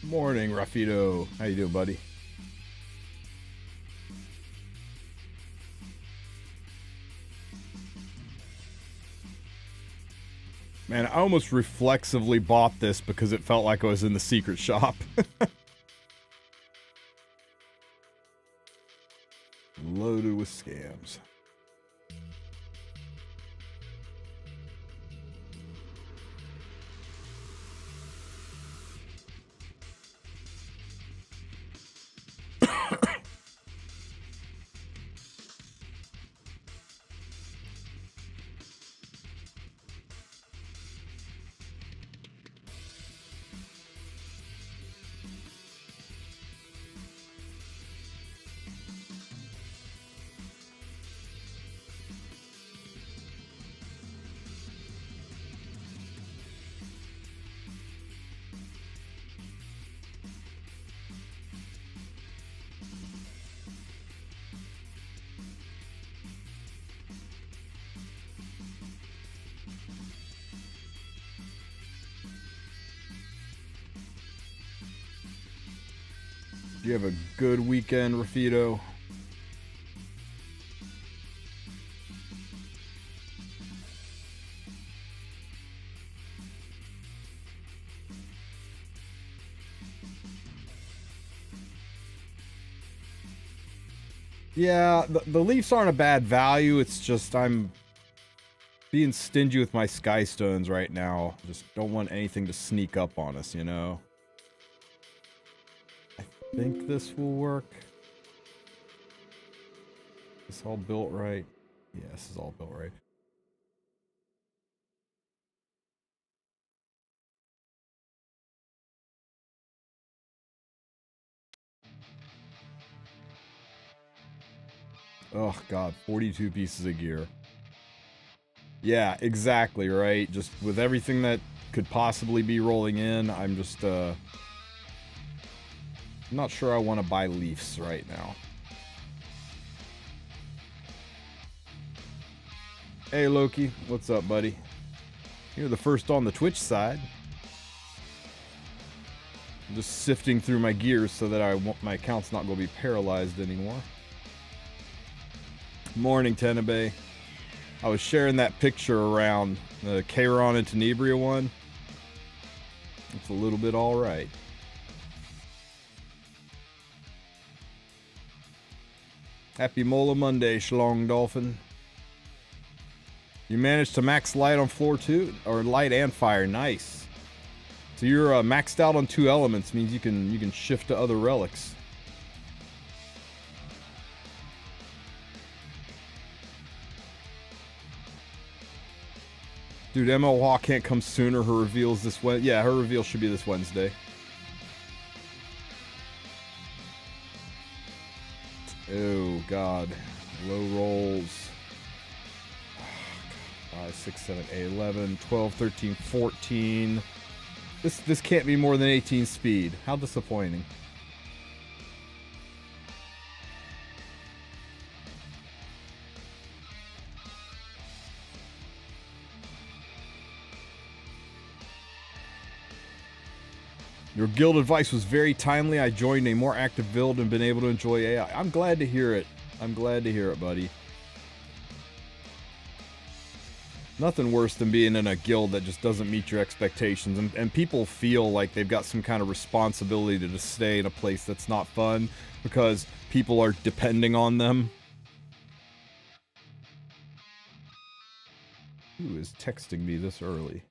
Morning, Rafito. How you doing, buddy? Man, I almost reflexively bought this because it felt like I was in the secret shop. Loaded with scams. You have a good weekend, Rafito. Yeah, the Leafs aren't a bad value. It's just I'm being stingy with my Sky Stones right now. Just don't want anything to sneak up on us, you know? I think this will work. Is this all built right? Yeah, this is all built right. Oh god, 42 pieces of gear. Yeah, exactly, right? Just with everything that could possibly be rolling in, I'm just not sure I want to buy Leafs right now. Hey Loki, what's up, buddy? You're the first on the Twitch side. I'm just sifting through my gears so that my account's not going to be paralyzed anymore. Morning, Tenebae. I was sharing that picture around the Kairon and Tenebria one. It's a little bit alright. Happy Mola Monday, Schlong Dolphin. You managed to max light on floor 2? Or light and fire, nice. So you're maxed out on 2 elements, means you can shift to other relics. Dude, ML Hawk can't come sooner. Her reveal's this Wednesday. Yeah, her reveal should be this Wednesday. Oh, God. Low rolls. 5, 6, 7, 8, 11, 12, 13, 14. This can't be more than 18 speed. How disappointing. Your guild advice was very timely. I joined a more active build and been able to enjoy AI. I'm glad to hear it. I'm glad to hear it, buddy. Nothing worse than being in a guild that just doesn't meet your expectations. And people feel like they've got some kind of responsibility to stay in a place that's not fun because people are depending on them. Who is texting me this early?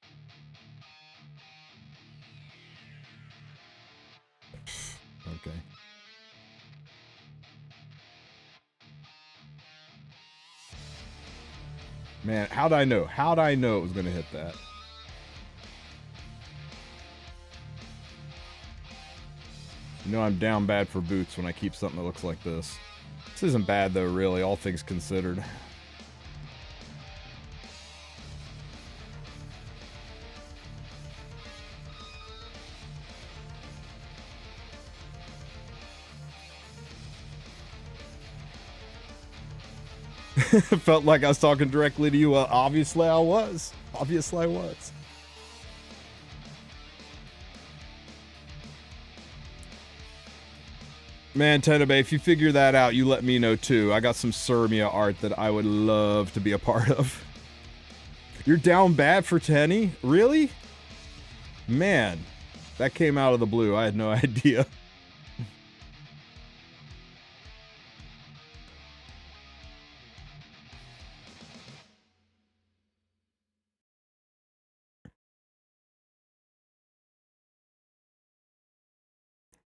Okay. Man, how'd I know? How'd I know it was going to hit that? You know I'm down bad for boots when I keep something that looks like this. This isn't bad though, really, all things considered. Felt like I was talking directly to you. Obviously I was. Obviously I was. Man, Tenabe, if you figure that out, you let me know too. I got some Sirmia art that I would love to be a part of. You're down bad for Tenny? Really? Man, that came out of the blue. I had no idea.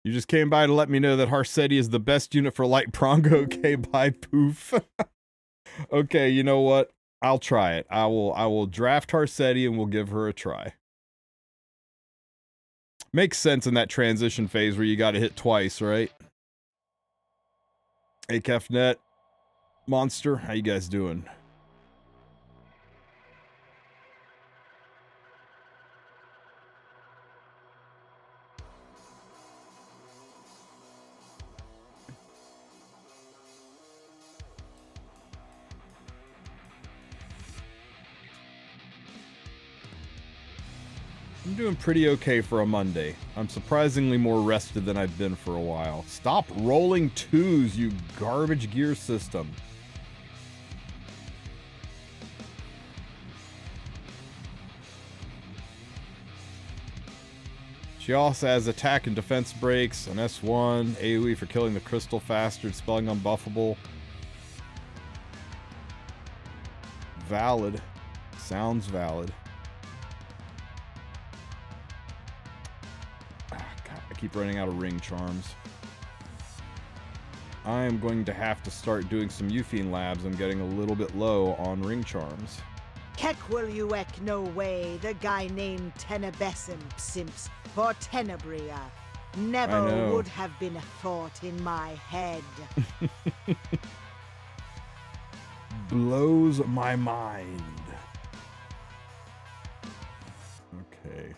You just came by to let me know that Harseti is the best unit for light prongo. Okay, bye, poof. Okay, you know what? I'll try it. I will draft Harseti and we'll give her a try. Makes sense in that transition phase where you got to hit twice, right? Hey, Kefnet, Monster, how you guys doing? I'm doing pretty okay for a Monday. I'm surprisingly more rested than I've been for a while. Stop rolling twos, you garbage gear system. She also has attack and defense breaks, an S1, AoE for killing the crystal faster, spelling unbuffable. Valid. Sounds valid. I keep running out of ring charms. I am going to have to start doing some Euphine labs. I'm getting a little bit low on ring charms. Kekwil no way, the guy named Tenebessim Simps for Tenebria. Never would have been a thought in my head. Blows my mind. Okay.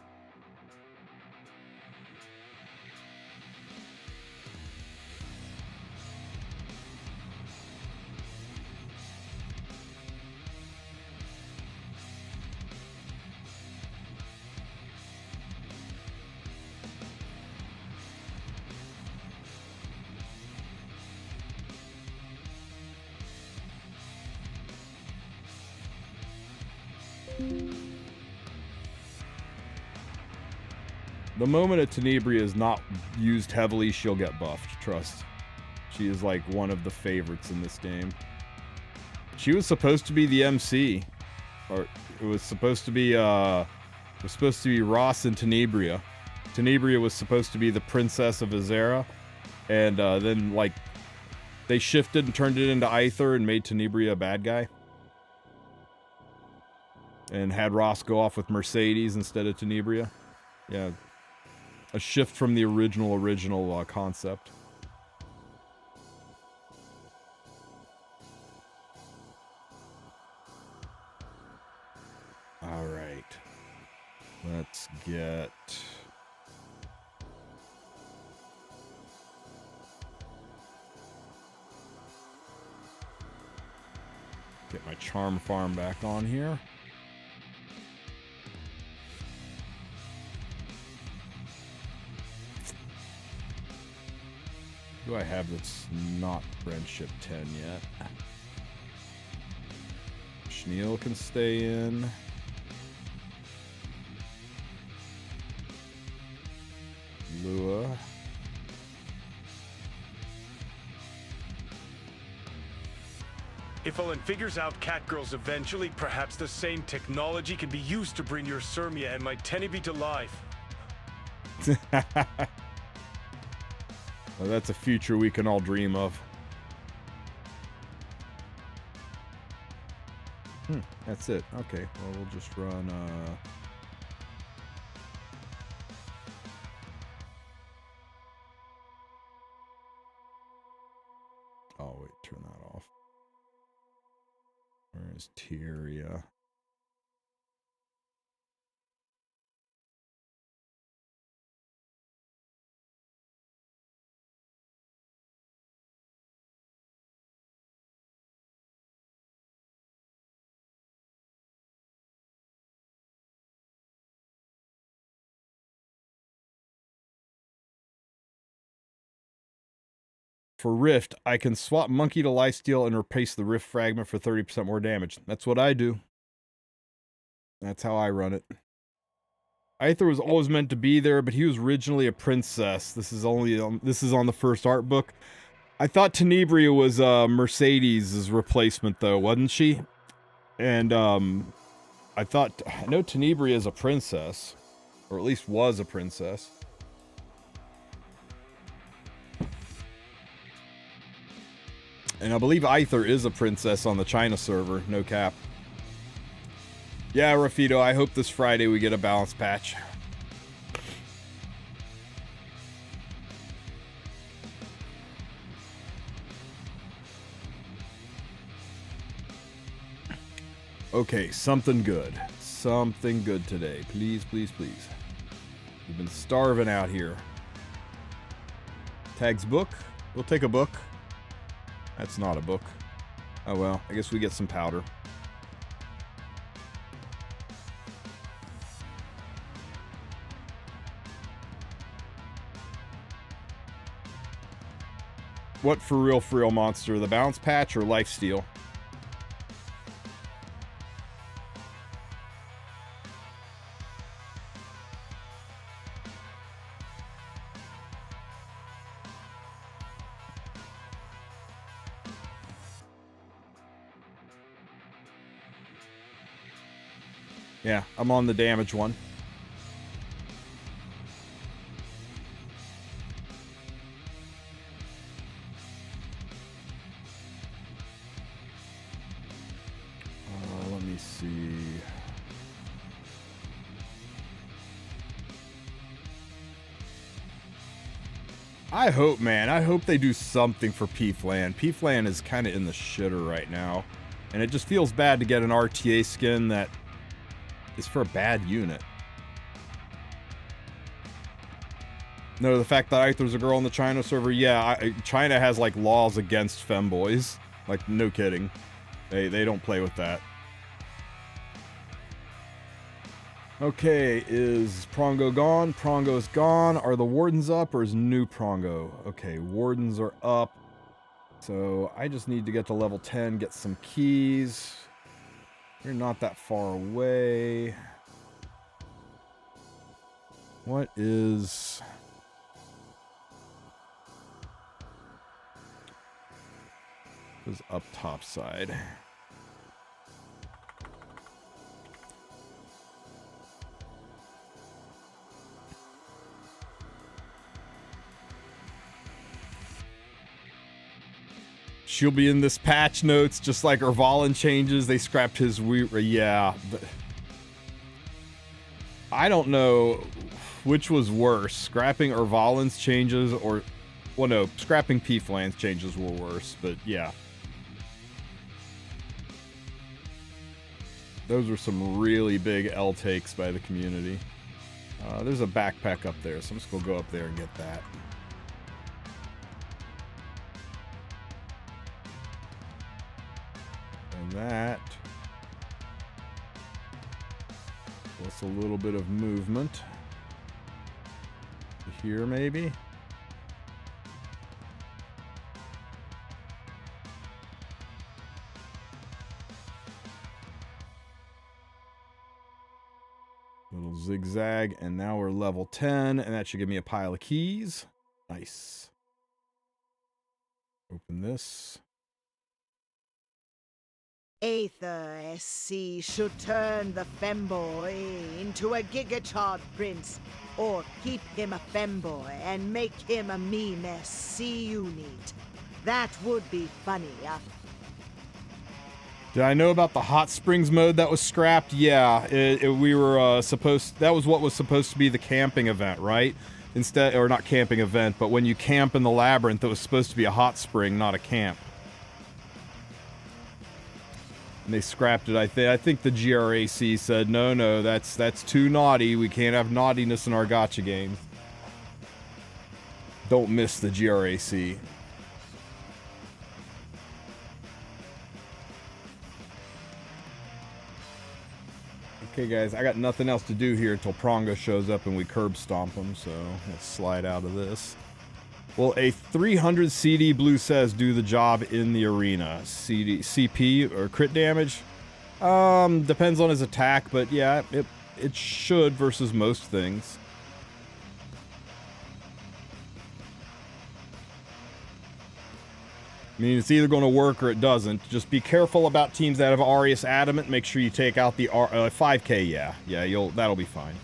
The moment a Tenebria is not used heavily, she'll get buffed, trust. She is like one of the favorites in this game. She was supposed to be the MC. Or it was supposed to be Ross and Tenebria. Tenebria was supposed to be the princess of Azera. And then like they shifted and turned it into Aether and made Tenebria a bad guy. And had Ross go off with Mercedes instead of Tenebria. Yeah. A shift from the original concept. All right. Let's get... Get my charm farm back on here. Who do I have that's not Friendship 10 yet? Schneel can stay in. Lua. If Owen figures out Catgirls eventually, perhaps the same technology can be used to bring your Sirmia and my Tenebee to life. Well, that's a future we can all dream of. That's it. Okay, well, we'll just run, Oh, wait, turn that off. Where is Tyria? For Rift, I can swap Monkey to Lifesteal and replace the Rift Fragment for 30% more damage. That's what I do. That's how I run it. Aether was always meant to be there, but he was originally a princess. This is on the first art book. I thought Tenebria was Mercedes' replacement, though, wasn't she? And I know Tenebria is a princess, or at least was a princess. And I believe Aether is a princess on the China server, no cap. Yeah, Rafito, I hope this Friday we get a balance patch. Okay, something good. Something good today. Please, please, please. We've been starving out here. Tags book. We'll take a book. That's not a book. Oh well, I guess we get some powder. What for real monster? The balance patch or lifesteal? Yeah, I'm on the damage one. Let me see. I hope, man. I hope they do something for Peefland. Peefland is kind of in the shitter right now. And it just feels bad to get an RTA skin that is for a bad unit. No, the fact that Aether's a girl on the China server, yeah, China has like laws against femboys. Like, no kidding. They don't play with that. Okay, is Prongo gone? Prongo's gone. Are the Wardens up or is new Prongo? Okay, Wardens are up. So I just need to get to level 10, get some keys. You're not that far away. What is... what is up top side? She'll be in this patch notes, just like Ervalin changes. They scrapped his yeah. But I don't know which was worse, scrapping Ervalin's changes or, well, no, scrapping Peefland's changes were worse. But yeah, those were some really big L takes by the community. There's a backpack up there, so I'm just gonna go up there and get that. That plus a little bit of movement here, maybe. Little zigzag, and now we're level 10, and that should give me a pile of keys. Nice. Open this. Aether SC should turn the femboy into a gigachard prince, or keep him a femboy and make him a meme SC unit. That would be funny. Did I know about the hot springs mode that was scrapped? Yeah, we were that was what was supposed to be the camping event, right? Instead, or not camping event, but when you camp in the Labyrinth, it was supposed to be a hot spring, not a camp. And they scrapped it. I think the GRAC said, no, that's too naughty. We can't have naughtiness in our gacha games. Don't miss the GRAC. Okay, guys, I got nothing else to do here until Prongo shows up and we curb stomp him, so let's slide out of this. Will a 300 CD blue says do the job in the arena? CP or crit damage? Depends on his attack, but yeah, it should versus most things. I mean, it's either going to work or it doesn't. Just be careful about teams that have Aureus Adamant. Make sure you take out the 5k. Yeah, that'll be fine.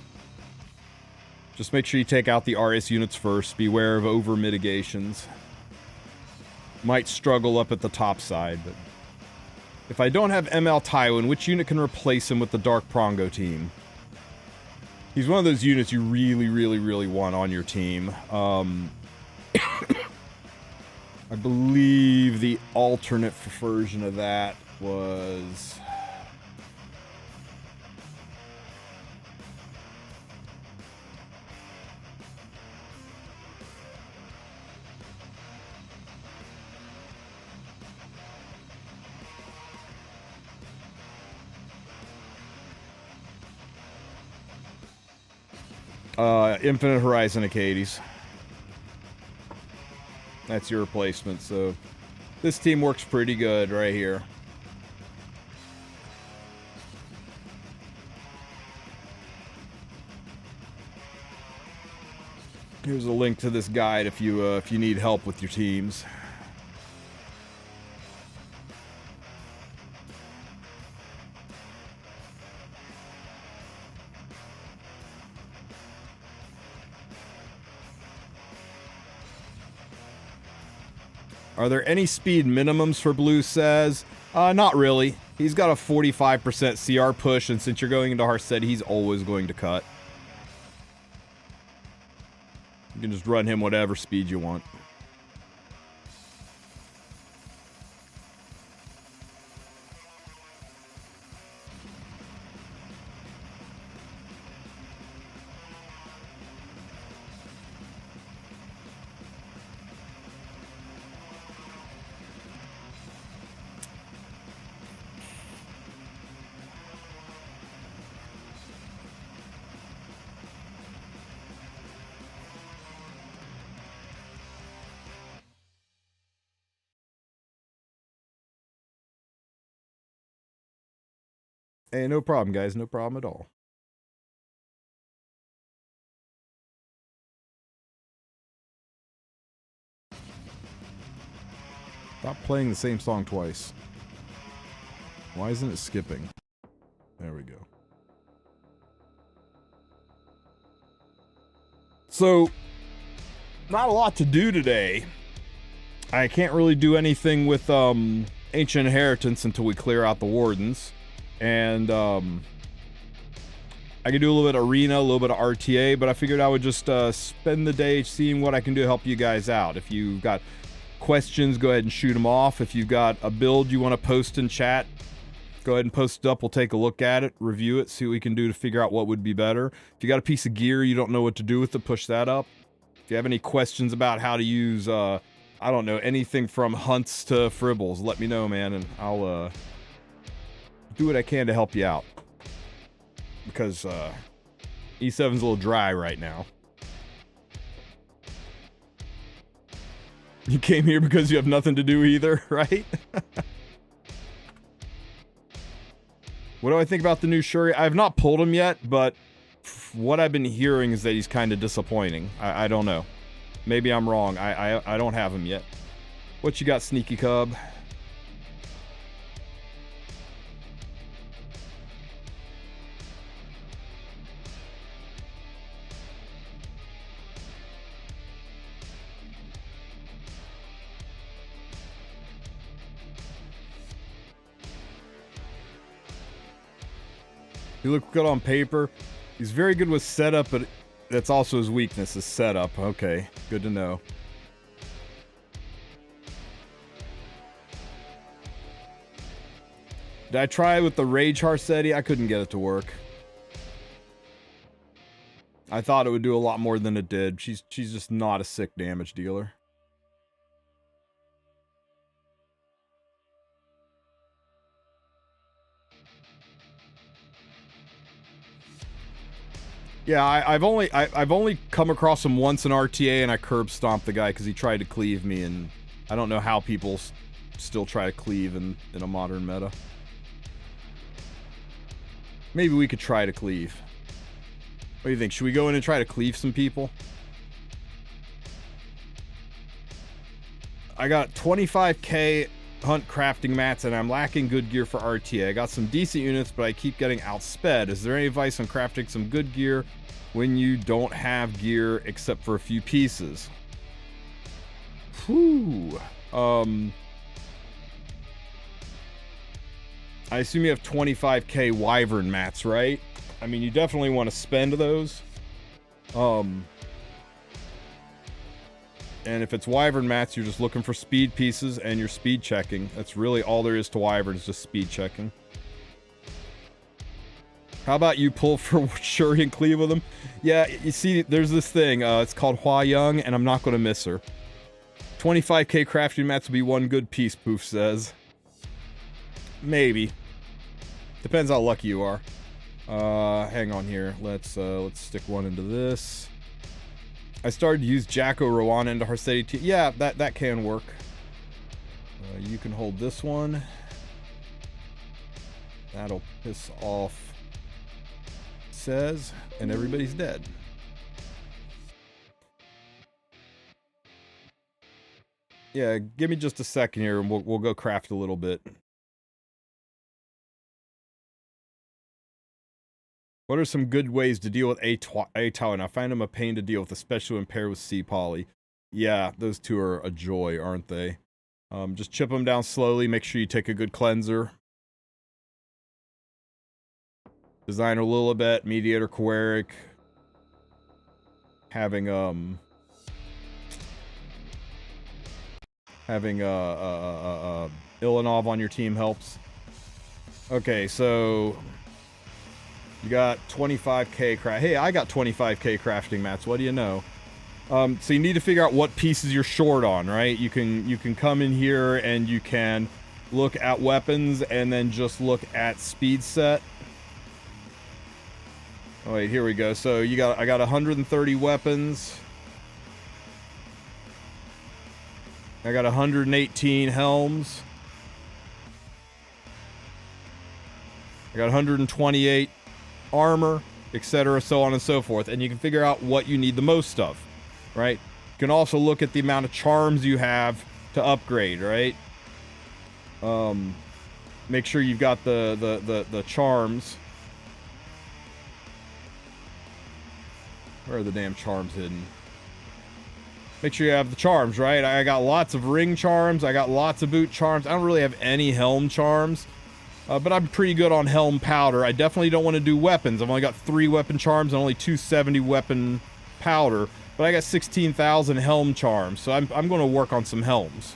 Just make sure you take out the Aureus units first. Beware of over mitigations. Might struggle up at the top side, but if I don't have ML Tywin, which unit can replace him with the Dark Prongo team? He's one of those units you really, really, really want on your team. I believe the alternate version of that was... Infinite Horizon Acades. That's your replacement, so this team works pretty good right here. Here's a link to this guide if you need help with your teams. Are there any speed minimums for Blue says? Not really. He's got a 45% CR push, and since you're going into Harstead, he's always going to cut. You can just run him whatever speed you want. Hey, no problem, guys. No problem at all. Stop playing the same song twice. Why isn't it skipping? There we go. So, not a lot to do today. I can't really do anything with Ancient Inheritance until we clear out the Wardens. And I could do a little bit of Arena, a little bit of RTA, but I figured I would just spend the day seeing what I can do to help you guys out. If you've got questions, go ahead and shoot them off. If you've got a build you want to post in chat, go ahead and post it up. We'll take a look at it, review it, see what we can do to figure out what would be better. If you got a piece of gear you don't know what to do with it, push that up. If you have any questions about how to use, I don't know, anything from hunts to fribbles, let me know, man, and I'll do what I can to help you out. Because E7's a little dry right now. You came here because you have nothing to do either, right? What do I think about the new Shuri? I have not pulled him yet, but what I've been hearing is that he's kind of disappointing. I don't know. Maybe I'm wrong. I don't have him yet. What you got, Sneaky Cub? He looked good on paper. He's very good with setup, but that's also his weakness, is setup. Okay, good to know. Did I try with the Rage Harsetti? I couldn't get it to work. I thought it would do a lot more than it did. She's just not a sick damage dealer. Yeah, I've only come across him once in RTA, and I curb stomped the guy because he tried to cleave me, and I don't know how people still try to cleave in a modern meta. Maybe we could try to cleave. What do you think? Should we go in and try to cleave some people? I got 25k hunt crafting mats, and I'm lacking good gear for RTA. I got some decent units, but I keep getting outsped. Is there any advice on crafting some good gear when you don't have gear except for a few pieces? Whew. I assume you have 25k wyvern mats, right? I mean, you definitely want to spend those. And if it's wyvern mats, you're just looking for speed pieces and you're speed checking. That's really all there is to wyvern, is just speed checking. How about you pull for Shuri and cleave with them? Yeah, you see, there's this thing. It's called Hua Young, and I'm not going to miss her. 25k crafting mats will be one good piece, Poof says. Maybe. Depends how lucky you are. Hang on here. Let's stick one into this. I started to use Jacko Rowan into Harseti T. Yeah, that can work. You can hold this one. That'll piss off Says, and everybody's dead. Yeah, give me just a second here, and we'll go craft a little bit. What are some good ways to deal with A-Town? I find them a pain to deal with, especially when paired with C-Poly. Yeah, those two are a joy, aren't they? Just chip them down slowly. Make sure you take a good cleanser. Designer Lilibet, Mediator Queric. Having Ilanov on your team helps. Okay, so you got 25k craft. Hey, I got 25k crafting mats. What do you know? So you need to figure out what pieces you're short on, right? You can come in here and you can look at weapons and then just look at speed set. Oh, wait, here we go. So I got 130 weapons. I got 118 helms. I got 128 armor, etc., so on and so forth. And you can figure out what you need the most of, right? You can also look at the amount of charms you have to upgrade, right? Make sure you've got the charms. Where are the damn charms hidden? Make sure you have the charms, right? I got lots of ring charms. I got lots of boot charms. I don't really have any helm charms. But I'm pretty good on helm powder. I definitely don't want to do weapons. I've only got 3 weapon charms and only 270 weapon powder. But I got 16,000 helm charms. So I'm going to work on some helms.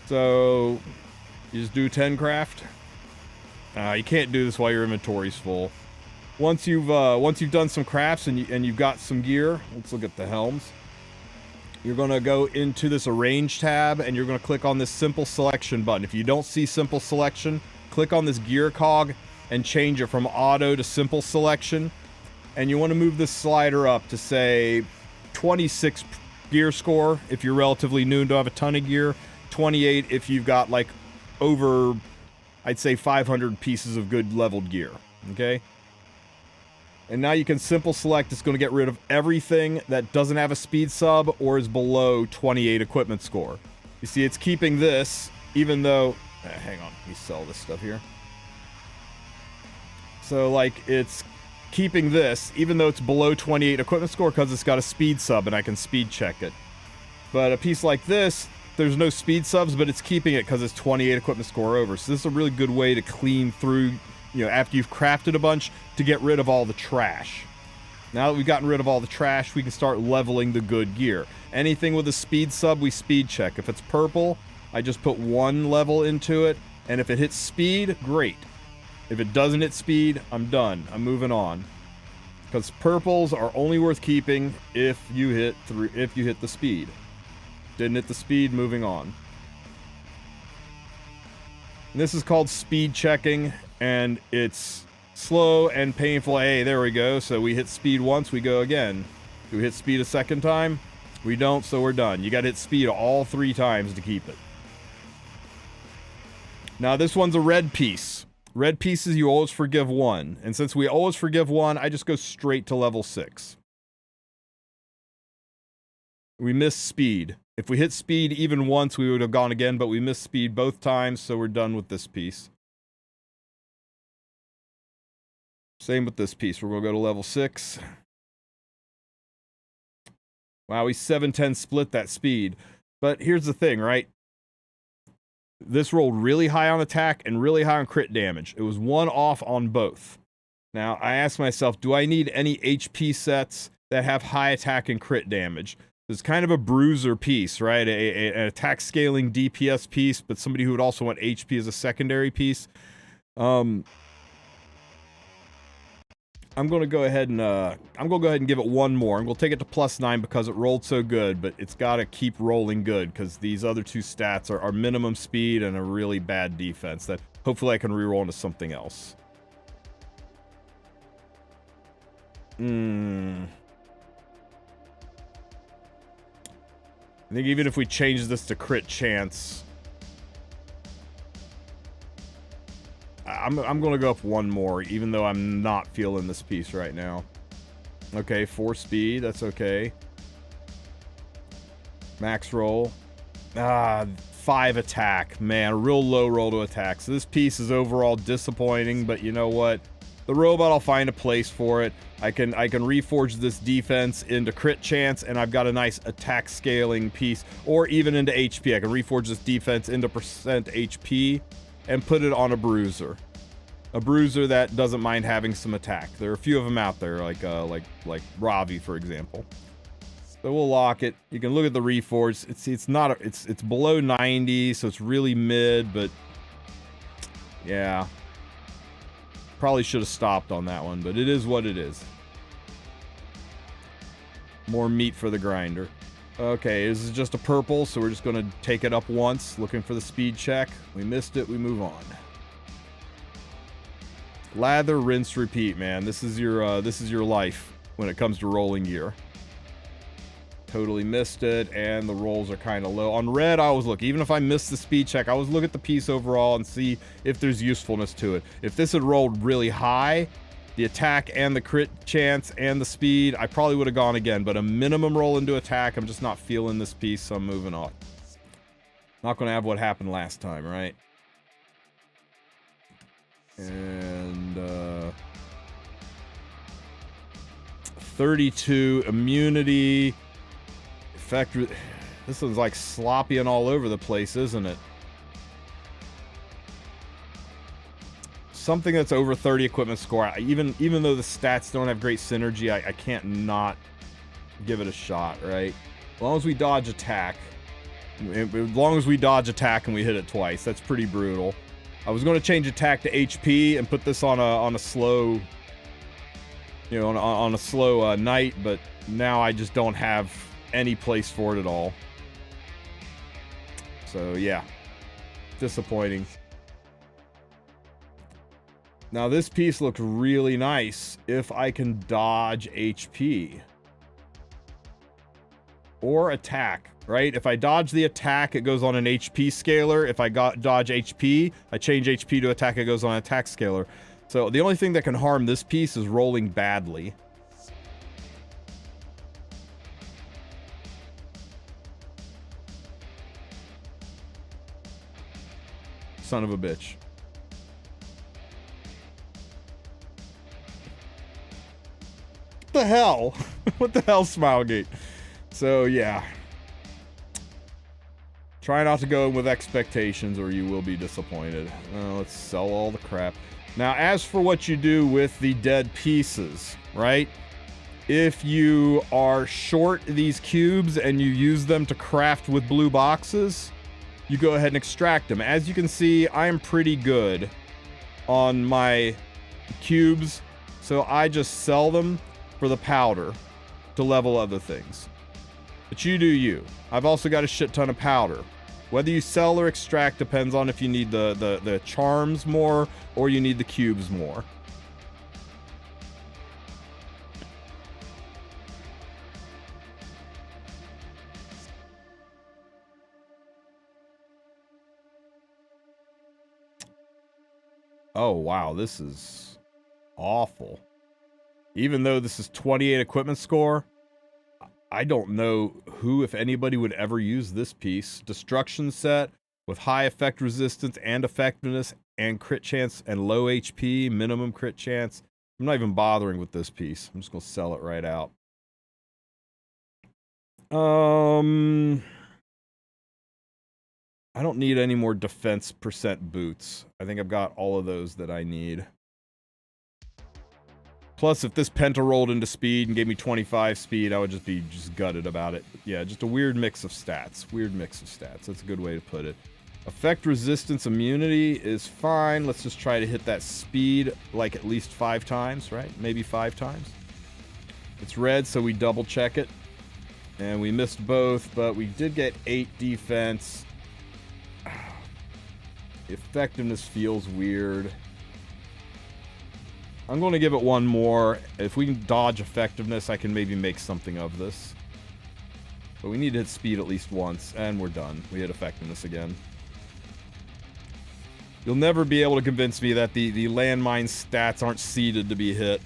So you just do 10 craft. You can't do this while your inventory's full. Once you've done some crafts and you've got some gear, let's look at the helms. You're going to go into this arrange tab and you're going to click on this simple selection button. If you don't see simple selection, click on this gear cog and change it from auto to simple selection. And you want to move this slider up to say 26 gear score if you're relatively new and don't have a ton of gear. 28 if you've got like over, I'd say 500 pieces of good leveled gear. Okay? And now you can simple select. It's going to get rid of everything that doesn't have a speed sub or is below 28 equipment score. You see, it's keeping this, even though... hang on, let me sell this stuff here. So, like, it's keeping this, even though it's below 28 equipment score, because it's got a speed sub and I can speed check it. But a piece like this, there's no speed subs, but it's keeping it because it's 28 equipment score over. So this is a really good way to clean through... you know, after you've crafted a bunch, to get rid of all the trash. Now that we've gotten rid of all the trash, we can start leveling the good gear. Anything with a speed sub, we speed check. If it's purple, I just put 1 level into it, and if it hits speed, great. If it doesn't hit speed, I'm done. I'm moving on. Because purples are only worth keeping if you hit the speed. Didn't hit the speed, moving on. And this is called speed checking. And it's slow and painful. Hey, there we go. So we hit speed once, we go again. Do we hit speed a second time? We don't, so we're done. You got to hit speed all 3 times to keep it. Now, this one's a red piece. Red pieces, you always forgive 1. And since we always forgive 1, I just go straight to level 6. We missed speed. If we hit speed even once, we would have gone again, but we missed speed both times, so we're done with this piece. Same with this piece. We're going to go to level 6. Wow, we 7-10 split that speed. But here's the thing, right? This rolled really high on attack and really high on crit damage. It was 1 off on both. Now, I asked myself, do I need any HP sets that have high attack and crit damage? It's kind of a bruiser piece, right? An attack scaling DPS piece, but somebody who would also want HP as a secondary piece. I'm gonna go ahead and give it 1 more. I'm gonna take it to +9 because it rolled so good, but it's gotta keep rolling good because these other 2 stats are minimum speed and a really bad defense that hopefully I can reroll into something else. I think even if we change this to crit chance, I'm going to go up 1 more, even though I'm not feeling this piece right now. Okay, 4 speed, that's okay. Max roll. 5 attack. Man, a real low roll to attack. So this piece is overall disappointing, but you know what? The robot, I'll find a place for it. I can reforge this defense into crit chance, and I've got a nice attack scaling piece, or even into HP. I can reforge this defense into percent HP and put it on a bruiser. A bruiser that doesn't mind having some attack. There are a few of them out there, like Ravi, for example. So we'll lock it. You can look at the reforge. It's below 90, so it's really mid, but yeah. Probably should have stopped on that one, but it is what it is. More meat for the grinder. Okay, this is just a purple, so we're just going to take it up once, looking for the speed check. We missed it, we move on. Lather, rinse, repeat, man. This is your life when it comes to rolling gear. Totally missed it, and the rolls are kind of low. On red, I always look. Even if I miss the speed check, I always look at the piece overall and see if there's usefulness to it. If this had rolled really high, the attack and the crit chance and the speed, I probably would have gone again. But a minimum roll into attack, I'm just not feeling this piece, so I'm moving on. Not going to have what happened last time, right? And 32 immunity. Effect. This one's like sloppy and all over the place, isn't it? Something that's over 30 equipment score. Even though the stats don't have great synergy, I can't not give it a shot, right? As long as we dodge attack. As long as we dodge attack and we hit it twice. That's pretty brutal. I was going to change attack to HP and put this on a slow, you know, on a slow night, but now I just don't have any place for it at all. So yeah, disappointing. Now this piece looks really nice if I can dodge HP or attack, right? If I dodge the attack, it goes on an HP scaler. If I dodge HP, I change HP to attack, it goes on an attack scaler. So the only thing that can harm this piece is rolling badly. Son of a bitch. What the hell? What the hell, Smilegate? So yeah. Try not to go in with expectations or you will be disappointed. Let's sell all the crap. Now, as for what you do with the dead pieces, right? If you are short these cubes and you use them to craft with blue boxes, you go ahead and extract them. As you can see, I am pretty good on my cubes, so I just sell them for the powder to level other things. But you do you. I've also got a shit ton of powder. Whether you sell or extract depends on if you need the charms more or you need the cubes more. Oh, wow, this is awful. Even though this is 28 equipment score, I don't know who, if anybody, would ever use this piece. Destruction set with high effect resistance and effectiveness and crit chance and low HP, minimum crit chance. I'm not even bothering with this piece. I'm just going to sell it right out. I don't need any more defense percent boots. I think I've got all of those that I need. Plus, if this Penta rolled into speed and gave me 25 speed, I would just be gutted about it. Yeah, just a weird mix of stats. Weird mix of stats. That's a good way to put it. Effect resistance immunity is fine. Let's just try to hit that speed like at least 5 times, right? Maybe 5 times. It's red, so we double check it. And we missed both, but we did get 8 defense. Effectiveness feels weird. I'm going to give it one more. If we can dodge effectiveness, I can maybe make something of this. But we need to hit speed at least once, and we're done. We hit effectiveness again. You'll never be able to convince me that the landmine stats aren't seeded to be hit.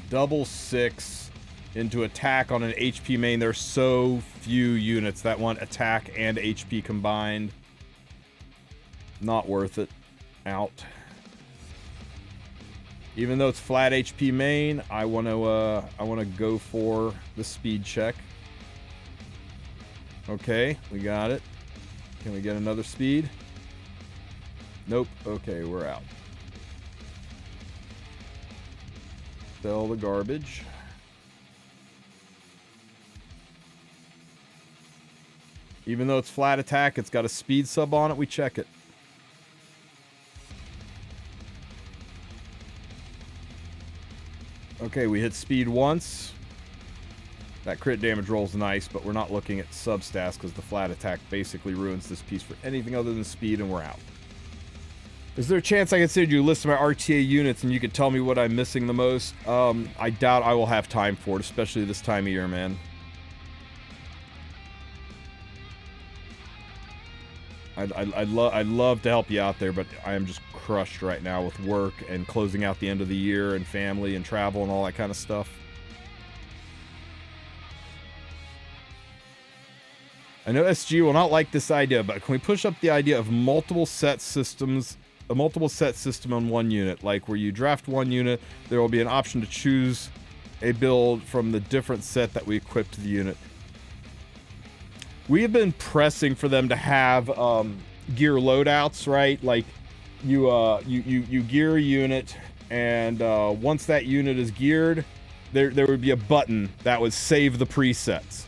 Double 6 into attack on an HP main. There's so few units that want attack and HP combined. Not worth it. Out. Even though it's flat HP main, I want to go for the speed check. Okay, we got it. Can we get another speed? Nope. Okay, we're out. Sell the garbage. Even though it's flat attack, it's got a speed sub on it. We check it. Okay, we hit speed once. That crit damage roll's nice, but we're not looking at substats because the flat attack basically ruins this piece for anything other than speed, and we're out. Is there a chance I could send you a list of my RTA units and you could tell me what I'm missing the most? I doubt I will have time for it, especially this time of year, man. I'd love to help you out there, but I am just crushed right now with work and closing out the end of the year and family and travel and all that kind of stuff. I know SG will not like this idea, but can we push up the idea of multiple set systems, a multiple set system on one unit? Like where you draft one unit, there will be an option to choose a build from the different set that we equip to the unit. We have been pressing for them to have gear loadouts, right? Like you gear a unit, and once that unit is geared, there would be a button that would save the presets.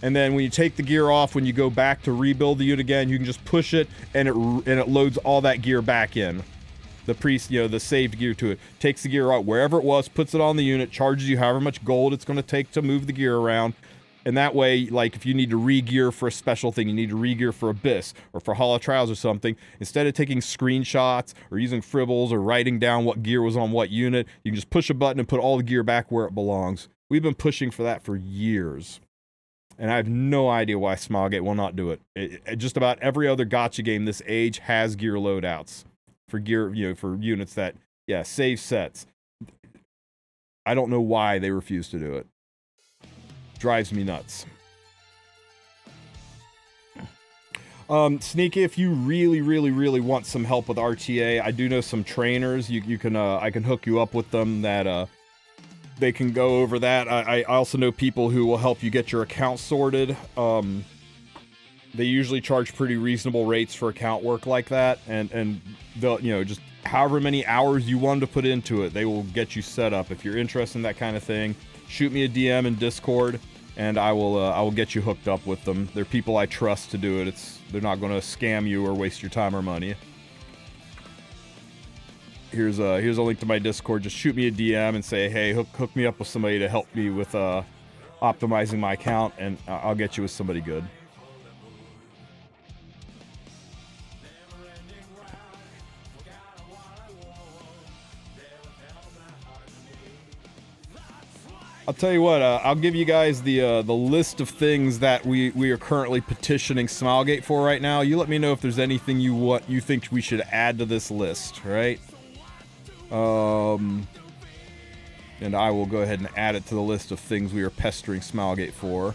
And then when you take the gear off, when you go back to rebuild the unit again, you can just push it, and it loads all that gear back in. The saved gear to it. Takes the gear out wherever it was, puts it on the unit, charges you however much gold it's going to take to move the gear around. And that way, like, if you need to re-gear for a special thing, you need to re-gear for Abyss or for Hollow Trials or something, instead of taking screenshots or using fribbles or writing down what gear was on what unit, you can just push a button and put all the gear back where it belongs. We've been pushing for that for years. And I have no idea why Smilegate will not do it. Just about every other gacha game this age has gear loadouts for gear, for units that, save sets. I don't know why they refuse to do it. Drives me nuts. Sneaky, if you really want some help with RTA, I do know some trainers. You can I can hook you up with them that they can go over that. I also know people who will help you get your account sorted. They usually charge pretty reasonable rates for account work like that, and they'll just however many hours you want to put into it, they will get you set up. If you're interested in that kind of thing, shoot me a DM in Discord, and I will get you hooked up with them. They're people I trust to do it. They're not going to scam you or waste your time or money. Here's a link to my Discord. Just shoot me a DM and say, hey, hook me up with somebody to help me with optimizing my account, and I'll get you with somebody good. I'll tell you what, I'll give you guys the list of things that we are currently petitioning Smilegate for right now. You let me know if there's anything you think we should add to this list, right? And I will go ahead and add it to the list of things we are pestering Smilegate for.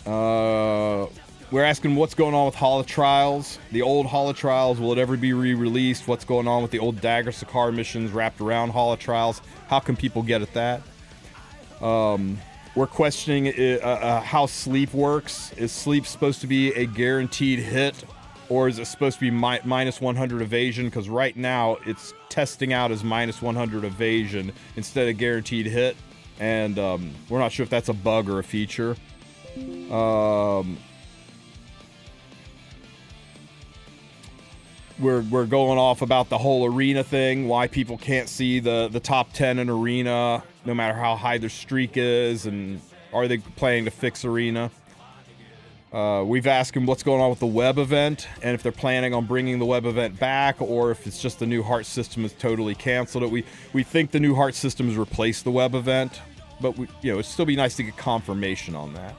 We're asking what's going on with Holo Trials. The old Holo Trials, will it ever be re-released? What's going on with the old Dagger Sakar missions wrapped around Holo Trials? How can people get at that? We're questioning how sleep works. Is sleep supposed to be a guaranteed hit, or is it supposed to be minus 100 evasion? Because right now it's testing out as minus 100 evasion instead of guaranteed hit, and we're not sure if that's a bug or a feature. We're going off about the whole arena thing, why people can't see the top 10 in arena, no matter how high their streak is, and are they planning to fix arena? We've asked them what's going on with the web event, and if they're planning on bringing the web event back, or if it's just the new heart system has totally canceled it. We think the new heart system has replaced the web event, but it'd still be nice to get confirmation on that.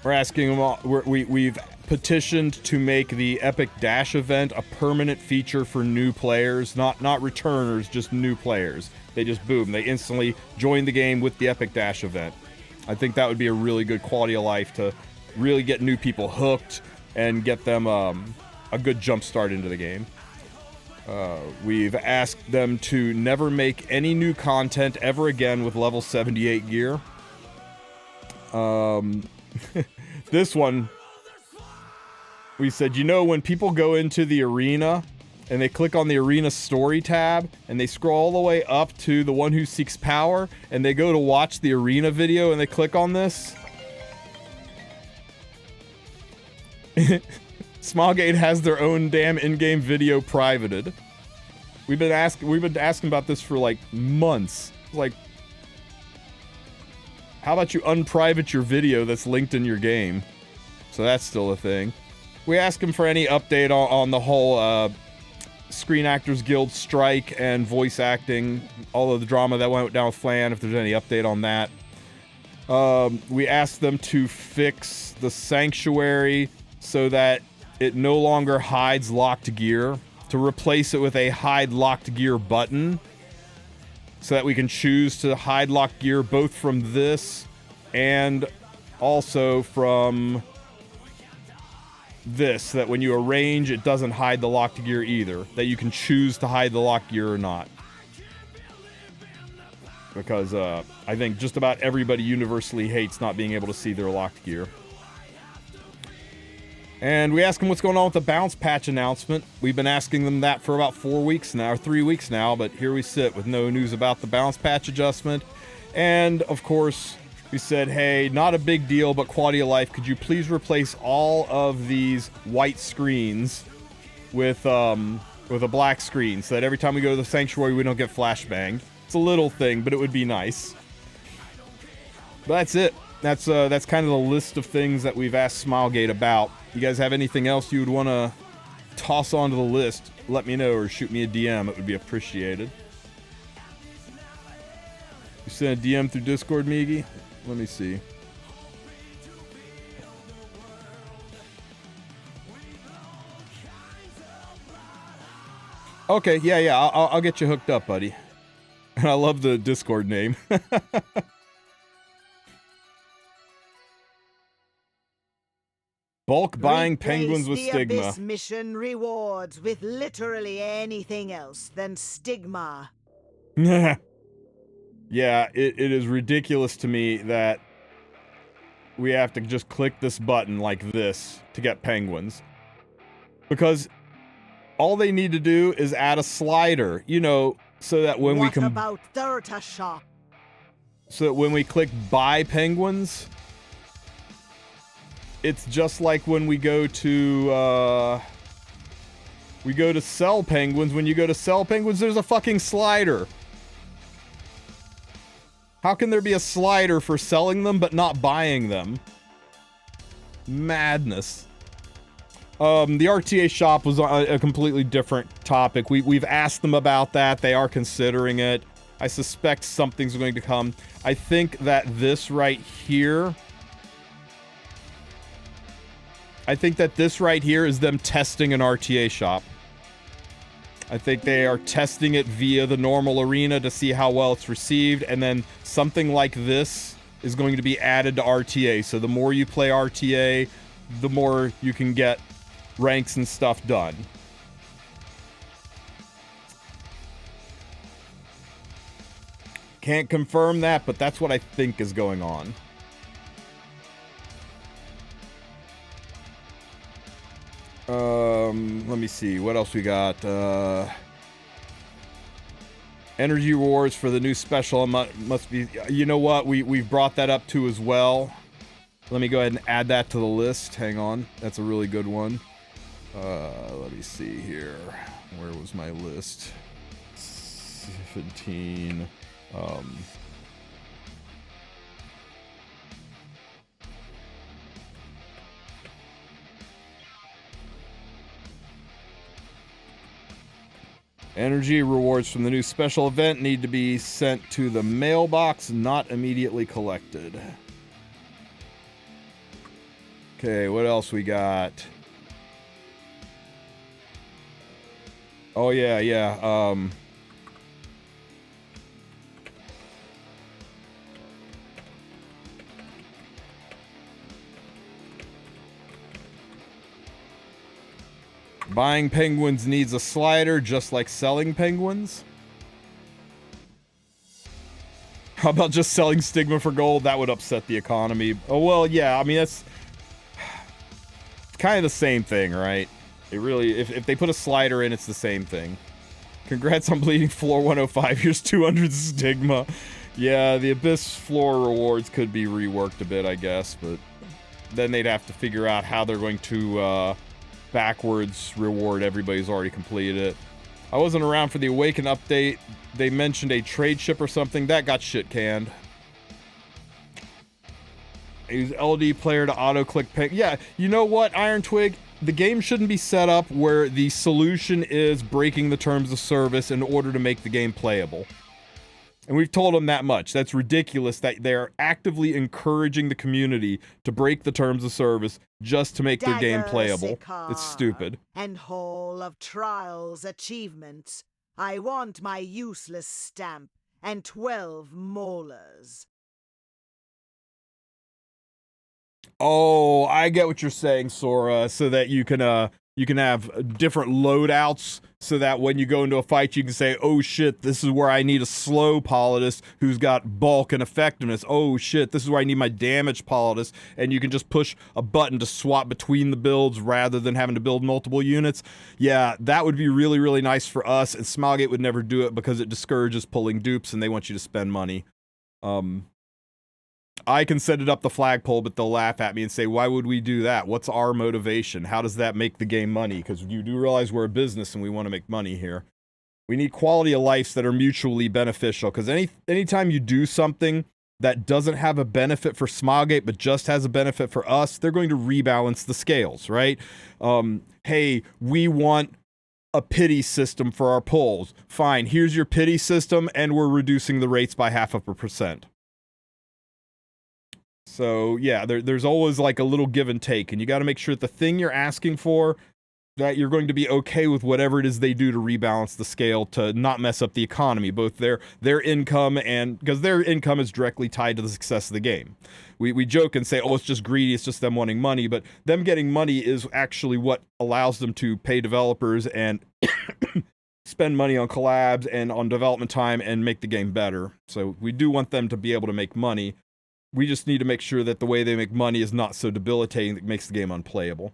We're asking them. We've petitioned to make the Epic Dash event a permanent feature for new players, not returners, just new players. They just boom, they instantly join the game with the Epic Dash event. I think that would be a really good quality of life to really get new people hooked and get them a good jump start into the game. We've asked them to never make any new content ever again with level 78 gear. This one, we said, when people go into the arena and they click on the arena story tab and they scroll all the way up to the one who seeks power and they go to watch the arena video and they click on this. Smilegate has their own damn in-game video privated. We've been asking about this for like months. Like, how about you unprivate your video that's linked in your game? So that's still a thing. We asked him for any update on the whole Screen Actors Guild strike and voice acting, all of the drama that went down with Flan, if there's any update on that. We asked them to fix the Sanctuary so that it no longer hides locked gear, to replace it with a hide locked gear button, so that we can choose to hide locked gear both from this and also from this, so that when you arrange, it doesn't hide the locked gear either. That you can choose to hide the locked gear or not. Because I think just about everybody universally hates not being able to see their locked gear. And we asked them what's going on with the bounce patch announcement. We've been asking them that for about 4 weeks now, or 3 weeks now, but here we sit with no news about the bounce patch adjustment. And, of course, we said, hey, not a big deal, but quality of life, could you please replace all of these white screens with a black screen, so that every time we go to the Sanctuary, we don't get flashbanged. It's a little thing, but it would be nice. But that's it. That's kind of the list of things that we've asked Smilegate about. You guys have anything else you would want to toss onto the list? Let me know, or shoot me a DM. It would be appreciated. You sent a DM through Discord, Migi? Let me see. Okay, yeah, I'll get you hooked up, buddy. And I love the Discord name. Bulk buying penguins with stigma. Abyss mission rewards with literally anything else than stigma. Yeah, it is ridiculous to me that we have to just click this button like this to get penguins. Because all they need to do is add a slider, so that when we can... What about Thurta Shop? So that when we click buy penguins, it's just like when we go to sell penguins. When you go to sell penguins, there's a fucking slider. How can there be a slider for selling them but not buying them? Madness. The RTA shop was a completely different topic. We've asked them about that. They are considering it. I suspect something's going to come. I think that this right here... I think that this right here is them testing an RTA shop. I think they are testing it via the normal arena to see how well it's received, and then something like this is going to be added to RTA. So the more you play RTA, the more you can get ranks and stuff done. Can't confirm that, but that's what I think is going on. Let me see. What else we got? Energy rewards for the new special must be... You know what? We've brought that up too as well. Let me go ahead and add that to the list. Hang on. That's a really good one. Let me see here. Where was my list? 17... Energy rewards from the new special event need to be sent to the mailbox, not immediately collected. Okay, what else we got? Oh, yeah. Buying penguins needs a slider, just like selling penguins. How about just selling stigma for gold? That would upset the economy. Oh, well, yeah, I mean, that's kind of the same thing, right? It really, if they put a slider in, it's the same thing. Congrats on bleeding floor 105. Here's 200 stigma. Yeah, the Abyss floor rewards could be reworked a bit, I guess, but then they'd have to figure out how they're going to, backwards reward everybody who's already completed it. I wasn't around for the Awaken update. They mentioned a trade ship or something. That got shit canned. Use LD player to auto-click ping. Yeah, you know what, Iron Twig? The game shouldn't be set up where the solution is breaking the terms of service in order to make the game playable. And we've told them that much. That's ridiculous that they're actively encouraging the community to break the terms of service just to make their game playable. It's stupid. And Hall of Trials achievements. I want my useless stamp and 12 molars. Oh, I get what you're saying, Sora, so that you can have different loadouts so that when you go into a fight, you can say, oh shit, this is where I need a slow Politis who's got bulk and effectiveness. Oh shit, this is where I need my damage Politis. And you can just push a button to swap between the builds rather than having to build multiple units. Yeah, that would be really, really nice for us. And Smilegate would never do it because it discourages pulling dupes and they want you to spend money. I can set it up the flagpole, but they'll laugh at me and say, why would we do that? What's our motivation? How does that make the game money? Because you do realize we're a business and we want to make money here. We need quality of lives that are mutually beneficial, because anytime you do something that doesn't have a benefit for Smilegate, but just has a benefit for us, they're going to rebalance the scales, right? Hey, we want a pity system for our polls. Fine, here's your pity system, and we're reducing the rates by 0.5%. So, yeah, there's always like a little give and take, and you got to make sure that the thing you're asking for, that you're going to be okay with whatever it is they do to rebalance the scale to not mess up the economy, both their income and, because their income is directly tied to the success of the game. We joke and say, oh, it's just greedy, it's just them wanting money, but them getting money is actually what allows them to pay developers and spend money on collabs and on development time and make the game better. So we do want them to be able to make money. We just need to make sure that the way they make money is not so debilitating that it makes the game unplayable.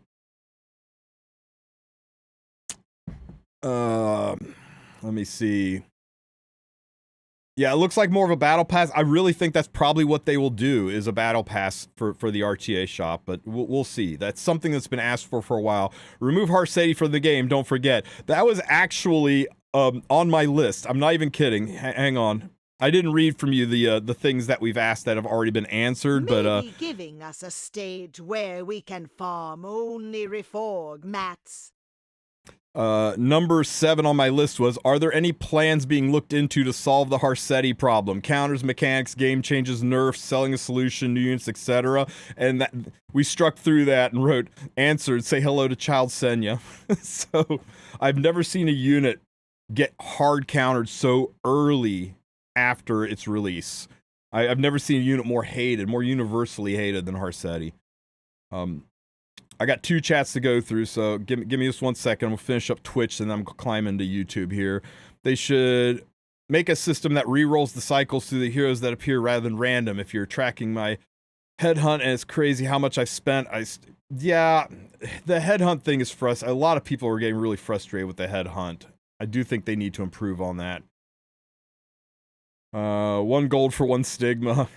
Let me see. Yeah, it looks like more of a battle pass. I really think that's probably what they will do, is a battle pass for the RTA shop, but we'll see. That's something that's been asked for a while. Remove Harseti from the game, don't forget. That was actually on my list. I'm not even kidding. Hang on. I didn't read from you the things that we've asked that have already been answered, but Maybe giving us a stage where we can farm only reforg mats. number 7 on my list was, are there any plans being looked into to solve the Harsetti problem? Counters, mechanics, game changes, nerfs, selling a solution, new units, etc. And that, we struck through that and wrote, answered, say hello to Child Senya. So I've never seen a unit get hard countered so early after its release. I've never seen a unit more hated, more universally hated than Harsetti. I got 2 chats to go through, so give me just 1 second. We'll finish up Twitch, and then I'm climbing to YouTube here. They should make a system that re-rolls the cycles through the heroes that appear rather than random. If you're tracking my headhunt, and it's crazy how much I've spent, yeah, the headhunt thing is frustrating. A lot of people are getting really frustrated with the headhunt. I do think they need to improve on that. 1 gold for 1 stigma.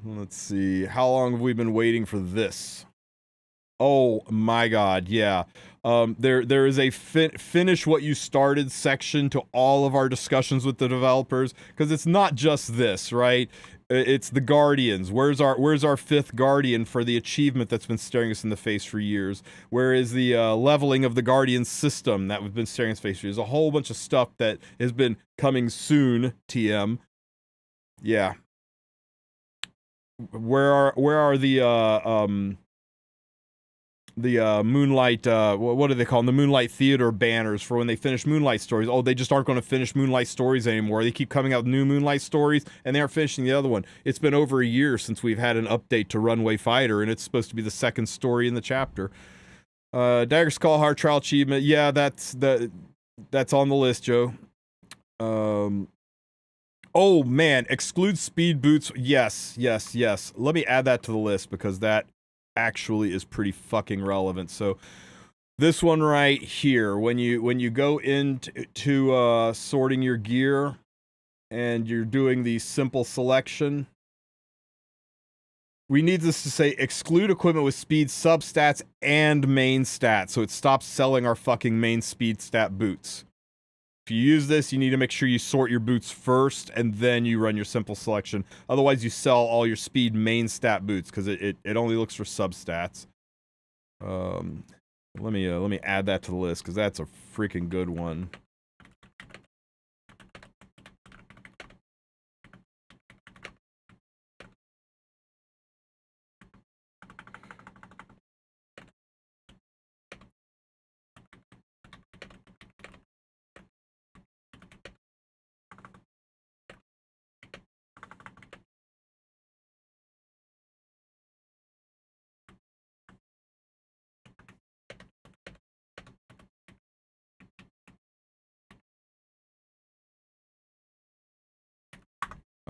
Let's see. How long have we been waiting for this? Oh my god, yeah. There is a finish what you started section to all of our discussions with the developers, because it's not just this, right? It's the Guardians. Where's our 5th Guardian for the achievement that's been staring us in the face for years? Where is the leveling of the Guardian system that we've been staring us in the face for years? A whole bunch of stuff that has been coming soon, TM. Yeah. Where are the Moonlight, what do they call them? The Moonlight Theater banners for when they finish Moonlight Stories. Oh, they just aren't going to finish Moonlight Stories anymore. They keep coming out with new Moonlight Stories, and they aren't finishing the other one. It's been over a year since we've had an update to Runway Fighter, and it's supposed to be the 2nd story in the chapter. Dagger's Call, Hard Trial Achievement. Yeah, that's on the list, Joe. Oh, man, exclude speed boots. Yes. Let me add that to the list, because that actually is pretty fucking relevant. So this one right here, when you go into sorting your gear and you're doing the simple selection, we need this to say exclude equipment with speed substats and main stats, so it stops selling our fucking main speed stat boots. If you use this, you need to make sure you sort your boots first, and then you run your simple selection. Otherwise, you sell all your speed main stat boots, because it only looks for substats. Let me add that to the list, because that's a freaking good one.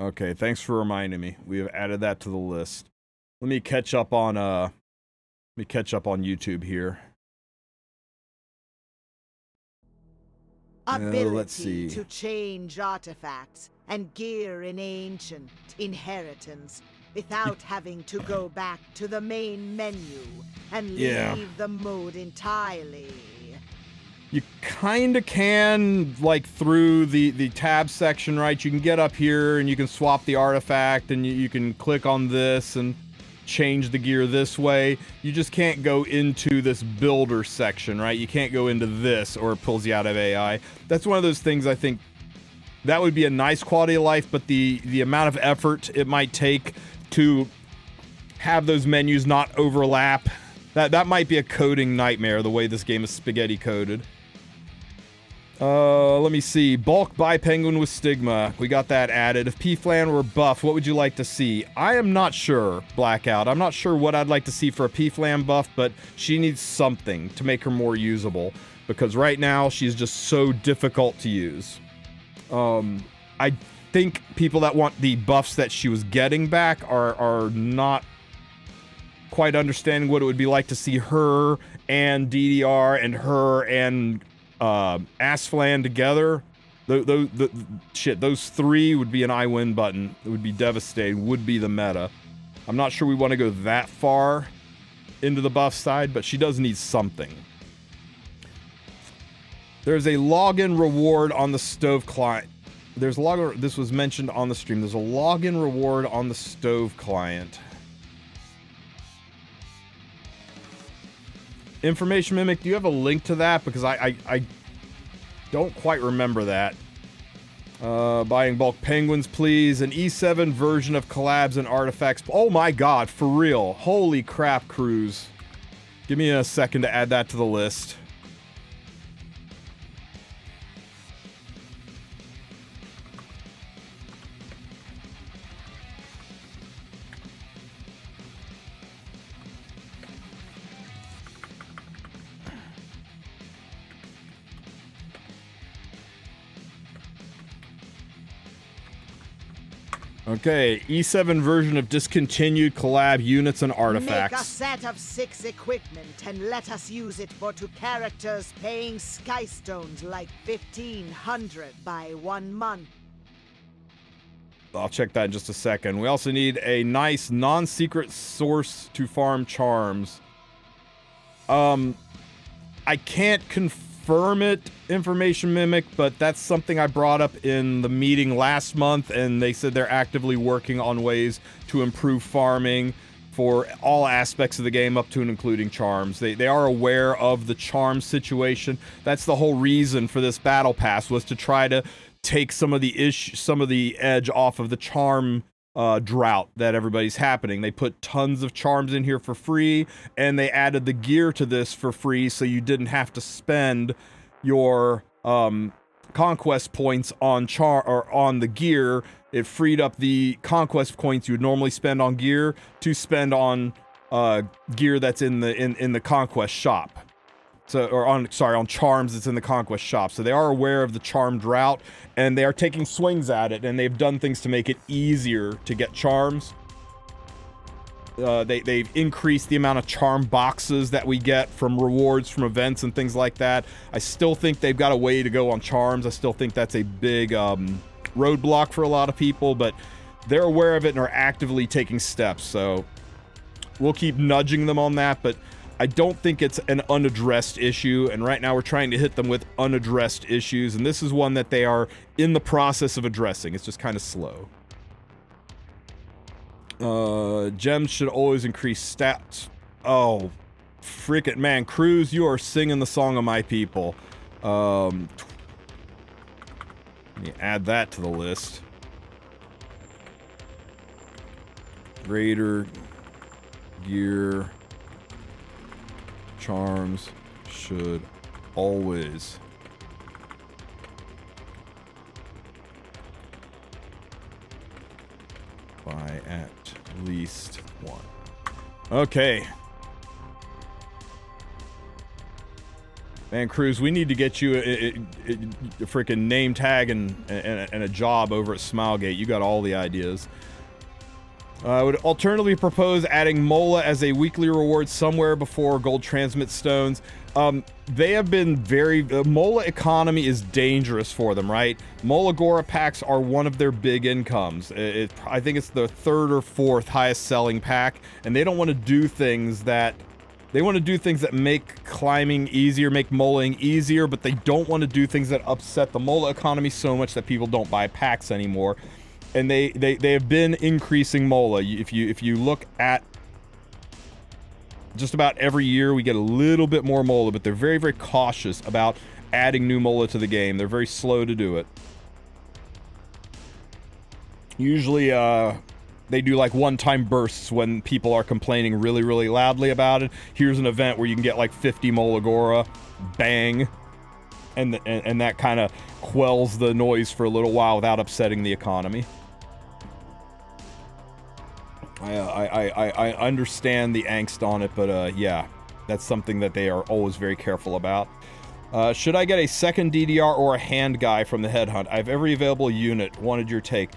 Okay, thanks for reminding me. We have added that to the list. Let me catch up on YouTube here. Ability let's see. to change artifacts and gear in ancient inheritance without having to go back to the main menu and leave the mode entirely. You kind of can, like, through the tab section, right? You can get up here and you can swap the artifact, and you can click on this and change the gear this way. You just can't go into this builder section, right? You can't go into this, or it pulls you out of AI. That's one of those things I think that would be a nice quality of life, but the amount of effort it might take to have those menus not overlap, that might be a coding nightmare, the way this game is spaghetti coded. Let me see. Bulk buy Penguin with Stigma. We got that added. If P-Flan were buff, what would you like to see? I am not sure, Blackout. I'm not sure what I'd like to see for a P-Flan buff, but she needs something to make her more usable, because right now she's just so difficult to use. I think people that want the buffs that she was getting back are not quite understanding what it would be like to see her and DDR and her and Asflan together. Those 3 would be an I win button. It would be devastating, would be the meta. I'm not sure we want to go that far into the buff side, but she does need something. There's a login reward on the stove client. There's a log. This was mentioned on the stream. There's a login reward on the stove client. Information Mimic, do you have a link to that? Because I don't quite remember that. Buying bulk penguins, please. An E7 version of collabs and artifacts. Oh my god, for real. Holy crap, Cruz. Give me a second to add that to the list. Okay, E7 version of discontinued collab units and artifacts. Make a set of 6 equipment and let us use it for 2 characters paying skystones like 1,500 by 1 month. I'll check that in just a second. We also need a nice non-secret source to farm charms. I can't confirm it, Information Mimic, but that's something I brought up in the meeting last month, and they said they're actively working on ways to improve farming for all aspects of the game, up to and including charms. They are aware of the charm situation. That's the whole reason for this battle pass, was to try to take some of the edge off of the charm drought that everybody's happening. They put tons of charms in here for free, and they added the gear to this for free, so you didn't have to spend your conquest points on on the gear. It freed up the conquest points you would normally spend on gear to spend on gear that's in the conquest shop. So, on charms that's in the conquest shop. So they are aware of the charm drought, and they are taking swings at it, and they've done things to make it easier to get charms. They've increased the amount of charm boxes that we get from rewards from events and things like that. I still think they've got a way to go on charms. I still think that's a big roadblock for a lot of people, but they're aware of it and are actively taking steps. So we'll keep nudging them on that, but I don't think it's an unaddressed issue, and right now we're trying to hit them with unaddressed issues, and this is one that they are in the process of addressing. It's just kind of slow. Gems should always increase stats. Oh, freaking man, Cruz, you are singing the song of my people. Let me add that to the list. Raider gear charms should always buy at least 1. Okay. Man, Cruz, we need to get you a freaking name tag and a job over at Smilegate. You got all the ideas. I would alternatively propose adding Mola as a weekly reward somewhere before gold transmit stones. They have been very... Mola economy is dangerous for them, right? Mola Gora packs are one of their big incomes. I think it's the 3rd or 4th highest selling pack, and they don't want to do things that... They want to do things that make climbing easier, make Molaing easier, but they don't want to do things that upset the Mola economy so much that people don't buy packs anymore. And they have been increasing Mola. If you look at just about every year, we get a little bit more Mola, but they're very, very cautious about adding new Mola to the game. They're very slow to do it. Usually, they do like one-time bursts when people are complaining really, really loudly about it. Here's an event where you can get like 50 Mola Gora, bang, and that kind of quells the noise for a little while without upsetting the economy. I understand the angst on it, but yeah, that's something that they are always very careful about. Should I get a second DDR or a hand guy from the headhunt? I have every available unit. Wanted your take.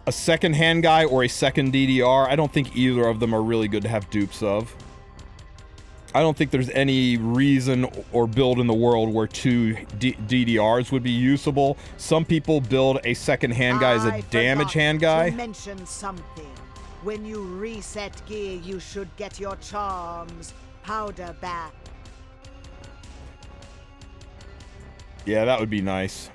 A second hand guy or a second DDR? I don't think either of them are really good to have dupes of. I don't think there's any reason or build in the world where 2 DDRs would be usable. Some people build a second hand guy as a damage hand guy. To mention something. When you reset gear, you should get your charms powder back. Yeah, that would be nice.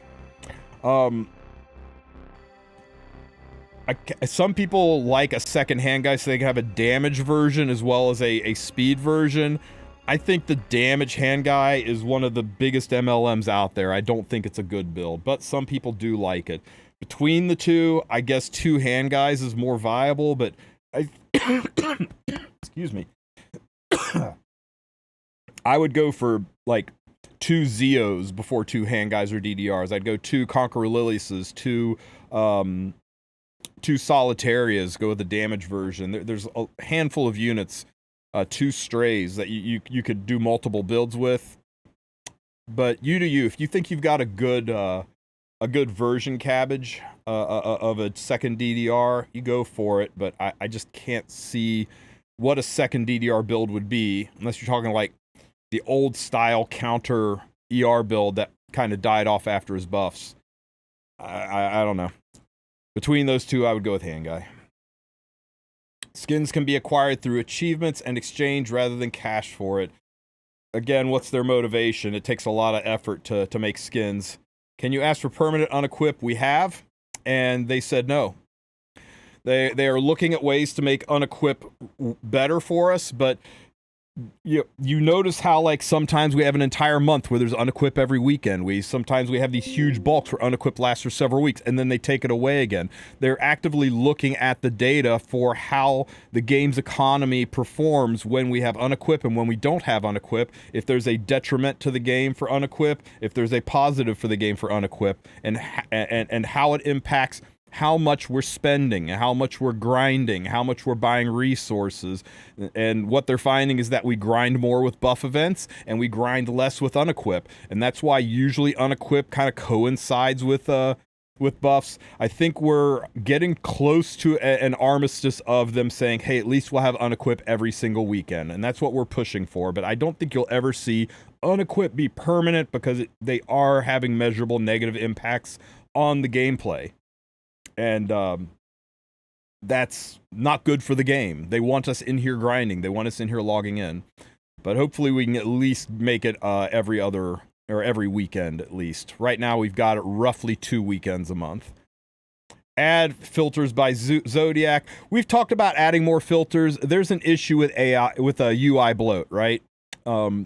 some people like a second hand guy so they can have a damage version as well as a speed version. I think the damage hand guy is one of the biggest MLMs out there. I don't think it's a good build, but some people do like it. Between the two, I guess 2 hand guys is more viable, but I excuse me. I would go for like 2 Zeos before 2 hand guys or DDRs. I'd go 2 Conqueror Liliuses, 2 Solitarias, go with the damage version. There's a handful of units, 2 Strays that you could do multiple builds with. But you do you. If you think you've got a good version cabbage of a second DDR, you go for it. But I just can't see what a second DDR build would be unless you're talking like the old style counter ER build that kind of died off after his buffs. I don't know. Between those two, I would go with hand guy. Skins can be acquired through achievements and exchange rather than cash for it. Again, what's their motivation? It takes a lot of effort to make skins. Can you ask for permanent unequip? We have, and they said no. They are looking at ways to make unequip better for us, but you notice how like sometimes we have an entire month where there's unequip every weekend. Sometimes we have these huge bulks where unequip lasts for several weeks and then they take it away again. They're actively looking at the data for how the game's economy performs when we have unequip and when we don't have unequip. If there's a detriment to the game for unequip, if there's a positive for the game for unequip, and how it impacts how much we're spending, how much we're grinding, how much we're buying resources. And what they're finding is that we grind more with buff events and we grind less with unequip. And that's why usually unequip kind of coincides with buffs. I think we're getting close to an armistice of them saying, hey, at least we'll have unequip every single weekend. And that's what we're pushing for. But I don't think you'll ever see unequip be permanent because they are having measurable negative impacts on the gameplay. And that's not good for the game. They want us in here grinding. They want us in here logging in. But hopefully we can at least make it every other or every weekend at least. Right now we've got it roughly 2 weekends a month. Add filters by Zodiac. We've talked about adding more filters. There's an issue with AI with a UI bloat, right? The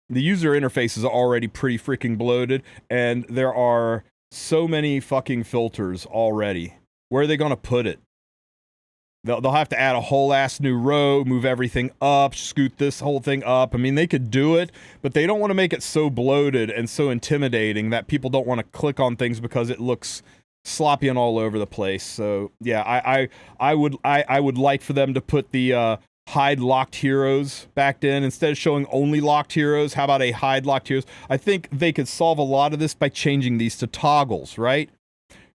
user interface is already pretty freaking bloated, and there are so many fucking filters already. Where are they going to put it? They'll have to add a whole ass new row, move everything up, scoot this whole thing up. I mean, they could do it, but they don't want to make it so bloated and so intimidating that people don't want to click on things because it looks sloppy and all over the place. So yeah, I would like for them to put the hide locked heroes back in instead of showing only locked heroes. How about a hide locked heroes? I think they could solve a lot of this by changing these to toggles, right?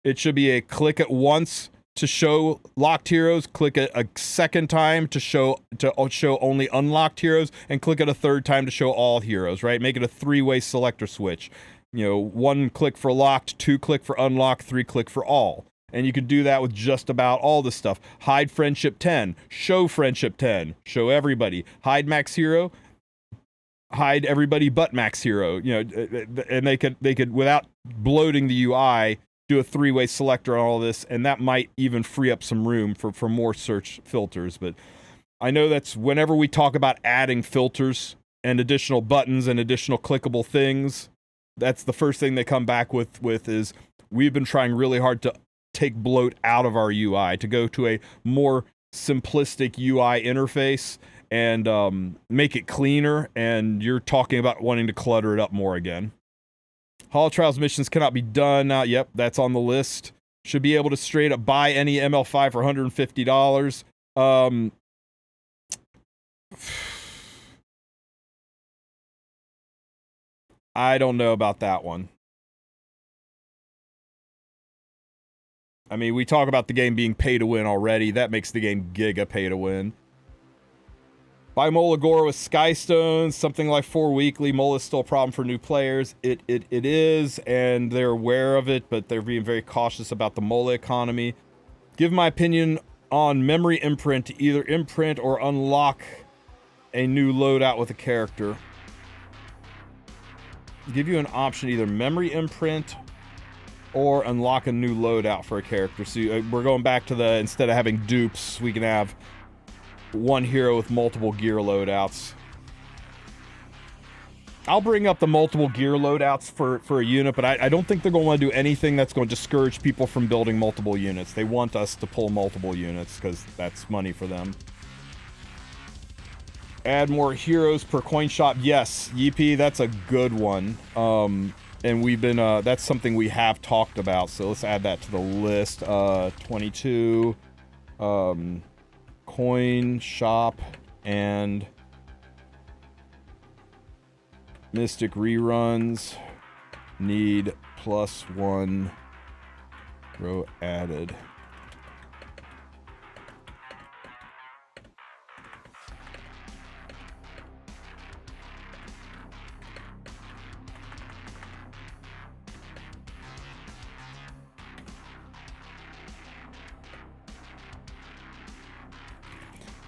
It should be a click it once to show locked heroes, click it a second time to show only unlocked heroes, and click it a third time to show all heroes, right? Make it a 3-way selector switch. 1 click for locked, 2 click for unlocked, 3 click for all. And you could do that with just about all the stuff. Hide friendship 10, show friendship 10, show everybody. Hide max hero, hide everybody but max hero. And they could without bloating the UI, do a 3-way selector on all this, and that might even free up some room for more search filters. But I know that's whenever we talk about adding filters and additional buttons and additional clickable things, that's the first thing they come back with is we've been trying really hard to take bloat out of our UI, to go to a more simplistic UI interface and make it cleaner, and you're talking about wanting to clutter it up more again. Hall Trials missions cannot be done. Yep, that's on the list. Should be able to straight up buy any ML5 for $150. I don't know about that one. I mean, we talk about the game being pay to win already. That makes the game giga pay to win. Buy Mola Gore with Skystones, something like 4 weekly. Mola is still a problem for new players. It is, and they're aware of it, but they're being very cautious about the Mola economy. Give my opinion on memory imprint to either imprint or unlock a new loadout with a character. Give you an option, either memory imprint or unlock a new loadout for a character. So we're going back to the, instead of having dupes, we can have one hero with multiple gear loadouts. I'll bring up the multiple gear loadouts for a unit, but I don't think they're going to want to do anything that's going to discourage people from building multiple units. They want us to pull multiple units because that's money for them. Add more heroes per coin shop. Yes, Yeepy, that's a good one. And we've been, that's something we have talked about, so let's add that to the list. 22, coin shop, and Mystic reruns need +1 row added.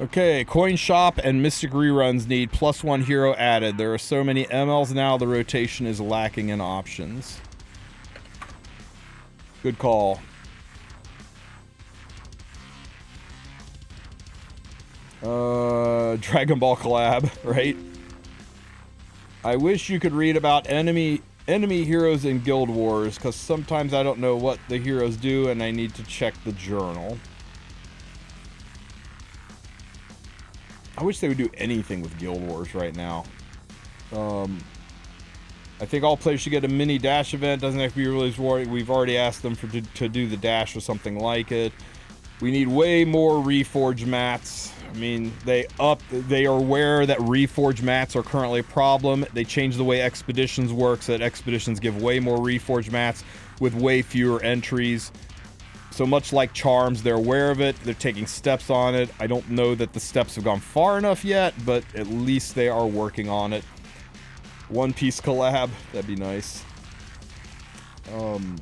Okay, coin shop and Mystic reruns need +1 hero added. There are so many MLs now, the rotation is lacking in options. Good call. Dragon Ball collab, right? I wish you could read about enemy heroes in Guild Wars, because sometimes I don't know what the heroes do and I need to check the journal. I wish they would do anything with Guild Wars right now. I think all players should get a mini dash event. Doesn't have to be really worried. We've already asked them to do the dash or something like it. We need way more reforged mats. I mean, they are aware that reforged mats are currently a problem. They changed the way expeditions work so that expeditions give way more reforged mats with way fewer entries. So much like charms, they're aware of it. They're taking steps on it. I don't know that the steps have gone far enough yet, but at least they are working on it. One Piece collab, that'd be nice. Can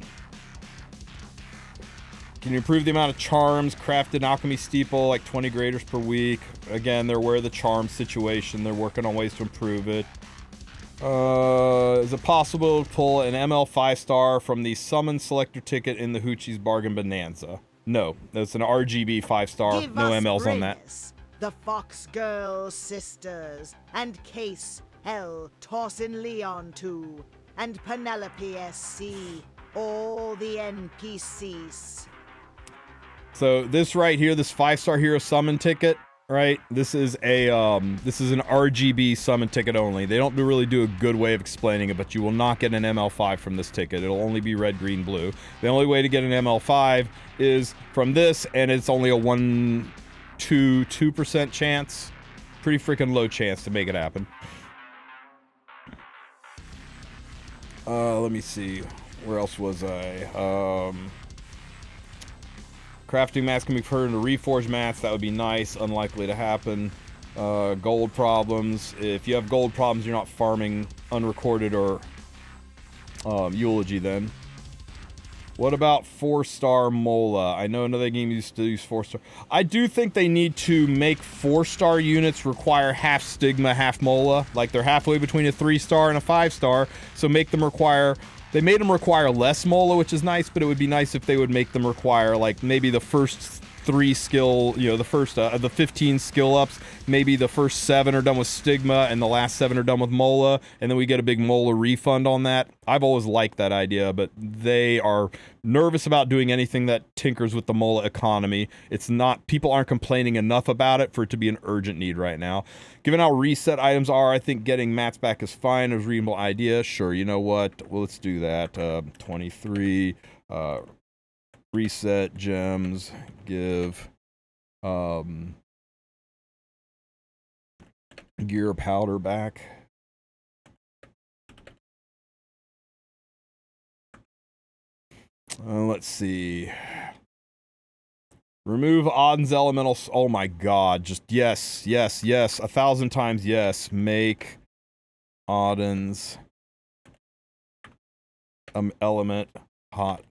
you improve the amount of charms crafted in Alchemy Steeple, like 20 graders per week? Again, they're aware of the charm situation. They're working on ways to improve it. Is it possible to pull an ML 5-star from the summon selector ticket in the Hoochie's Bargain Bonanza? No, that's an RGB 5-star. Give No us MLs on that. Brynnis, the Fox Girl sisters, and Case, Hell, Torsen Leon 2, and Penelope SC, all the NPCs. So this right here, this 5-star hero summon ticket, right? This is an RGB summon ticket only. They don't really do a good way of explaining it, but you will not get an ML5 from this ticket. It'll only be red, green, blue. The only way to get an ML5 is from this, and it's only a 2% chance. Pretty freaking low chance to make it happen. Let me see. Where else was I? Crafting mats can be converted into reforged mats. That would be nice. Unlikely to happen. Gold problems. If you have gold problems, you're not farming unrecorded or eulogy then. What about 4-star Mola? I know another game used to use 4-star. I do think they need to make 4-star units require half Stigma, half Mola. Like they're halfway between a 3-star and a 5-star. So make them require... They made them require less Mola, which is nice, but it would be nice if they would make them require, like, maybe the first 3 skill, you know, the first, the 15 skill ups, maybe the first 7 are done with Stigma and the last 7 are done with Mola, and then we get a big Mola refund on that. I've always liked that idea, but they are nervous about doing anything that tinkers with the Mola economy. It's not, people aren't complaining enough about it for it to be an urgent need right now. Given how reset items are, I think getting mats back is fine. It was a reasonable idea. Sure, you know what? Well, let's do that. 23, reset gems, give gear powder back. Let's see. Remove Odin's elementals. Oh my god. Just yes, yes, yes. 1,000 times yes. Make Odin's element hot.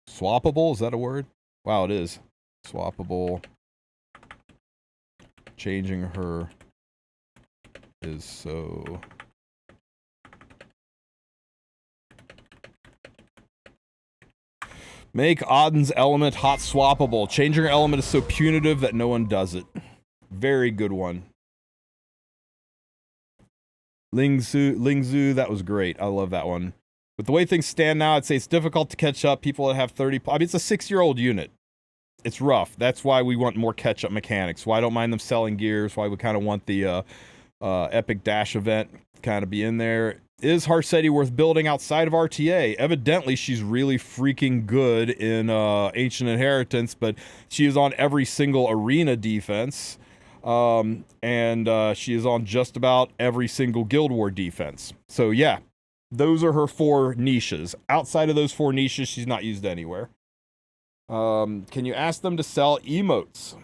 Swappable? Is that a word? Wow, it is. Swappable. Changing her is so Make Odin's element hot swappable. Changing your element is so punitive that no one does it. Very good one. Lingzu, that was great. I love that one. But the way things stand now, I'd say it's difficult to catch up. People that have 30... I mean, it's a 6-year-old unit. It's rough. That's why we want more catch-up mechanics. Why I don't mind them selling gears. Why we kind of want the Epic Dash event kind of be in there. Is Harsetti worth building outside of RTA? Evidently, she's really freaking good in Ancient Inheritance, but she is on every single arena defense. And she is on just about every single Guild War defense. So yeah, those are her 4 niches. Outside of those 4 niches, she's not used anywhere. Can you ask them to sell emotes?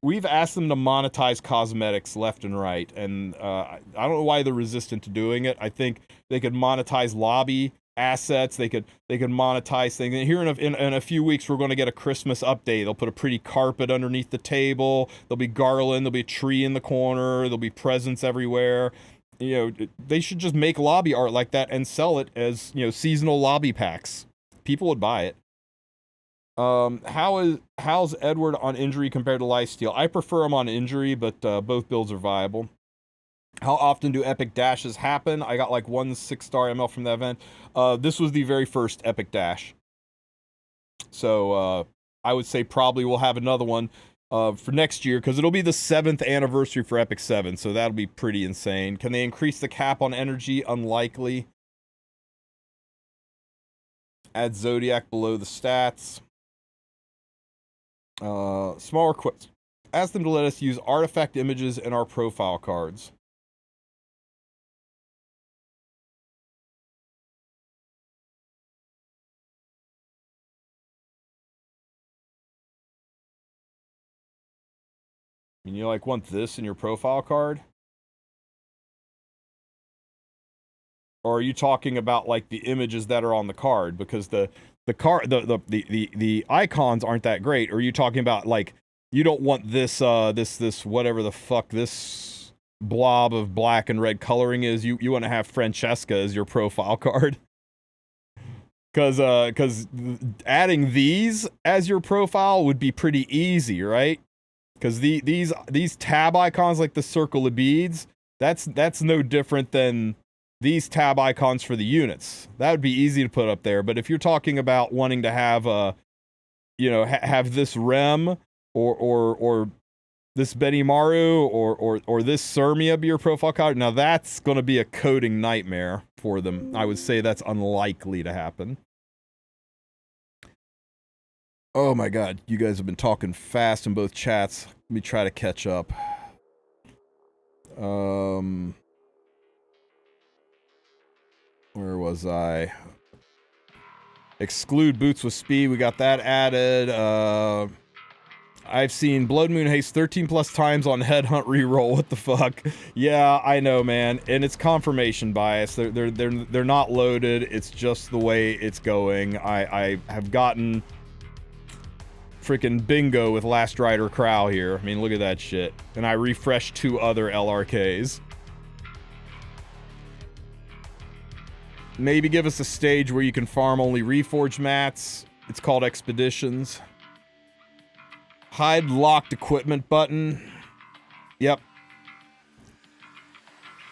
We've asked them to monetize cosmetics left and right, and I don't know why they're resistant to doing it. I think they could monetize lobby assets. They could monetize things. And here in a few weeks, we're going to get a Christmas update. They'll put a pretty carpet underneath the table. There'll be garland. There'll be a tree in the corner. There'll be presents everywhere. You know, they should just make lobby art like that and sell it as, you know, seasonal lobby packs. People would buy it. How's Edward on injury compared to lifesteal? I prefer him on injury, but both builds are viable. How often do epic dashes happen? I got like 1 6-star ML from that event. This was the very first epic dash. So I would say probably we'll have another one for next year, because it'll be the 7th anniversary for Epic 7, so that'll be pretty insane. Can they increase the cap on energy? Unlikely. Add Zodiac below the stats. Small request. Ask them to let us use artifact images in our profile cards. And you like want this in your profile card? Or are you talking about like the images that are on the card? Because the icons aren't that great. Or are you talking about like you don't want this this whatever the fuck this blob of black and red coloring is? You want to have Francesca as your profile card? Because adding these as your profile would be pretty easy, right? Because these tab icons like the circle of beads, that's no different than these tab icons for the units. That would be easy to put up there. But if you're talking about wanting to have have this Rem or this Benimaru or this Sirmia be your profile card, now that's going to be a coding nightmare for them. I would say that's unlikely to happen. Oh my god, you guys have been talking fast in both chats. Let me try to catch up. Where was I? Exclude boots with speed. We got that added. I've seen Blood Moon Haste 13 plus times on Headhunt reroll. What the fuck? Yeah, I know, man. And it's confirmation bias. They're not loaded. It's just the way it's going. I have gotten freaking bingo with Last Rider Crow here. I mean, look at that shit. And I refreshed 2 other LRKs. Maybe give us a stage where you can farm only reforged mats. It's called Expeditions. Hide locked equipment button. Yep.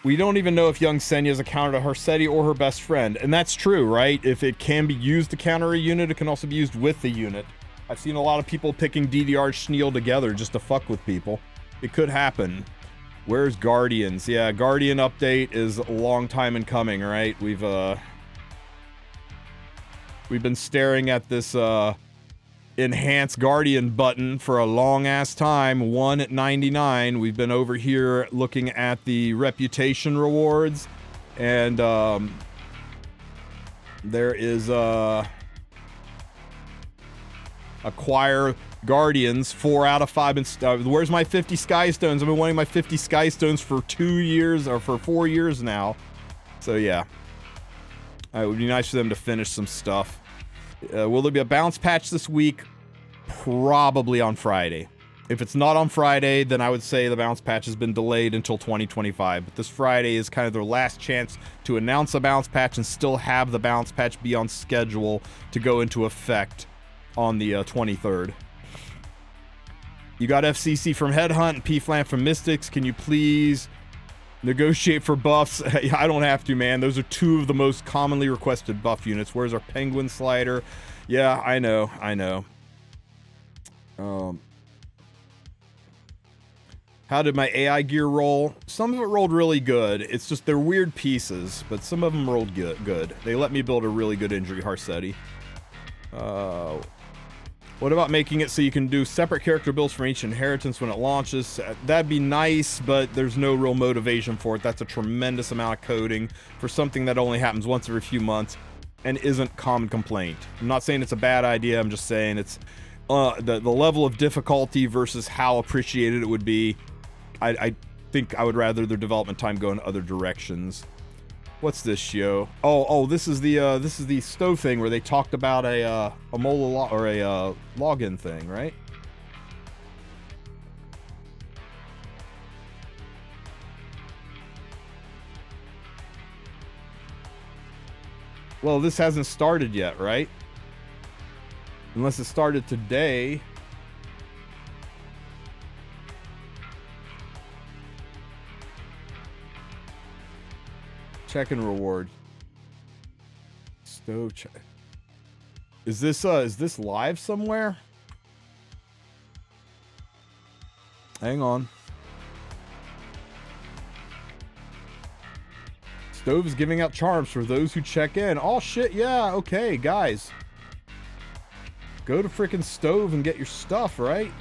We don't even know if young Senya is a counter to Harsetti or her best friend. And that's true, right? If it can be used to counter a unit, it can also be used with the unit. I've seen a lot of people picking DDR Schneal together just to fuck with people. It could happen. Where's Guardians? Yeah, Guardian update is a long time in coming, right? We've been staring at this enhanced Guardian button for a long ass time. 1 at 99. We've been over here looking at the reputation rewards, and there is acquire Guardians 4 out of 5. Where's my 50 Sky Stones? I've been wanting my 50 Sky Stones for 2 years or for 4 years now. So yeah, it would be nice for them to finish some stuff. Will there be a bounce patch this week? Probably on Friday. If it's not on Friday, then I would say the bounce patch has been delayed until 2025. But this Friday is kind of their last chance to announce a bounce patch and still have the bounce patch be on schedule to go into effect on the 23rd. You got FCC from Headhunt and PFLAN from Mystics. Can you please negotiate for buffs? I don't have to, man. Those are two of the most commonly requested buff units. Where's our Penguin slider? Yeah, I know. How did my AI gear roll? Some of it rolled really good. It's just they're weird pieces, but some of them rolled good. They let me build a really good injury Harsetti. What about making it so you can do separate character builds for each inheritance when it launches? That'd be nice, but there's no real motivation for it. That's a tremendous amount of coding for something that only happens once every few months and isn't common complaint. I'm not saying it's a bad idea. I'm just saying it's the level of difficulty versus how appreciated it would be. I think I would rather their development time go in other directions. What's this, yo? Oh, this is the stove thing where they talked about a Mola or a login thing, right? Well, this hasn't started yet, right? Unless it started today. Check and reward. Stove check. Is this live somewhere? Hang on. Stove is giving out charms for those who check in. Oh shit, yeah, okay, guys. Go to frickin' Stove and get your stuff, right?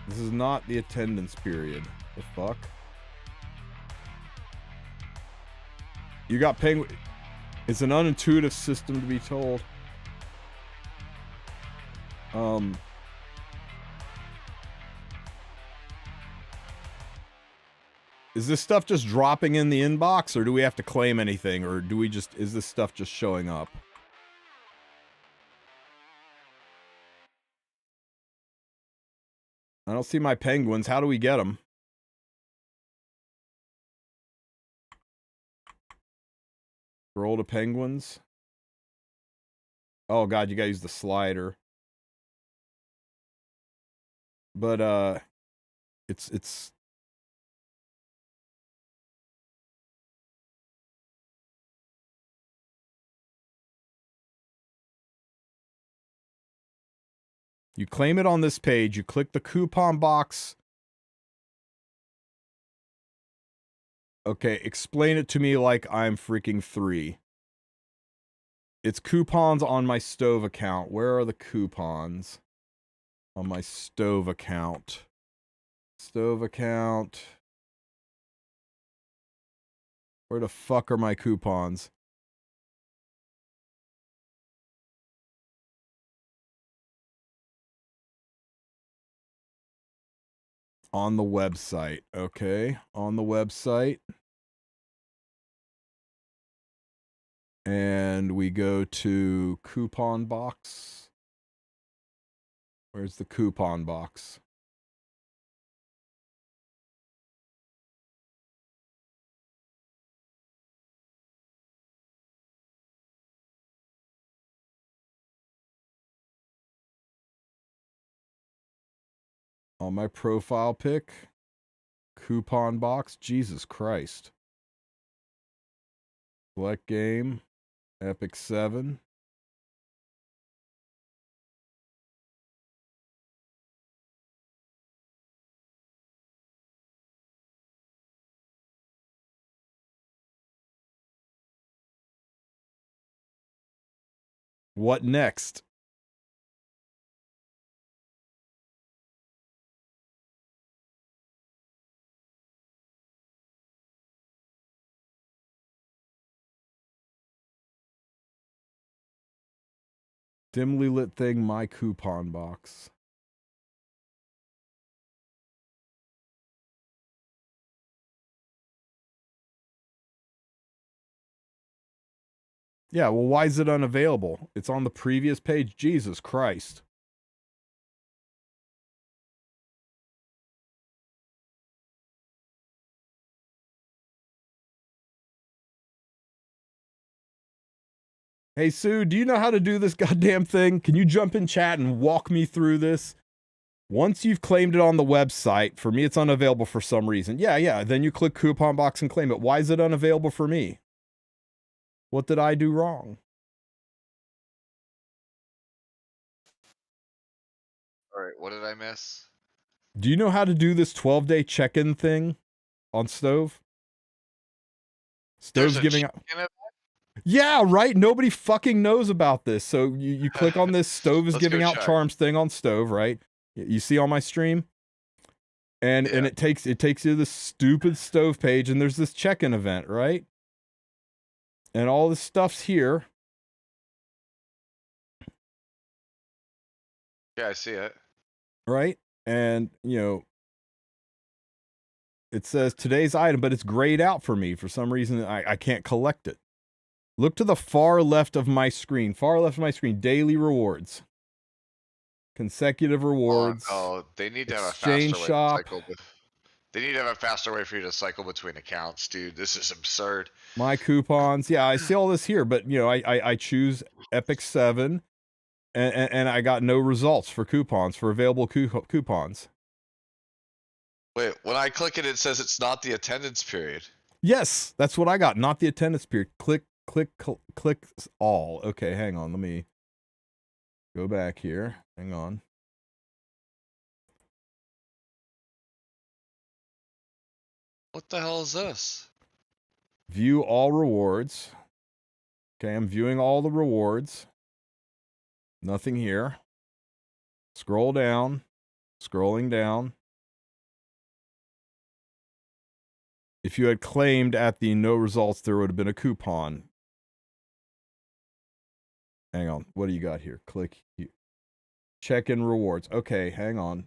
This is not the attendance period. The fuck? You got penguin. It's an unintuitive system to be told. Is this stuff just dropping in the inbox, or do we have to claim anything, or do we just, is this stuff just showing up? I don't see my penguins. How do we get them? Roll to penguins. Oh god, you gotta use the slider. But it's you claim it on this page, you click the coupon box. Okay, explain it to me like I'm freaking 3. It's coupons on my Stove account. Where are the coupons? On my Stove account. Stove account. Where the fuck are my coupons? On the website. Okay, on the website. And we go to coupon box. Where's the coupon box? On my profile pic. Coupon box. Jesus Christ. Select game. Epic 7. What next? Dimly lit thing, my coupon box. Yeah, well, why is it unavailable? It's on the previous page. Jesus Christ. Hey, Sue, do you know how to do this goddamn thing? Can you jump in chat and walk me through this? Once you've claimed it on the website, for me it's unavailable for some reason. Yeah, then you click coupon box and claim it. Why is it unavailable for me? What did I do wrong? All right, what did I miss? Do you know how to do this 12-day check-in thing on Stove? Stove's giving out. Yeah, right. Nobody fucking knows about this. So you click on this Stove is giving out charms thing on Stove, right? You see on my stream? And it takes you to this stupid Stove page, and there's this check-in event, right? And all this stuff's here. Yeah, I see it. Right? And, you know, it says today's item, but it's grayed out for me. For some reason, I can't collect it. Look to the far left of my screen. Far left of my screen. Daily rewards. Consecutive rewards. Oh, they need to have a exchange faster shop. way to cycle. They need to have a faster way for you to cycle between accounts, dude. This is absurd. My coupons. Yeah, I see all this here, but, you know, I choose Epic 7, and I got no results for coupons, for available coupons. Wait, when I click it, it says it's not the attendance period. Yes, that's what I got. Not the attendance period. Click all. Okay, hang on. Let me go back here. Hang on. What the hell is this? View all rewards. Okay, I'm viewing all the rewards. Nothing here. Scroll down. Scrolling down. If you had claimed at the no results, there would have been a coupon. Hang on. What do you got here? Click here. Check in rewards. Okay, hang on.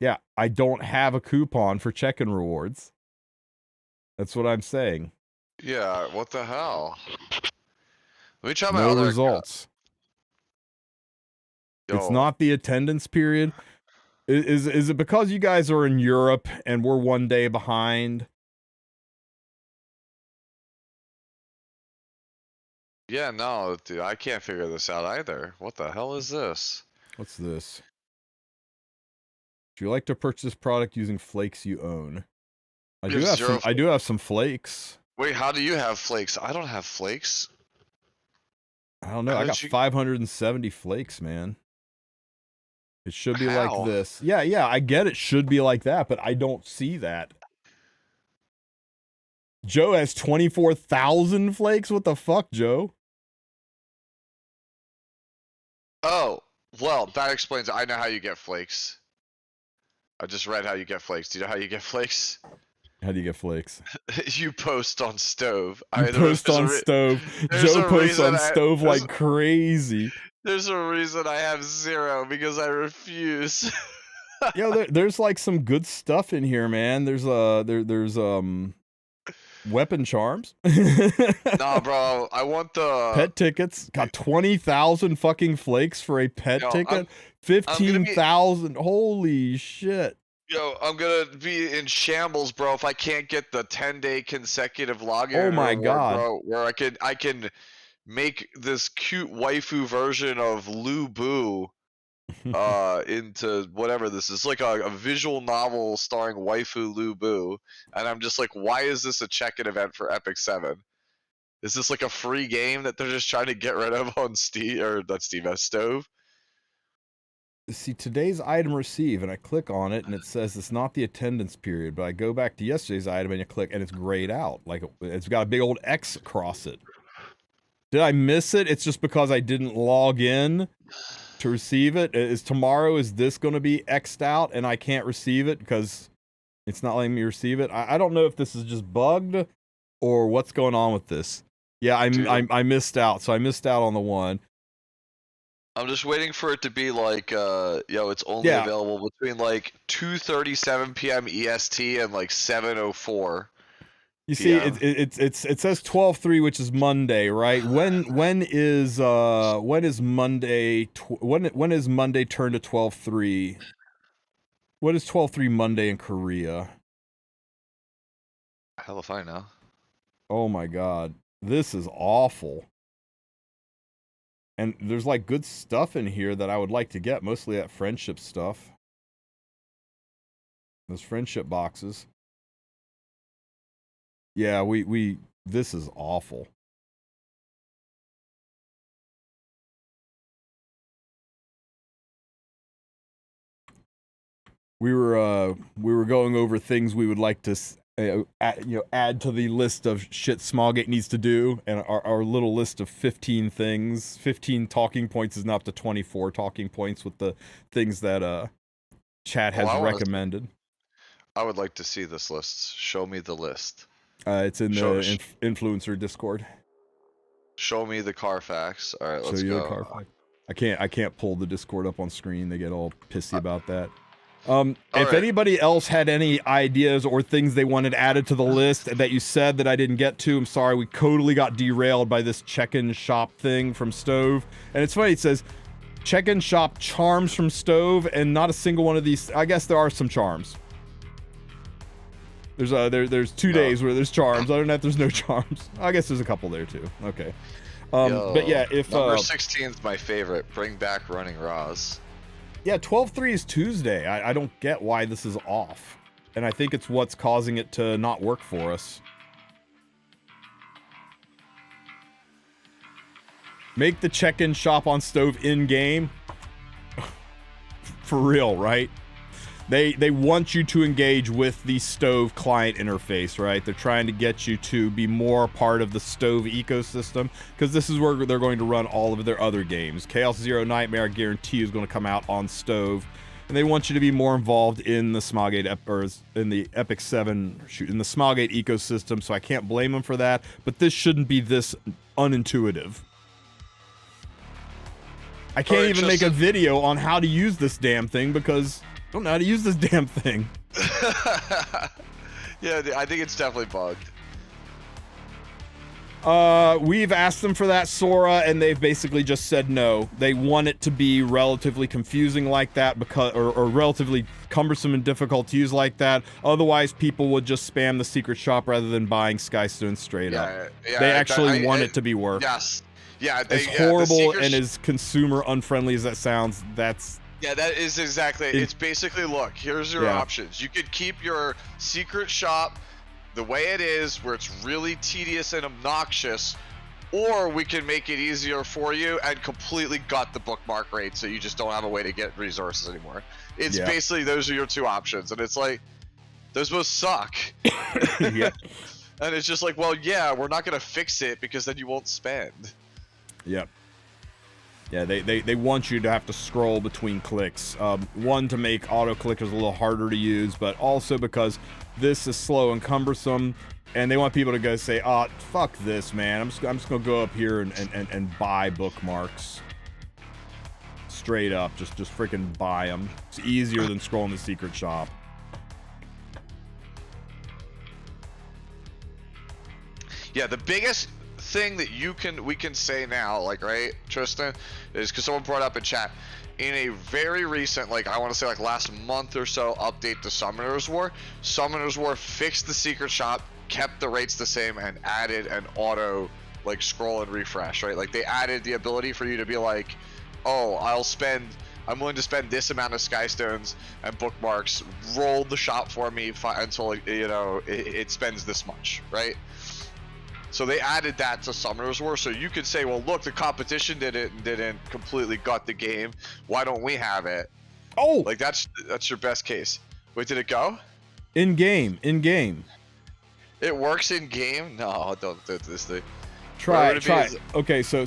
Yeah, I don't have a coupon for check-in rewards. That's what I'm saying. Yeah, what the hell? Let me try my No other results. It's Yo. not the attendance period. Is it because you guys are in Europe and we're one day behind? Yeah, no, dude, I can't figure this out either. What the hell is this? What's this? Do you like to purchase product using flakes you own? I do have some flakes. Wait, how do you have flakes? I don't have flakes. I don't know. I got 570 flakes, man. It should be like this. Yeah, I get it should be like that, but I don't see that. Joe has 24,000 flakes? What the fuck, Joe? Oh, well, that explains it. I know how you get flakes. I just read how you get flakes. Do you know how you get flakes? How do you get flakes? You post on Stove. You post on Stove. Joe posts on Stove like crazy. There's a reason I have 0 because I refuse. Yeah, there's like some good stuff in here, man. There's weapon charms. Nah, bro, I want the pet tickets. Got 20,000 fucking flakes for a pet ticket. 15,000. Holy shit. Yo, I'm gonna be in shambles, bro, if I can't get the 10-day consecutive login. Oh my god, bro, where I can make this cute waifu version of Lu Bu into whatever this is. Like a visual novel starring waifu Lu Bu, and I'm just like, why is this a check-in event for Epic 7? Is this like a free game that they're just trying to get rid of on Steam, or not Steam, Stove? See, today's item receive, and I click on it, and it says it's not the attendance period, but I go back to yesterday's item, and you click, and it's grayed out. Like, it's got a big old X across it. Did I miss it? It's just because I didn't log in to receive it. Is this going to be X'd out, and I can't receive it because it's not letting me receive it? I don't know if this is just bugged, or what's going on with this. Yeah, I missed out, so I missed out on the one. I'm just waiting for it to be like, it's only available between like 2:37 p.m. EST and like 7:04. You see, it says 12/3, which is Monday, right? When is Monday? When is Monday turned to 12/3? What is 12/3 Monday in Korea? Hell if I know. Oh my god, this is awful. And there's like good stuff in here that I would like to get, mostly that friendship stuff. Those friendship boxes. Yeah, this is awful. We were going over things we would like to add to the list of shit Smilegate needs to do, and our little list of 15 things, 15 talking points is now up to 24 talking points with the things that chat has recommended. I would like to see this list. Show me the list. It's in the influencer Discord. Show me the Carfax. All right, let's go. Show you the Carfax. I can't pull the Discord up on screen. They get all pissy about that. If anybody else had any ideas or things they wanted added to the list that you said that I didn't get to, I'm sorry. We totally got derailed by this check-in shop thing from Stove. And it's funny, it says check-in shop charms from Stove, and not a single one of these. I guess there are some charms. There's 2 days where there's charms. Other than that, there's no charms. I guess there's a couple there too. Okay. But yeah, if number 16 is my favorite. Bring back running Raws. Yeah, 12/3 is Tuesday. I don't get why this is off, and I think it's what's causing it to not work for us. Make the check-in shop on Stove in game. For real, right? They want you to engage with the Stove client interface, right? They're trying to get you to be more part of the Stove ecosystem, because this is where they're going to run all of their other games. Chaos Zero Nightmare, I guarantee, is going to come out on Stove, and they want you to be more involved in the Smilegate or in the Epic 7 in the Smilegate ecosystem. So I can't blame them for that. But this shouldn't be this unintuitive. I can't even make a video on how to use this damn thing because I don't know how to use this damn thing. Yeah, I think it's definitely bugged. We've asked them for that, Sora, and they've basically just said no. They want it to be relatively confusing like that, because or relatively cumbersome and difficult to use like that. Otherwise, people would just spam the secret shop rather than buying Skystone straight up. Yeah, they actually want it to be work. Yes. Yeah. As horrible and as consumer unfriendly as that sounds, that's... Yeah, that is exactly it. It's basically, look, here's your options. You could keep your secret shop the way it is, where it's really tedious and obnoxious, or we can make it easier for you and completely gut the bookmark rate so you just don't have a way to get resources anymore. It's basically, those are your two options, and it's like, those both suck. Yep. And it's just like, well, yeah, we're not going to fix it because then you won't spend. Yep. Yeah, they want you to have to scroll between clicks. One, to make auto-clickers a little harder to use, but also because this is slow and cumbersome, and they want people to go say, oh, fuck this, man. I'm just gonna go up here and buy bookmarks. Straight up, just freaking buy them. It's easier than scrolling the secret shop. Yeah, the biggest thing that we can say now, like, right, Tristen, is because someone brought up in chat, in a very recent, like, I want to say like last month or so, update to Summoner's War fixed the secret shop, kept the rates the same, and added an auto, like, scroll and refresh, right? Like, they added the ability for you to be like, oh, I'm willing to spend this amount of Skystones and bookmarks, roll the shop for me until, you know, it spends this much, right? So they added that to Summoner's War, so you could say, well, look, the competition did it and didn't completely gut the game. Why don't we have it? Oh! Like, that's your best case. Wait, did it go? In game. It works in game? No, don't do this thing. Try it. Okay, so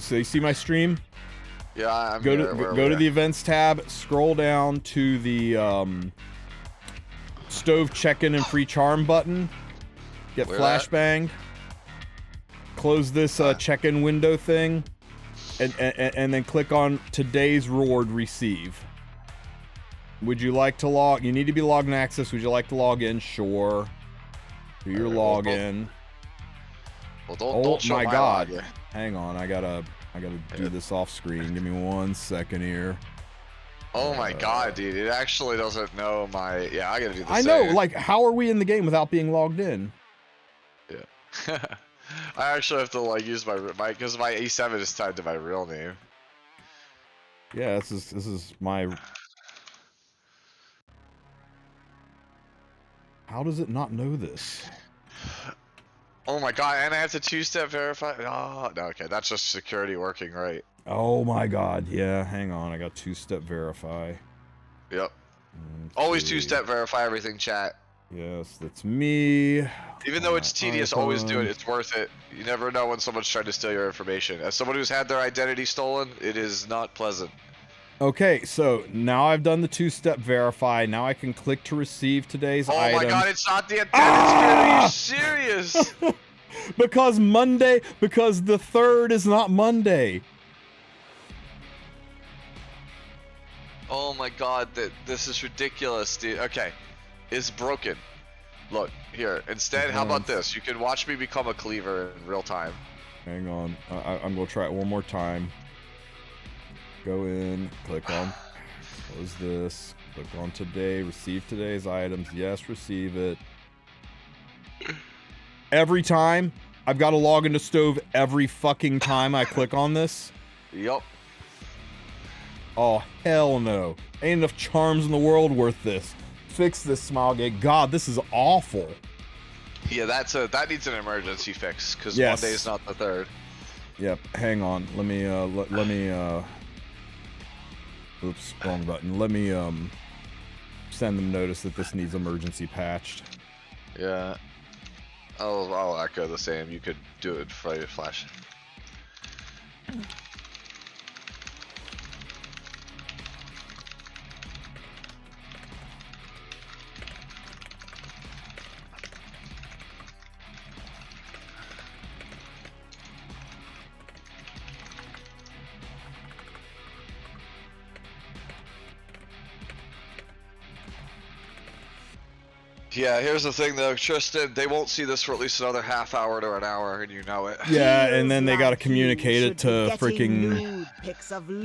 you see my stream? Yeah, I'm go to the events tab, scroll down to the Stove check-in and free charm button. Get flashbanged. Close this check-in window thing. and then click on today's reward receive. Would you like to log? You need to be logged in access. Would you like to log in? Sure. Do your login. Well, don't show my God! login. Hang on, I gotta do this off screen. Give me 1 second here. Oh my God, dude! It actually doesn't know my. Yeah, I gotta do this. I know. Like, how are we in the game without being logged in? Yeah. I actually have to like use my because my A7 is tied to my real name. Yeah, this is my. How does it not know this? Oh my God! And I have to two-step verify. Oh no, okay, that's just security working right. Oh my God! Yeah, hang on. I got two-step verify. Yep. Always two-step verify everything, chat. Yes, that's me. Even though it's tedious, always do it. It's worth it. You never know when someone's trying to steal your information. As someone who's had their identity stolen, it is not pleasant. Okay, so now I've done the two-step verify. Now I can click to receive today's item. Oh my God, it's not the antenna. Are you serious? because the 3rd is not Monday. Oh my God, this is ridiculous, dude. Okay, it's broken. Look, here, instead, how about this? You can watch me become a cleaver in real time. Hang on, I'm gonna try it one more time. Go in, click on, close this, click on today, receive today's items, yes, receive it. Every time, I've got to log into Stove every fucking time I click on this. Yup. Oh, hell no. Ain't enough charms in the world worth this. Fix this, Smilegate. God, this is awful. Yeah, that needs an emergency fix, because Yes. Monday's not the 3rd. Yep, hang on. Let me, oops, wrong button. Let me, send them notice that this needs emergency patched. Yeah. I'll echo the same. You could do it for your flash. Yeah, here's the thing though, Tristen, they won't see this for at least another half hour to an hour, and you know it. Yeah, and then they gotta communicate it to freaking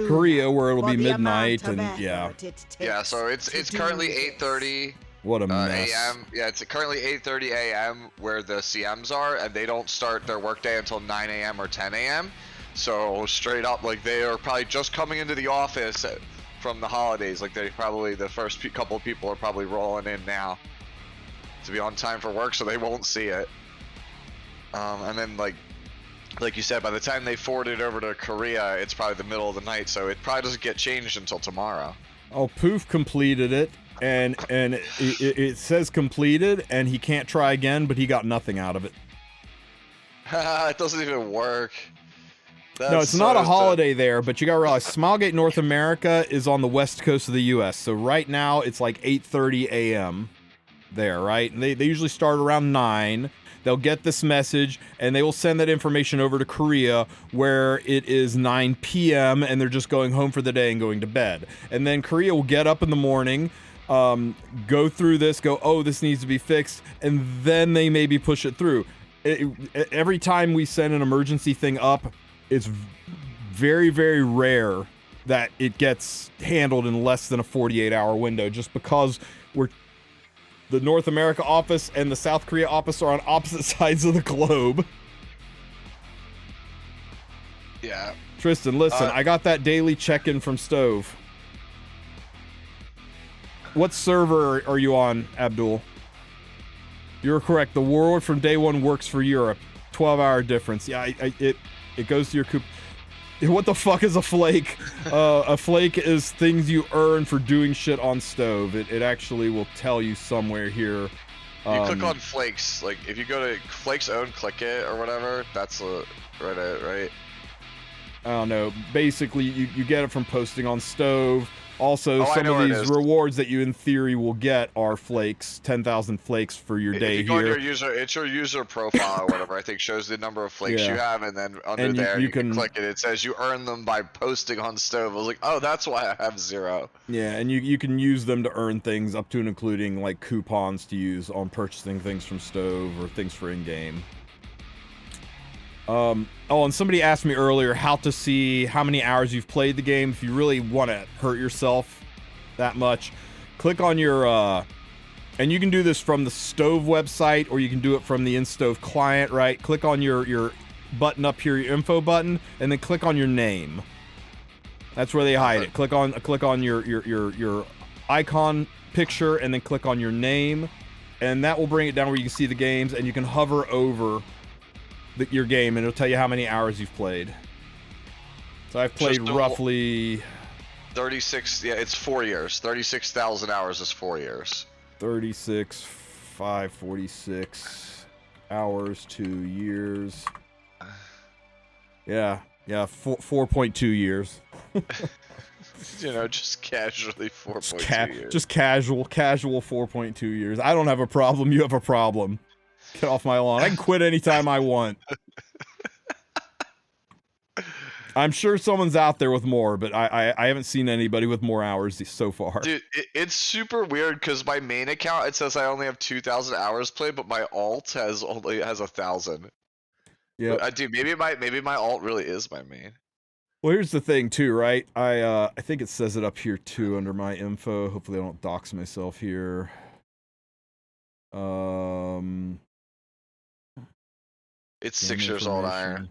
Korea, where it'll be midnight, and yeah. Yeah, so it's currently 8:30 What a mess. a.m. Yeah, it's currently 8:30 a.m. where the CMs are, and they don't start their workday until 9 a.m. or 10 a.m. So straight up, like, they are probably just coming into the office from the holidays. Like, the first couple of people are probably rolling in now to be on time for work, so they won't see it. And then like you said, by the time they forward it over to Korea, it's probably the middle of the night, so it probably doesn't get changed until tomorrow. Oh, Poof completed it, and it says completed, and he can't try again, but he got nothing out of it. It doesn't even work. No, it's not a holiday there, but you gotta realize Smilegate North America is on the west coast of the U.S., so right now it's like 8:30 a.m. there, right? And they usually start around 9. They'll get this message, and they will send that information over to Korea, where it is 9 p.m., and they're just going home for the day and going to bed. And then Korea will get up in the morning, go through this, go, oh, this needs to be fixed, and then they maybe push it through. Every time we send an emergency thing up, it's very, very rare that it gets handled in less than a 48-hour window, just because the North America office and the South Korea office are on opposite sides of the globe. Yeah. Tristen, listen, I got that daily check-in from Stove. What server are you on, Abdul? You're correct. The world from day one works for Europe. 12-hour difference. Yeah, it goes to your coop. What the fuck is a flake? A flake is things you earn for doing shit on Stove. It actually will tell you somewhere here. You click on Flakes. Like, if you go to Flakes own, click it or whatever, that's right? I don't know. Basically, you get it from posting on Stove. Also, I some know of where it these is. rewards that you in theory will get are flakes, 10,000 flakes for your If day you go on here. your user, it's your user profile or whatever. I think shows the number of flakes you Yeah. have, and then under And there you you can can- click it. It says you earn them by posting on Stove. I was like, oh, that's why I have 0. Yeah, and you can use them to earn things up to and including like coupons to use on purchasing things from Stove or things for in-game. Oh, and somebody asked me earlier how to see how many hours you've played the game. If you really want to hurt yourself that much, click on your, and you can do this from the Stove website or you can do it from the InStove client, right? Click on your button up here, your info button, and then click on your name. That's where they hide it. Click on your icon picture and then click on your name, and that will bring it down where you can see the games, and you can hover over your game and it'll tell you how many hours you've played. So I've played roughly 36. Yeah, it's 4 years. 36,000 hours is 4 years. 36, 46 hours, 2 years. Yeah, 4.2 years. You know, just casually 4.2 years. Just casual 4.2 years. I don't have a problem. You have a problem. Get off my lawn. I can quit anytime I want. I'm sure someone's out there with more, but I haven't seen anybody with more hours so far. Dude, it's super weird because my main account, it says I only have 2,000 hours played, but my alt has 1,000. Yeah, Dude, maybe my alt really is my main. Well, here's the thing too, right? I think it says it up here too under my info. Hopefully, I don't dox myself here. It's 6 years old, Iron.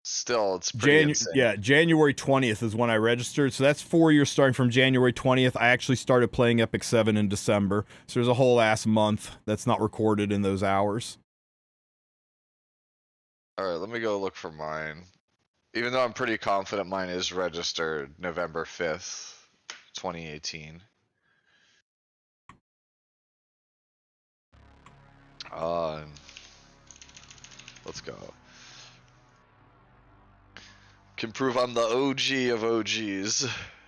Still, it's pretty insane. Yeah, January 20th is when I registered. So that's 4 years starting from January 20th. I actually started playing Epic 7 in December. So there's a whole ass month that's not recorded in those hours. Alright, let me go look for mine. Even though I'm pretty confident mine is registered November 5th, 2018. Let's go. Can prove I'm the OG of OGs.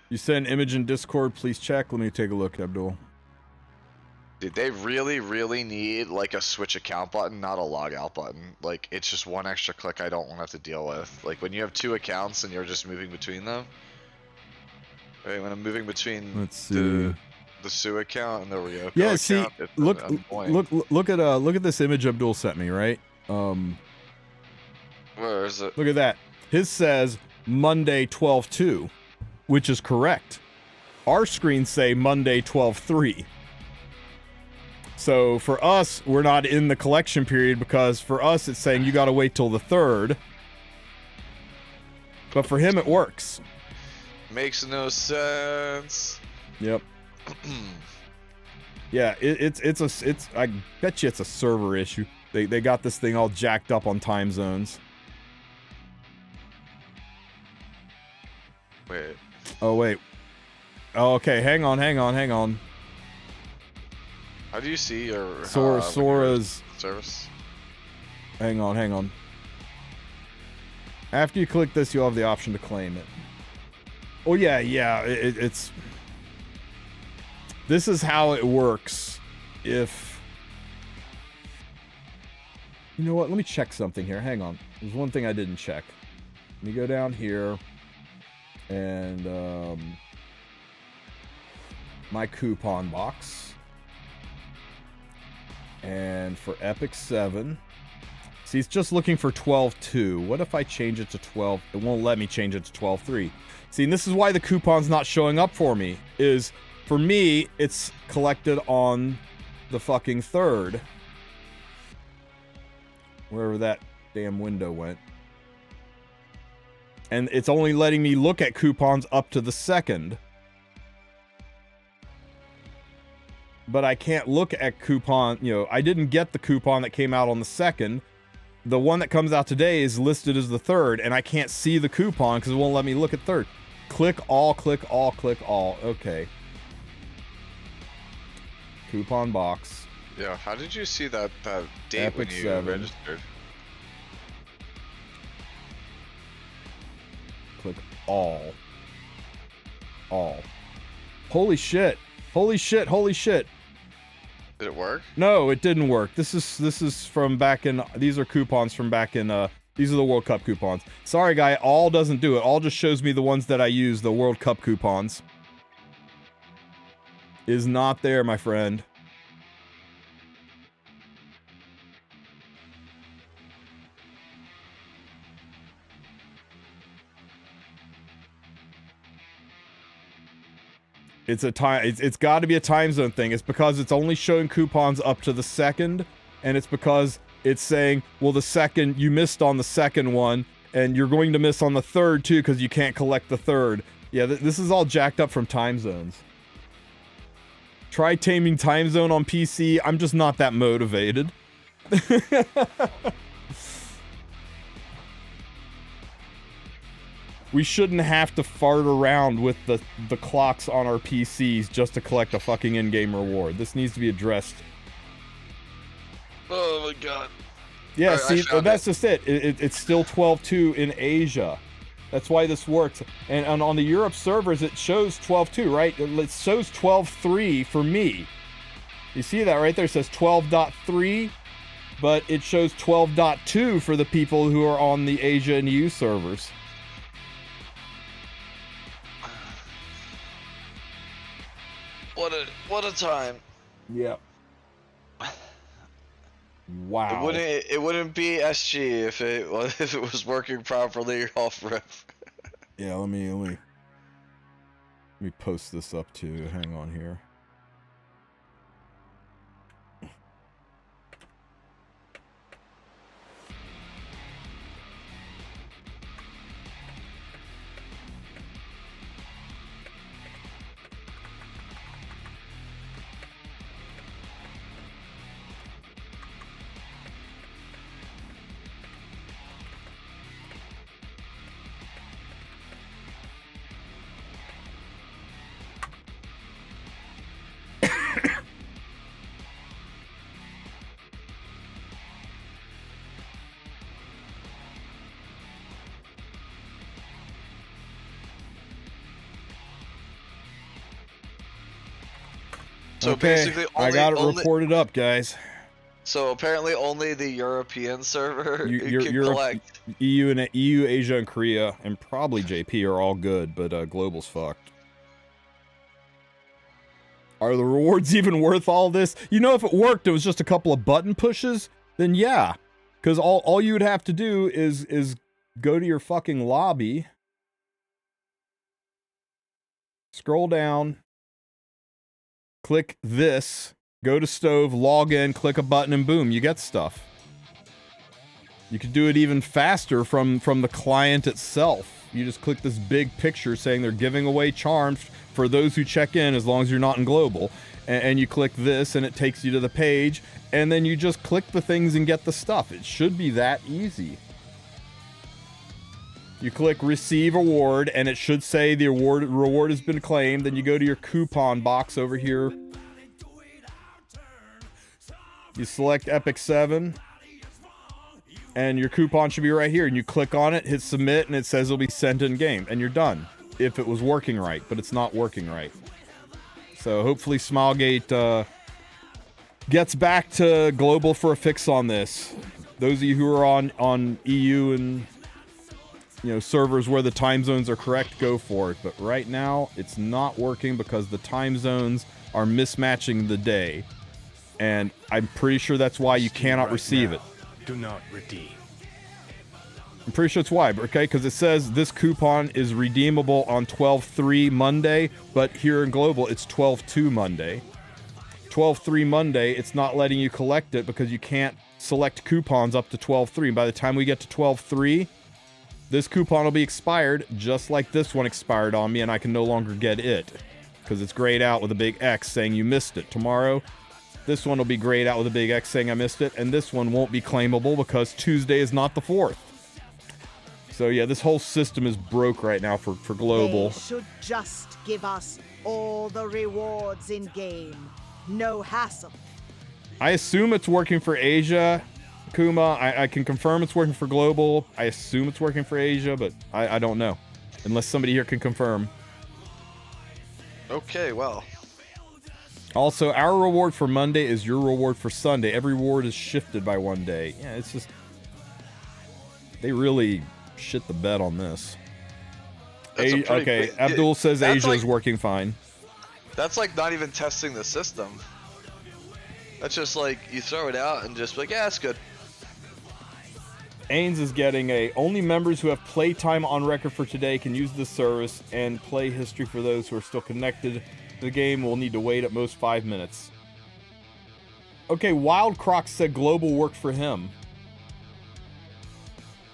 You sent an image in Discord, please check. Let me take a look, Abdul. Dude, they really need like a switch account button, not a log out button. Like, it's just one extra click I don't want to have to deal with. Like, when you have 2 accounts and you're just moving between them. Right, when I'm moving between the Sue account and there we go. Yeah, see, look at this image Abdul sent me, right? Where is it? Look at that. His says Monday 12/2, which is correct. Our screens say Monday 12/3. So for us, we're not in the collection period because for us it's saying you got to wait till the 3rd. But for him it works. Makes no sense. Yep. Yeah, it's I bet you it's a server issue. They got this thing all jacked up on time zones. Wait. Oh wait. Oh, okay, hang on. How do you see your Sora's service? Hang on. After you click this, you'll have the option to claim it. Oh yeah, it's. This is how it works. If you know what, let me check something here. Hang on. There's one thing I didn't check. Let me go down here and my coupon box. And for Epic 7, see, it's just looking for 12/2. What if I change it to 12? It won't let me change it to 12/3. See, and this is why the coupon's not showing up for me. Is for me, it's collected on the fucking 3rd. Wherever that damn window went. And it's only letting me look at coupons up to the 2nd. But I can't look at coupon, I didn't get the coupon that came out on the 2nd. The one that comes out today is listed as the 3rd, and I can't see the coupon because it won't let me look at 3rd. Click all. Okay. Coupon box. Yeah, how did you see that date Epic when you 7. registered? Click all. all. Holy shit. Holy shit. Holy shit. Did it work? No, it didn't work. This is from back in, these are coupons from back in, these are the World Cup coupons. Sorry, guy, all doesn't do it. All just shows me the ones that I use, the World Cup coupons. Is not there, my friend. It's a time. It's got to be a time zone thing. It's because it's only showing coupons up to the second, and it's because it's saying, well, the second you missed on the second one, and you're going to miss on the third too because you can't collect the third. Yeah, this is all jacked up from time zones. Try taming time zone on PC. I'm just not that motivated. We shouldn't have to fart around with the clocks on our PCs just to collect a fucking in-game reward. This needs to be addressed. Oh my god. Yeah, right, see, that's just it. It's still 12.2 in Asia. That's why this works. And on the Europe servers, it shows 12.2, right? It shows 12.3 for me. You see that right there? It says 12.3, but it shows 12.2 for the people who are on the Asia and EU servers. What a time. Yep. Wow. It wouldn't be SG if it was working properly off rip. Yeah, let me post this up too. Hang on here. So okay, basically, I got it reported up, guys. So apparently, only the European server can collect. EU, Asia, and Korea, and probably JP are all good, but global's fucked. Are the rewards even worth all this? You know, if it worked, it was just a couple of button pushes, then yeah. Because all you would have to do is go to your fucking lobby, scroll down, click this, go to stove, log in, click a button, and boom, you get stuff. You could do it even faster from the client itself. You just click this big picture saying they're giving away charms for those who check in as long as you're not in global. And you click this and it takes you to the page, and then you just click the things and get the stuff. It should be that easy. You click receive award and it should say the reward has been claimed. Then you go to your coupon box over here. You select Epic 7 and your coupon should be right here, and you click on it, hit submit, and it says it'll be sent in game, and you're done. If it was working right, but it's not working right. So hopefully Smilegate gets back to global for a fix on this. Those of you who are on EU and servers where the time zones are correct, go for it. But right now it's not working because the time zones are mismatching the day. And I'm pretty sure that's why you cannot receive it. Do not redeem. I'm pretty sure it's why, okay? Because it says this coupon is redeemable on 12/3 Monday, but here in global it's 12/2 Monday. 12/3 Monday, it's not letting you collect it because you can't select coupons up to 12/3. By the time we get to 12/3, this coupon will be expired, just like this one expired on me, and I can no longer get it because it's grayed out with a big X saying you missed it. Tomorrow, this one will be grayed out with a big X saying I missed it, and this one won't be claimable because Tuesday is not the 4th. So yeah, this whole system is broke right now for global. They should just give us all the rewards in game. No hassle. I assume it's working for Asia, Kuma. I can confirm it's working for global. I assume it's working for Asia, but I don't know. Unless somebody here can confirm. Okay, well. Also, our reward for Monday is your reward for Sunday. Every reward is shifted by 1 day. Yeah, it's just... They really shit the bed on this. Okay, Abdul says Asia is working fine. That's like not even testing the system. That's just like, you throw it out and just be like, yeah, it's good. Ains is getting a, only members who have playtime on record for today can use this service, and play history for those who are still connected to the game will need to wait at most 5 minutes. Okay, Wild Croc said global worked for him.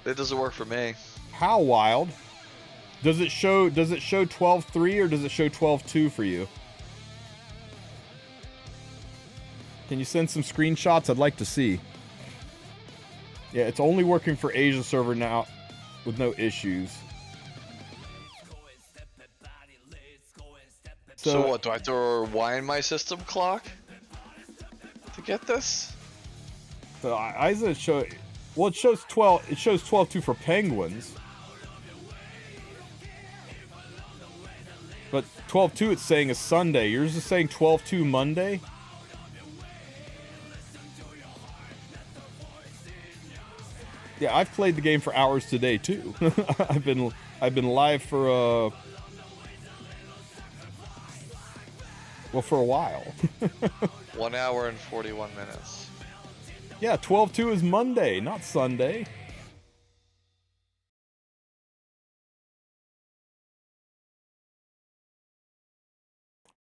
It doesn't work for me. How wild? Does it show 12.3 or does it show 12.2 for you? Can you send some screenshots? I'd like to see. Yeah, it's only working for Asia server now with no issues. So what, do I have to rewind my system clock to get this? So Isa show, well, it shows 12. It shows 12.2 for Penguins, but 12.2 it's saying is Sunday. Yours is saying 12.2 Monday. Yeah, I've played the game for hours today too. I've been live for for a while. 1 hour and 41 minutes. Yeah, 12.2 is Monday, not Sunday.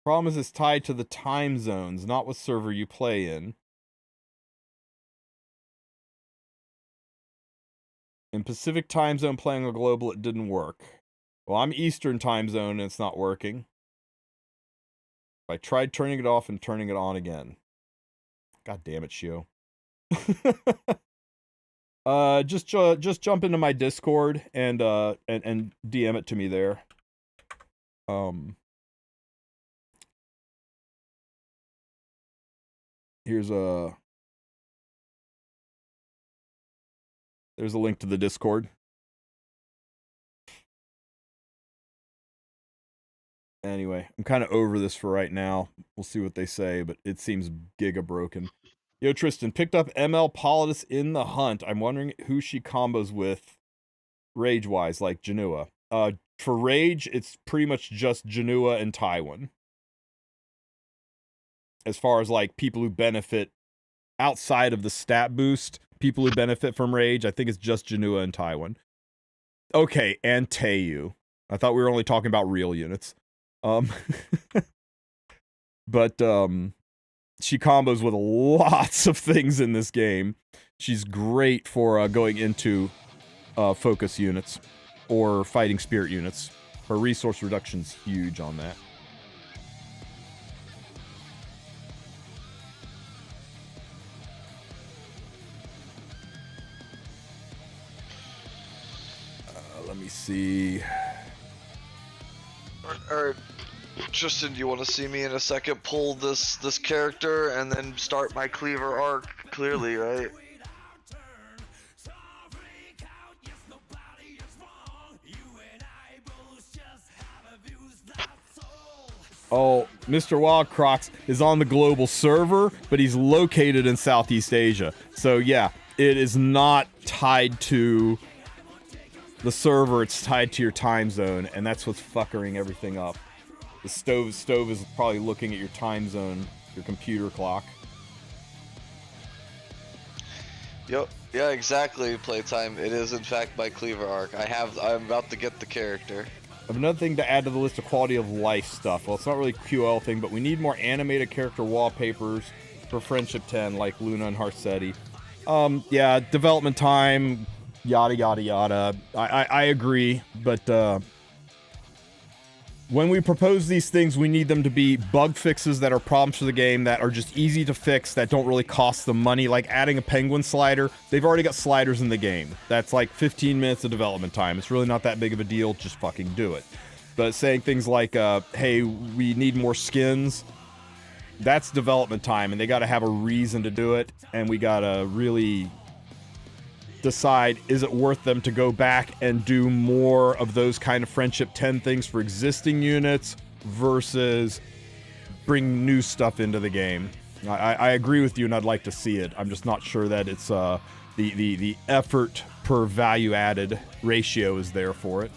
Problem is it's tied to the time zones, not what server you play in. In Pacific time zone playing a global, it didn't work. Well, I'm Eastern time zone and it's not working. I tried turning it off and turning it on again. God damn it, Shio. Just jump into my Discord and DM it to me there. There's a link to the Discord. Anyway, I'm kind of over this for right now. We'll see what they say, but it seems giga broken. Yo, Tristen, picked up ML Politis in the hunt. I'm wondering who she combos with rage-wise, like Janua. For rage, it's pretty much just Janua and Tywin. As far as, like, people who benefit outside of the stat boost, people who benefit from rage, I think it's just Janua and Tywin. Okay, and Teiyu. I thought we were only talking about real units. But she combos with lots of things in this game. She's great for going into focus units or fighting spirit units. Her resource reduction's huge on that. Let me see. Alright, Tristan, do you want to see me in a second pull this character and then start my cleaver arc clearly, right? Oh, Mr. Wild Crocs is on the global server, but he's located in Southeast Asia. So yeah, it is not tied to the server, it's tied to your time zone, and that's what's fuckering everything up. The stove is probably looking at your time zone, your computer clock. Yep, yeah, exactly, playtime. It is in fact my cleaver arc. I'm about to get the character. I have another thing to add to the list of quality of life stuff. Well, it's not really a QL thing, but we need more animated character wallpapers for Friendship 10, like Luna and Harsetti. Yeah, development time, yada yada yada. I agree, but when we propose these things, we need them to be bug fixes that are problems for the game, that are just easy to fix, that don't really cost them money, like adding a penguin slider. They've already got sliders in the game. That's like 15 minutes of development time. It's really not that big of a deal, just fucking do it. But saying things like, hey, we need more skins, that's development time, and they gotta have a reason to do it, and we gotta really decide, is it worth them to go back and do more of those kind of Friendship 10 things for existing units, versus bring new stuff into the game. I agree with you, and I'd like to see it. I'm just not sure that it's the effort per value added ratio is there for it.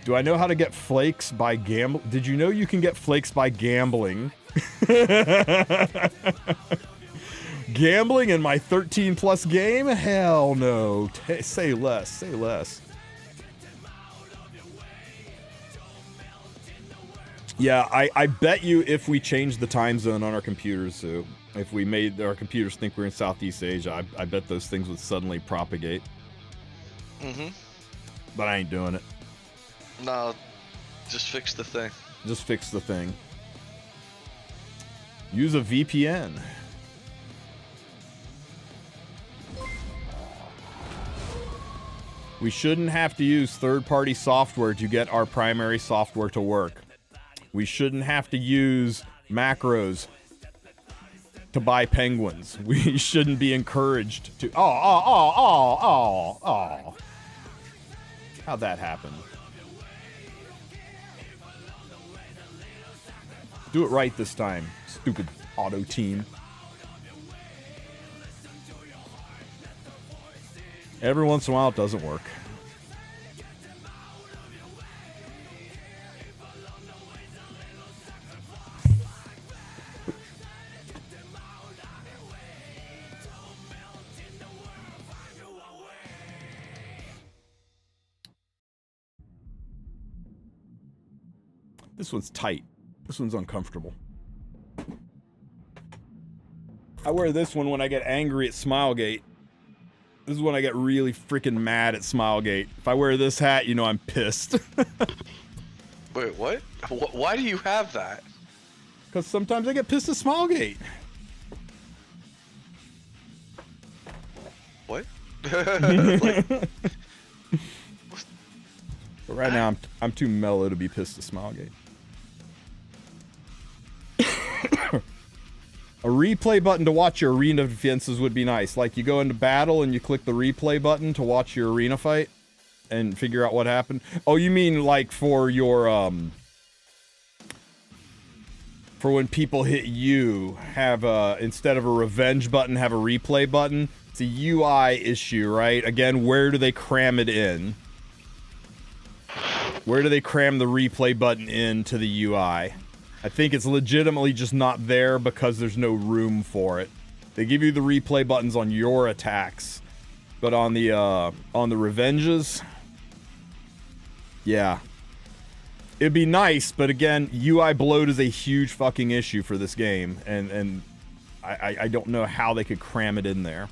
Do I know how to get flakes by gamble? Did you know you can get flakes by gambling? Gambling in my 13 plus game? Hell no. Say less. Say less. Yeah, I bet you if we changed the time zone on our computers, so if we made our computers think we're in Southeast Asia, I bet those things would suddenly propagate. Mm-hmm. But I ain't doing it. No, just fix the thing. Just fix the thing. Use a VPN. We shouldn't have to use third-party software to get our primary software to work. We shouldn't have to use macros to buy penguins. We shouldn't be encouraged to... Oh. How'd that happen? Do it right this time, stupid auto team. Every once in a while, it doesn't work. This one's tight. This one's uncomfortable. I wear this one when I get angry at Smilegate. This is when I get really freaking mad at Smilegate. If I wear this hat, you know I'm pissed. Wait, what? Why do you have that? Because sometimes I get pissed at Smilegate. What? But right now, I'm too mellow to be pissed at Smilegate. A replay button to watch your arena defenses would be nice. Like you go into battle and you click the replay button to watch your arena fight and figure out what happened. Oh, you mean like for your for when people hit you, have instead of a revenge button, have a replay button. It's a UI issue, right? Again, where do they cram it in? Where do they cram the replay button into the UI? I think it's legitimately just not there because there's no room for it. They give you the replay buttons on your attacks, but on the revenges, yeah. It'd be nice, but again, UI bloat is a huge fucking issue for this game, and I don't know how they could cram it in there.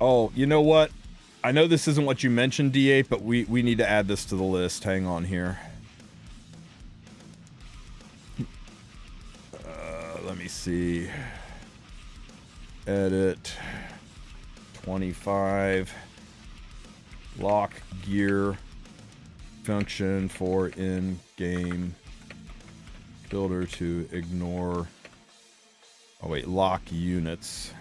Oh, you know what? I know this isn't what you mentioned, D8, but we need to add this to the list. Hang on here. Let me see. Edit. 25. Lock gear. Function for in-game builder to ignore... Oh wait, lock units.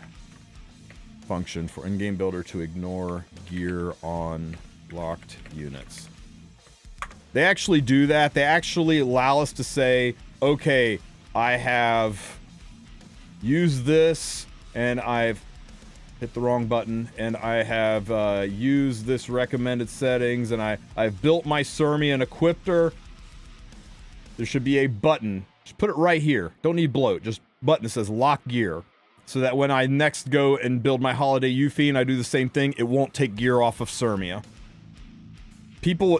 Function for in-game builder to ignore gear on locked units. They actually do that. They actually allow us to say, okay, I have used this and I've hit the wrong button and I have used this recommended settings and I've built my Surmi and equipped her. There should be a button. Just put it right here. Don't need bloat. Just button that says lock gear. So that when I next go and build my Holiday Yuffie and I do the same thing, it won't take gear off of Surmia.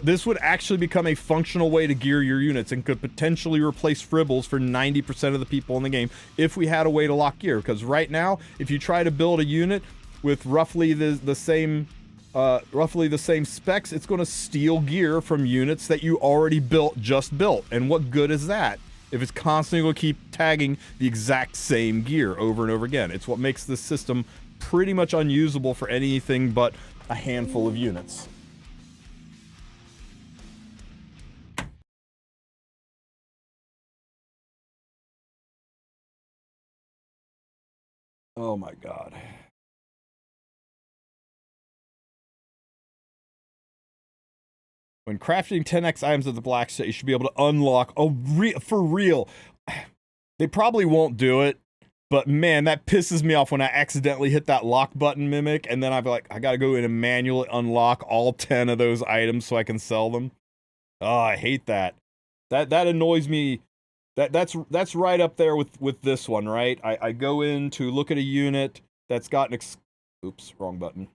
This would actually become a functional way to gear your units and could potentially replace Fribbles for 90% of the people in the game if we had a way to lock gear. Because right now, if you try to build a unit with roughly the same specs, it's going to steal gear from units that you already just built. And what good is that? If it's constantly going to keep tagging the exact same gear over and over again. It's what makes this system pretty much unusable for anything but a handful of units. Oh my god. When crafting 10x items at the black set, you should be able to unlock. Oh, for real. They probably won't do it, but man, that pisses me off when I accidentally hit that lock button mimic, and then I'd be like, I gotta go in and manually unlock all 10 of those items so I can sell them. Oh, I hate that. That annoys me. That's right up there with this one, right? I go in to look at a unit that's got an oops, wrong button.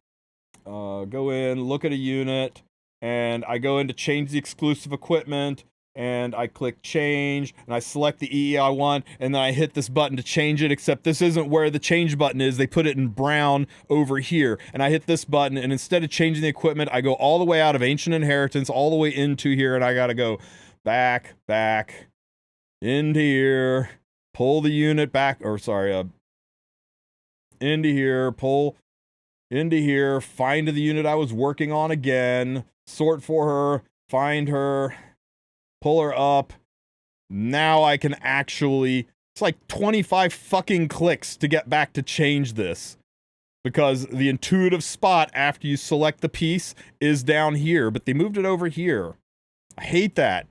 Go in, look at a unit, and I go in to change the exclusive equipment, and I click change, and I select the EE I want, and then I hit this button to change it, except this isn't where the change button is. They put it in brown over here, and I hit this button, and instead of changing the equipment, I go all the way out of Ancient Inheritance, all the way into here, and I gotta go back, into here, pull the unit back, or sorry, into here, pull into here, find the unit I was working on again, sort for her, find her, pull her up. Now I can actually, it's like 25 fucking clicks to get back to change this. Because the intuitive spot after you select the piece is down here, but they moved it over here. I hate that.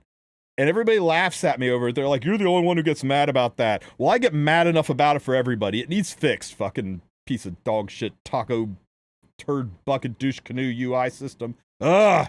And everybody laughs at me over it. They're like, you're the only one who gets mad about that. Well, I get mad enough about it for everybody. It needs fixed, fucking piece of dog shit, taco, turd, bucket, douche, canoe, UI system. Ugh!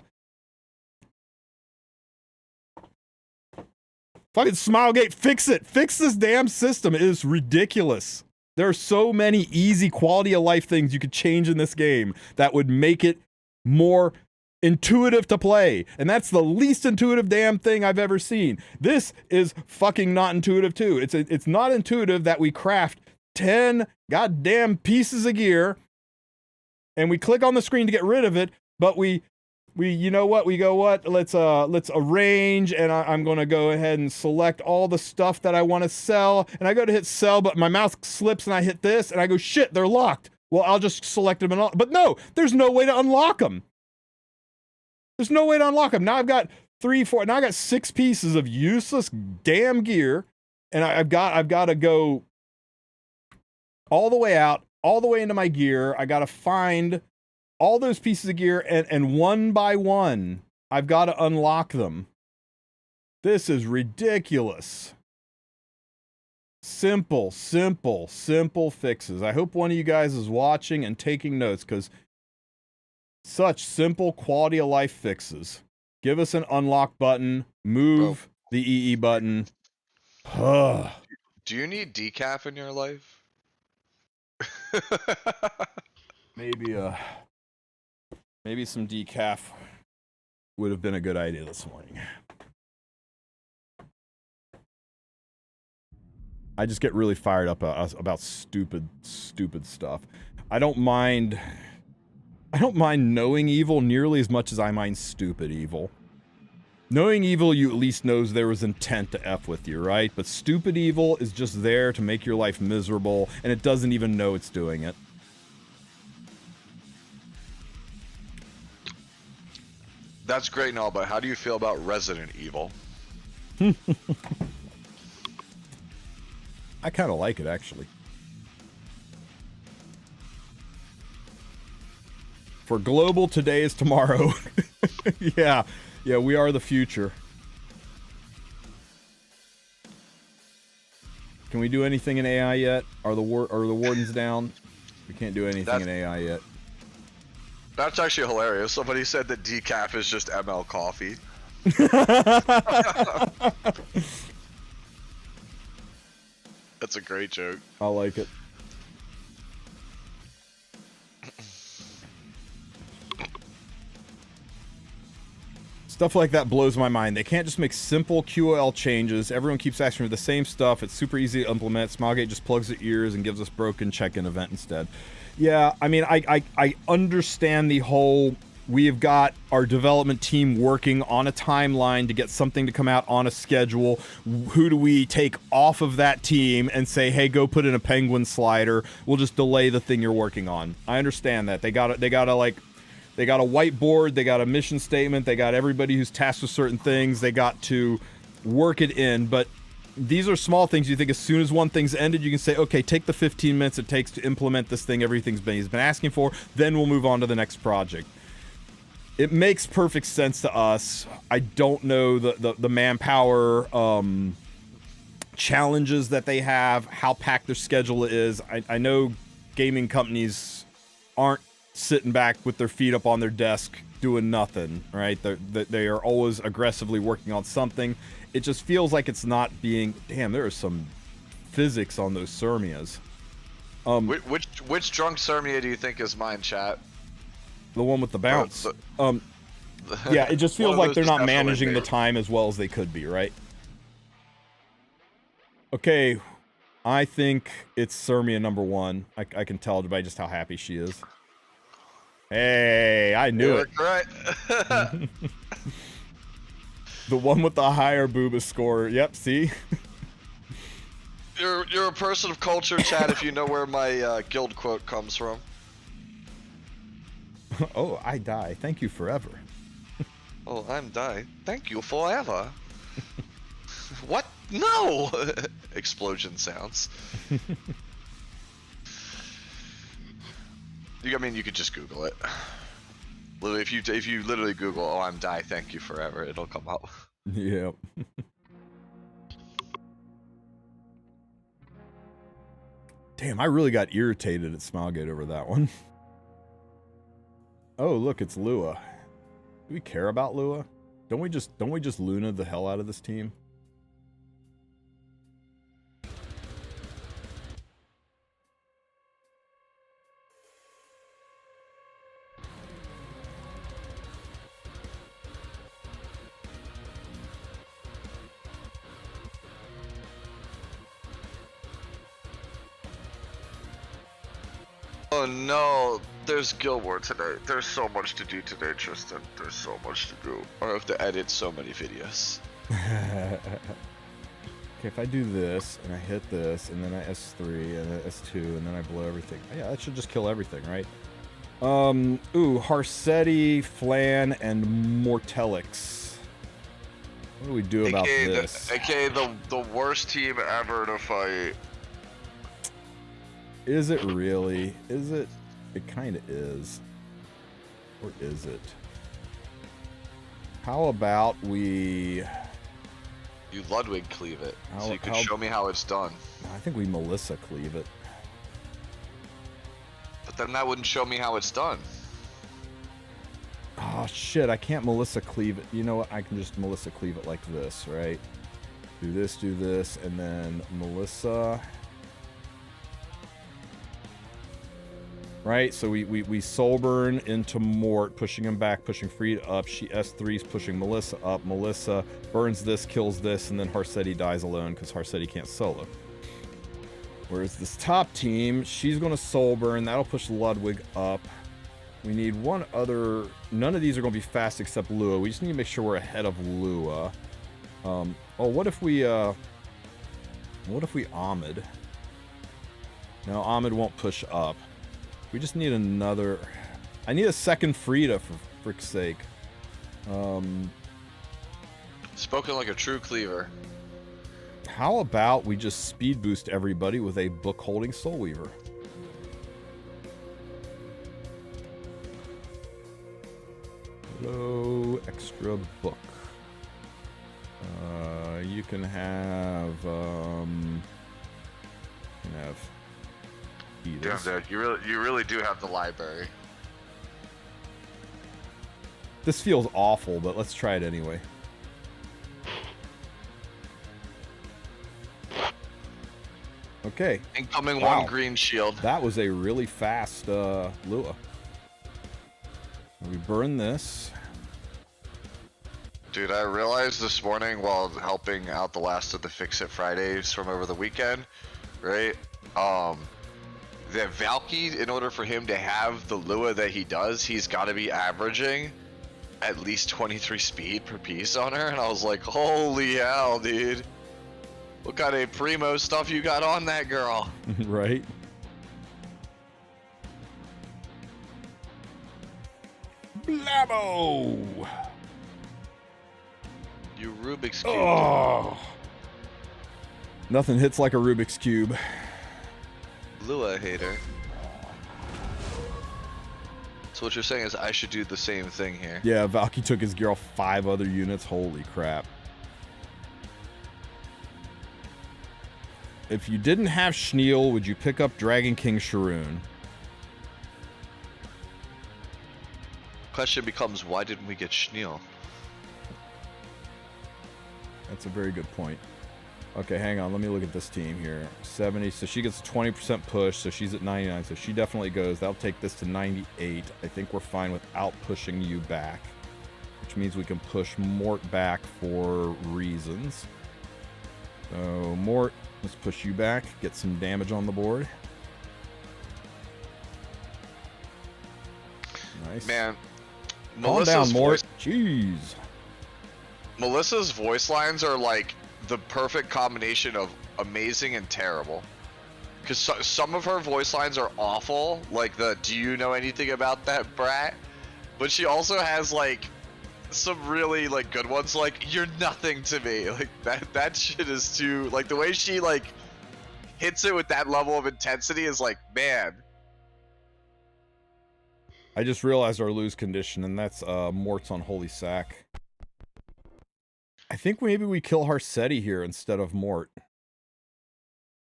Fucking Smilegate, fix it! Fix this damn system. It is ridiculous. There are so many easy quality of life things you could change in this game that would make it more intuitive to play, and that's the least intuitive damn thing I've ever seen. This is fucking not intuitive too. It's not intuitive that we craft 10 goddamn pieces of gear and we click on the screen to get rid of it, but we you know what, we go, what, let's arrange, and I'm gonna go ahead and select all the stuff that I want to sell, and I go to hit sell, but my mouse slips and I hit this and I go, shit, they're locked. Well, I'll just select them and but no, there's no way to unlock them. There's no way to unlock them. Now I've got 3, 4, now I got 6 pieces of useless damn gear, and I've got to go all the way out, all the way into my gear. I got to find all those pieces of gear, and one by one, I've got to unlock them. This is ridiculous. Simple fixes. I hope one of you guys is watching and taking notes, because such simple quality of life fixes. Give us an unlock button, move the EE button. Do you need decaf in your life? Maybe some decaf would have been a good idea this morning. I just get really fired up about stupid stuff. I don't mind knowing evil nearly as much as I mind stupid evil. Knowing evil, you at least knows there was intent to F with you, right? But stupid evil is just there to make your life miserable, and it doesn't even know it's doing it. That's great and all, but how do you feel about Resident Evil? I kind of like it, actually. For global, today is tomorrow. Yeah, we are the future. Can we do anything in AI yet? Are the wardens down? We can't do anything in AI yet. That's actually hilarious. Somebody said that decaf is just ML coffee. That's a great joke. I like it. Stuff like that blows my mind. They can't just make simple QoL changes. Everyone keeps asking for the same stuff. It's super easy to implement. Smilegate just plugs the ears and gives us broken check-in event instead. Yeah, I mean, I understand the whole, we have got our development team working on a timeline to get something to come out on a schedule. Who do we take off of that team and say, hey, go put in a penguin slider. We'll just delay the thing you're working on. I understand that. They got a whiteboard, they got a mission statement, they got everybody who's tasked with certain things, they got to work it in, but these are small things. You think as soon as one thing's ended, you can say, okay, take the 15 minutes it takes to implement this thing he's been asking for, then we'll move on to the next project. It makes perfect sense to us. I don't know the manpower challenges that they have, how packed their schedule is. I know gaming companies aren't sitting back with their feet up on their desk doing nothing, right? They are always aggressively working on something. It just feels like it's not being... Damn, there is some physics on those Sirmias. Which drunk Sirmia do you think is mine, chat? The one with the bounce. Yeah, it just feels like they're not managing the time as well as they could be, right? Okay, I think it's Sirmia number 1. I can tell by just how happy she is. Hey, I knew it. Right. The one with the higher booba score. Yep, see? You're a person of culture, chat, if you know where my guild quote comes from. Oh, I die. Thank you forever. Oh, I'm die. Thank you forever. What? No! Explosion sounds. I mean, you could just Google it. Literally, if you literally Google, "Oh, I'm die, thank you forever," it'll come up. Yep. Damn, I really got irritated at Smilegate over that one. Oh, look, it's Lua. Do we care about Lua? Don't we just Luna the hell out of this team? Oh no, there's Guild War today. There's so much to do today, Tristen. There's so much to do. I have to edit so many videos. Okay, if I do this, and I hit this, and then I S3, and then S2, and then I blow everything. Yeah, that should just kill everything, right? Ooh, Harsetti, Flan, and Mortelix. What do we do about this? AKA the worst team ever to fight. Is it really? Is it? It kind of is. Or is it? How about we... You Ludwig cleave it, so you can show me how it's done. I think we Melissa cleave it. But then that wouldn't show me how it's done. Oh shit, I can't Melissa cleave it. You know what? I can just Melissa cleave it like this, right? Do this, and then Melissa... Right, so we soul burn into Mort, pushing him back, pushing Frida up. She S3's pushing Melissa up. Melissa burns this, kills this, and then Harsetti dies alone because Harsetti can't solo. Whereas this top team, she's going to soul burn. That'll push Ludwig up. We need one other... None of these are going to be fast except Lua. We just need to make sure we're ahead of Lua. Oh, what if we Ahmed? No, Ahmed won't push up. We just need another... I need a second Frida, for frick's sake. Spoken like a true cleaver. How about we just speed boost everybody with a book-holding Soul Weaver? Hello, extra book. You can have... Damn, dude, you really do have the library. This feels awful, but let's try it anyway. Okay. Incoming Wow. one green shield. That was a really fast Lua. We burn this. Dude, I realized this morning while helping out the last of the Fix It Fridays from over the weekend, right? That Valky, in order for him to have the Lua that he does, he's got to be averaging at least 23 speed per piece on her, and I was like, holy hell, dude. What kind of primo stuff you got on that girl? Right? Blabbo! You Rubik's Cube. Oh! Nothing hits like a Rubik's Cube. Lua hater. So what you're saying is I should do the same thing here. Yeah, Valky took his gear off 5 other units. Holy crap. If you didn't have Schneal, would you pick up Dragon King Sharoon? Question becomes, why didn't we get Schneal? That's a very good point. Okay, hang on. Let me look at this team here. 70. So she gets a 20% push. So she's at 99. So she definitely goes. That'll take this to 98. I think we're fine without pushing you back. Which means we can push Mort back for reasons. So Mort, let's push you back. Get some damage on the board. Nice. Man. Calm down, Mort. Jeez. Melissa's voice lines are like the perfect combination of amazing and terrible. Because some of her voice lines are awful, like the "Do you know anything about that brat?" But she also has like some really like good ones, like "You're nothing to me." Like that shit is too, like the way she like hits it with that level of intensity is like, man. I just realized our lose condition, and that's Mort's on Holy Sack. I think maybe we kill Harsetti here instead of Mort.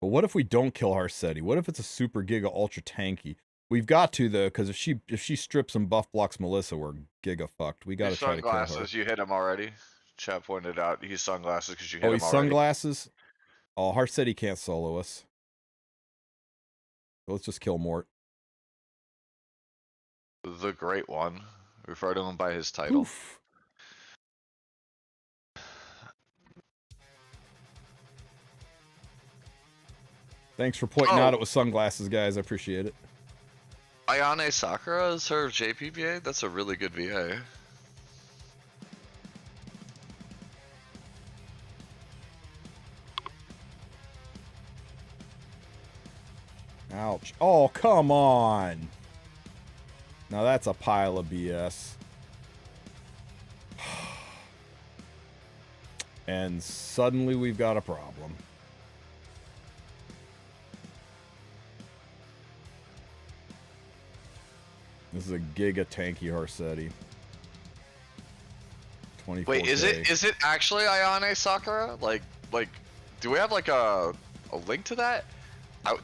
But what if we don't kill Harsetti? What if it's a super giga ultra tanky? We've got to though, because if she strips and buff blocks Melissa, we're giga fucked. We gotta try to kill her. Sunglasses, you hit him already. Chat pointed out he's sunglasses because you hit him already. Oh, he's sunglasses? Oh, Harsetti can't solo us. So let's just kill Mort. The Great One. Refer to him by his title. Oof. Thanks for pointing out it was sunglasses, guys. I appreciate it. Ayane Sakura is her JPVA? That's a really good VA. Ouch. Oh, come on. Now that's a pile of BS. And suddenly we've got a problem. This is a giga tanky Harsetti. 24K. Wait, is it actually Ayane Sakura? Like, do we have like a link to that?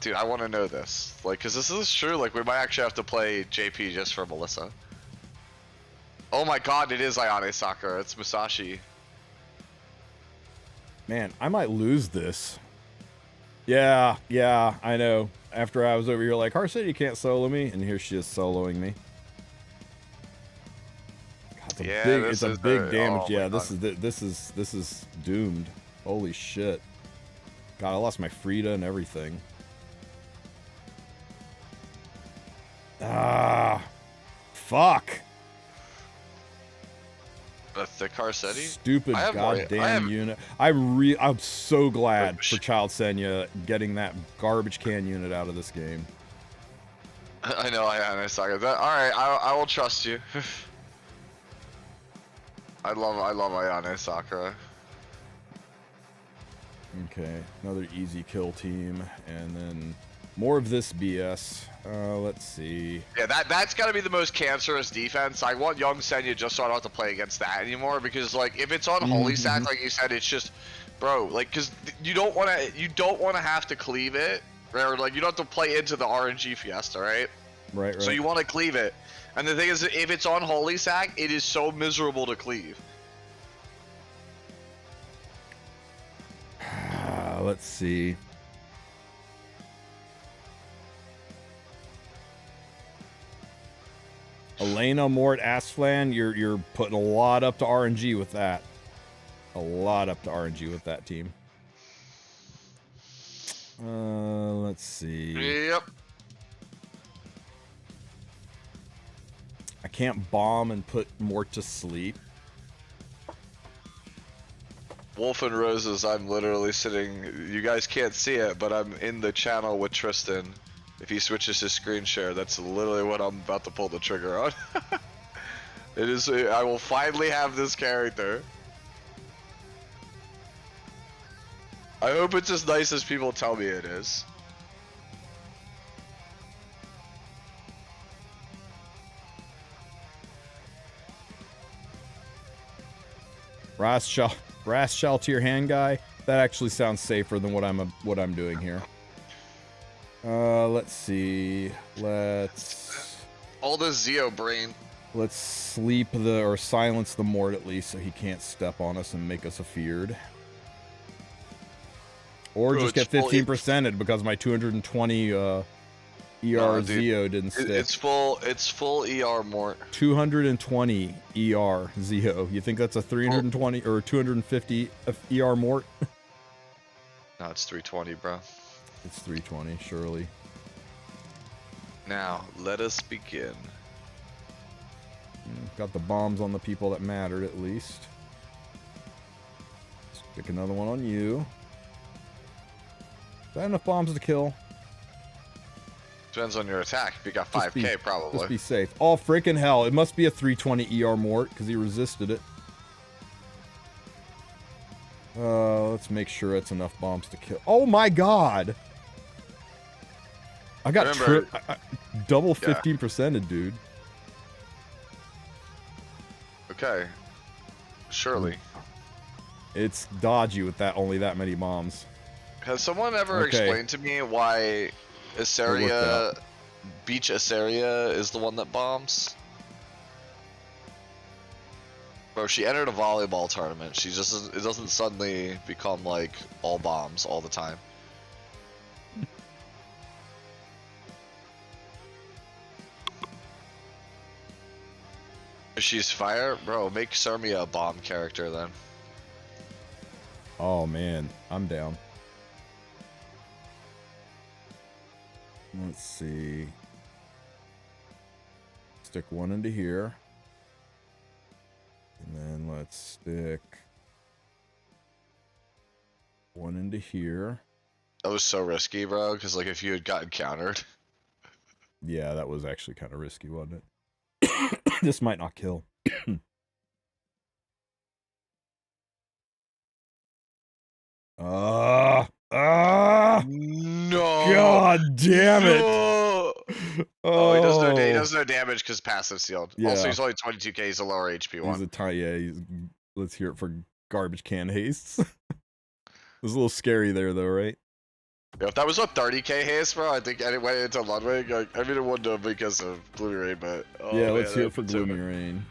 Dude, I want to know this. Like, cause this is true. Like, we might actually have to play JP just for Melissa. Oh my God, it is Ayane Sakura. It's Musashi. Man, I might lose this. Yeah, I know. After I was over here like, Harsetti can't solo me, and here she is soloing me. God, it's a big damage. Oh yeah, this is doomed. Holy shit. God, I lost my Frida and everything. Ah, fuck. A thick Harsetti? Stupid goddamn unit. I'm so glad for Child Senya getting that garbage can unit out of this game. I know, I suck at that. Alright, I will trust you. I love Ayane Sakura. Okay, another easy kill team, and then more of this BS. Let's see. Yeah, that's got to be the most cancerous defense. I want young Senya just so I don't have to play against that anymore, because like if it's on Holy Sack, like you said, it's just, bro, like, because you don't want to have to cleave it, or like you don't have to play into the RNG Fiesta, right? Right. So you want to cleave it, and the thing is, if it's on Holy Sack, it is so miserable to cleave. Let's see. Elena, Mort, Asflan, you're putting a lot up to RNG with that. A lot up to RNG with that team. Let's see. Yep. I can't bomb and put Mort to sleep. Wolf and Roses, I'm literally sitting, you guys can't see it, but I'm in the channel with Tristen. If he switches his screen share, that's literally what I'm about to pull the trigger on. It is, I will finally have this character. I hope it's as nice as people tell me it is. Brass shell to your hand, guy. That actually sounds safer than what I'm doing here. Let's see. All the Zeo brain. Let's sleep or silence the Mort at least, so he can't step on us and make us afeared. Or just get 15%ed because my 220 ER Zeo didn't stick. It's full ER Mort. 220 ER Zeo. You think that's a 320 or 250 ER Mort? No, it's 320, bro. It's 320, surely. Now, let us begin. Got the bombs on the people that mattered, at least. Stick another one on you. Is that enough bombs to kill? Depends on your attack. If you got 5k, probably. Just be safe. Oh, freaking hell. It must be a 320 ER Mort, because he resisted it. Let's make sure it's enough bombs to kill. Oh my god! I got double 15%ed, dude. Okay. Surely. It's dodgy with only that many bombs. Has someone ever explained to me why Asaria, Beach Asaria is the one that bombs? Bro, she entered a volleyball tournament. It doesn't suddenly become like all bombs all the time. If she's fire, bro, make Sarmia a bomb character then. Oh man, I'm down. Let's see. Stick one into here. And then let's stick one into here. That was so risky, bro, because like if you had gotten countered. Yeah, that was actually kind of risky, wasn't it? This might not kill. No. God damn it. No. Oh, he does no damage because passive sealed. Yeah. Also, he's only 22k. He's a lower HP one. Let's hear it for garbage can hastes. It was a little scary there, though, right? Yeah, if that was a 30k haste, bro, I think I went into Ludwig. I mean, it wouldn't have because of Gloomy Rain, but yeah, let's hear it for Gloomy Rain.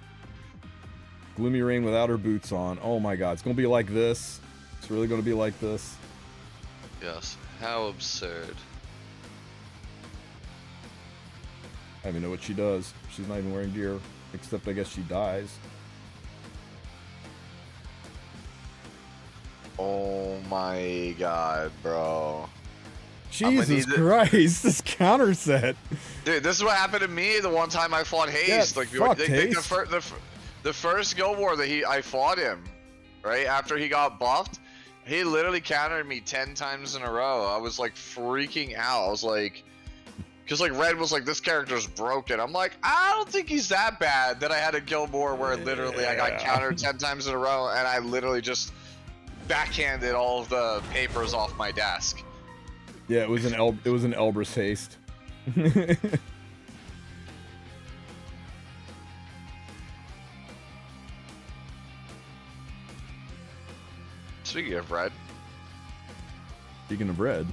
Gloomy Rain without her boots on. Oh my god, it's gonna be like this. It's really gonna be like this. Yes. How absurd. I don't even know what she does. She's not even wearing gear, except I guess she dies. Oh my god, bro. Jesus Christ, this counter set. Dude, this is what happened to me the one time I fought Haste. Yeah, the first Guild War that I fought him, right after he got buffed, he literally countered me 10 times in a row. I was like freaking out. I was like, because like Red was like, this character's broken. I'm like, I don't think he's that bad. Then I had a Guild War where literally I got countered 10 times in a row, and I literally just backhanded all of the papers off my desk. Yeah, it was an Elbrus haste. Speaking of Red. Speaking of red.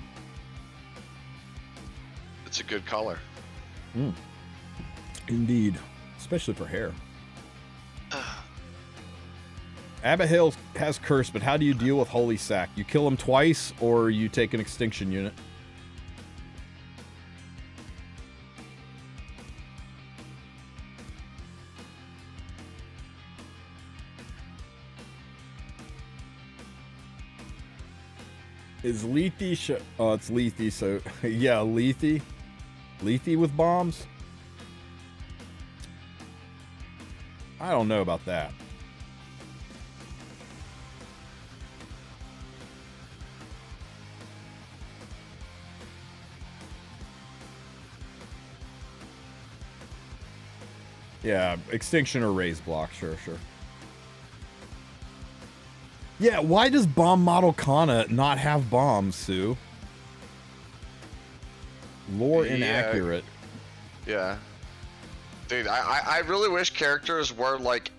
It's a good color. Indeed. Especially for hair. Abihail has curse, but how do you deal with Holy Sack? You kill him twice, or you take an extinction unit? Is Lethe oh, it's Lethe, so yeah, Lethe? Lethe with bombs? I don't know about that. Yeah, extinction or raise block, sure. Yeah, why does bomb model Kana not have bombs, Sue? Lore inaccurate. Yeah. Dude, I really wish characters were, like,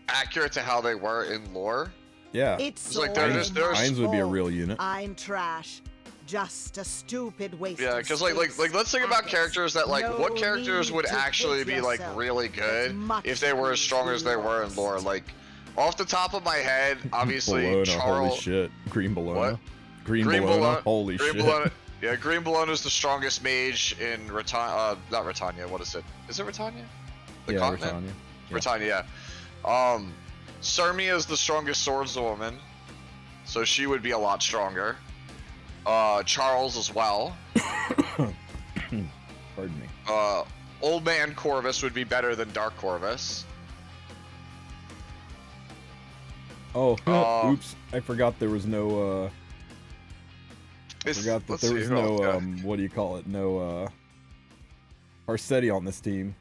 accurate to how they were in lore. Yeah. It's like they're just- they're- Mines would be a real unit. I'm trash. Just a stupid waste. Yeah, of because like let's think about characters that like what characters would actually be like really good if they were as strong as they were in lore. Like off the top of my head, obviously Bologna, Charles. holy shit. Green Bologna. What? Green Bologna, holy Green shit. Bologna. Yeah, Green Bologna is the strongest mage in not Britannia. What is it? Is it Britannia? The continent? Britannia. Yeah. Sirmia is the strongest swordswoman, so she would be a lot stronger. Charles as well. Pardon me. Old Man Corvus would be better than Dark Corvus. Oh, oops! I forgot there was no. Forgot that there was no. What do you call it? No. Arcetti on this team.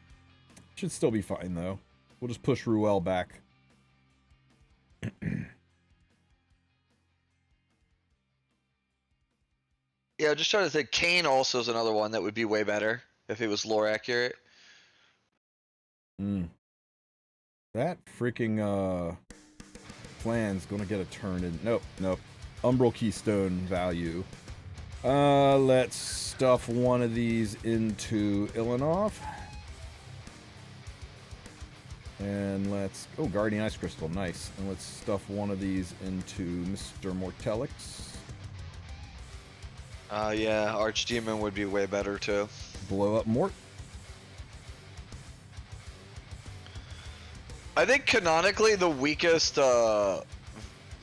Should still be fine though. We'll just push Ruel back. Yeah, just trying to think. Kane also is another one that would be way better if he was lore accurate. That freaking plan's gonna get a turn in. Nope. Umbral Keystone value. Let's stuff one of these into Ilanov. And let's... Oh, Guardian Ice Crystal. Nice. And let's stuff one of these into Mr. Mortelix. Yeah, Archdemon would be way better too. Blow up Mort. I think canonically the weakest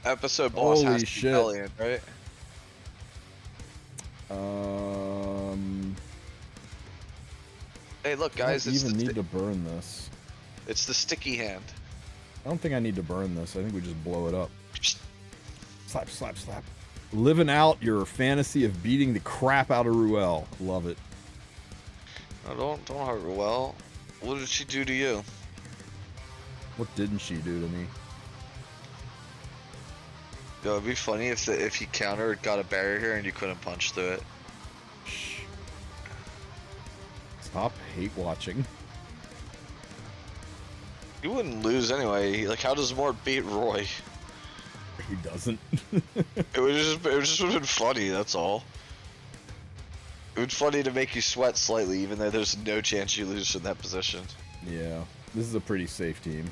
episode boss Holy has to be shit. Hellion, right? Hey, look, guys! I don't even need to burn this. It's the sticky hand. I don't think I need to burn this. I think we just blow it up. Slap, slap, slap. Living out your fantasy of beating the crap out of Ruel. Love it. No, don't hurt Ruel. What did she do to you? What didn't she do to me? Yo, it'd be funny if he countered, got a barrier here, and you couldn't punch through it. Shh. Stop hate watching. You wouldn't lose anyway. Like, how does Mort beat Roy? He doesn't. It would just have been funny. That's all. It would be funny to make you sweat slightly, even though there's no chance you lose in that position. Yeah, this is a pretty safe team.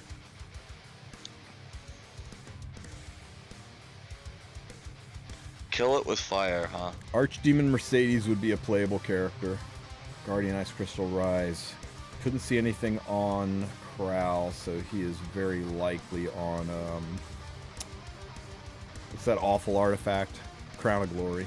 Kill it with fire, huh? Archdemon Mercedes would be a playable character. Guardian Ice Crystal Rise. Couldn't see anything on Kral, so he is very likely on, what's that awful artifact? Crown of Glory.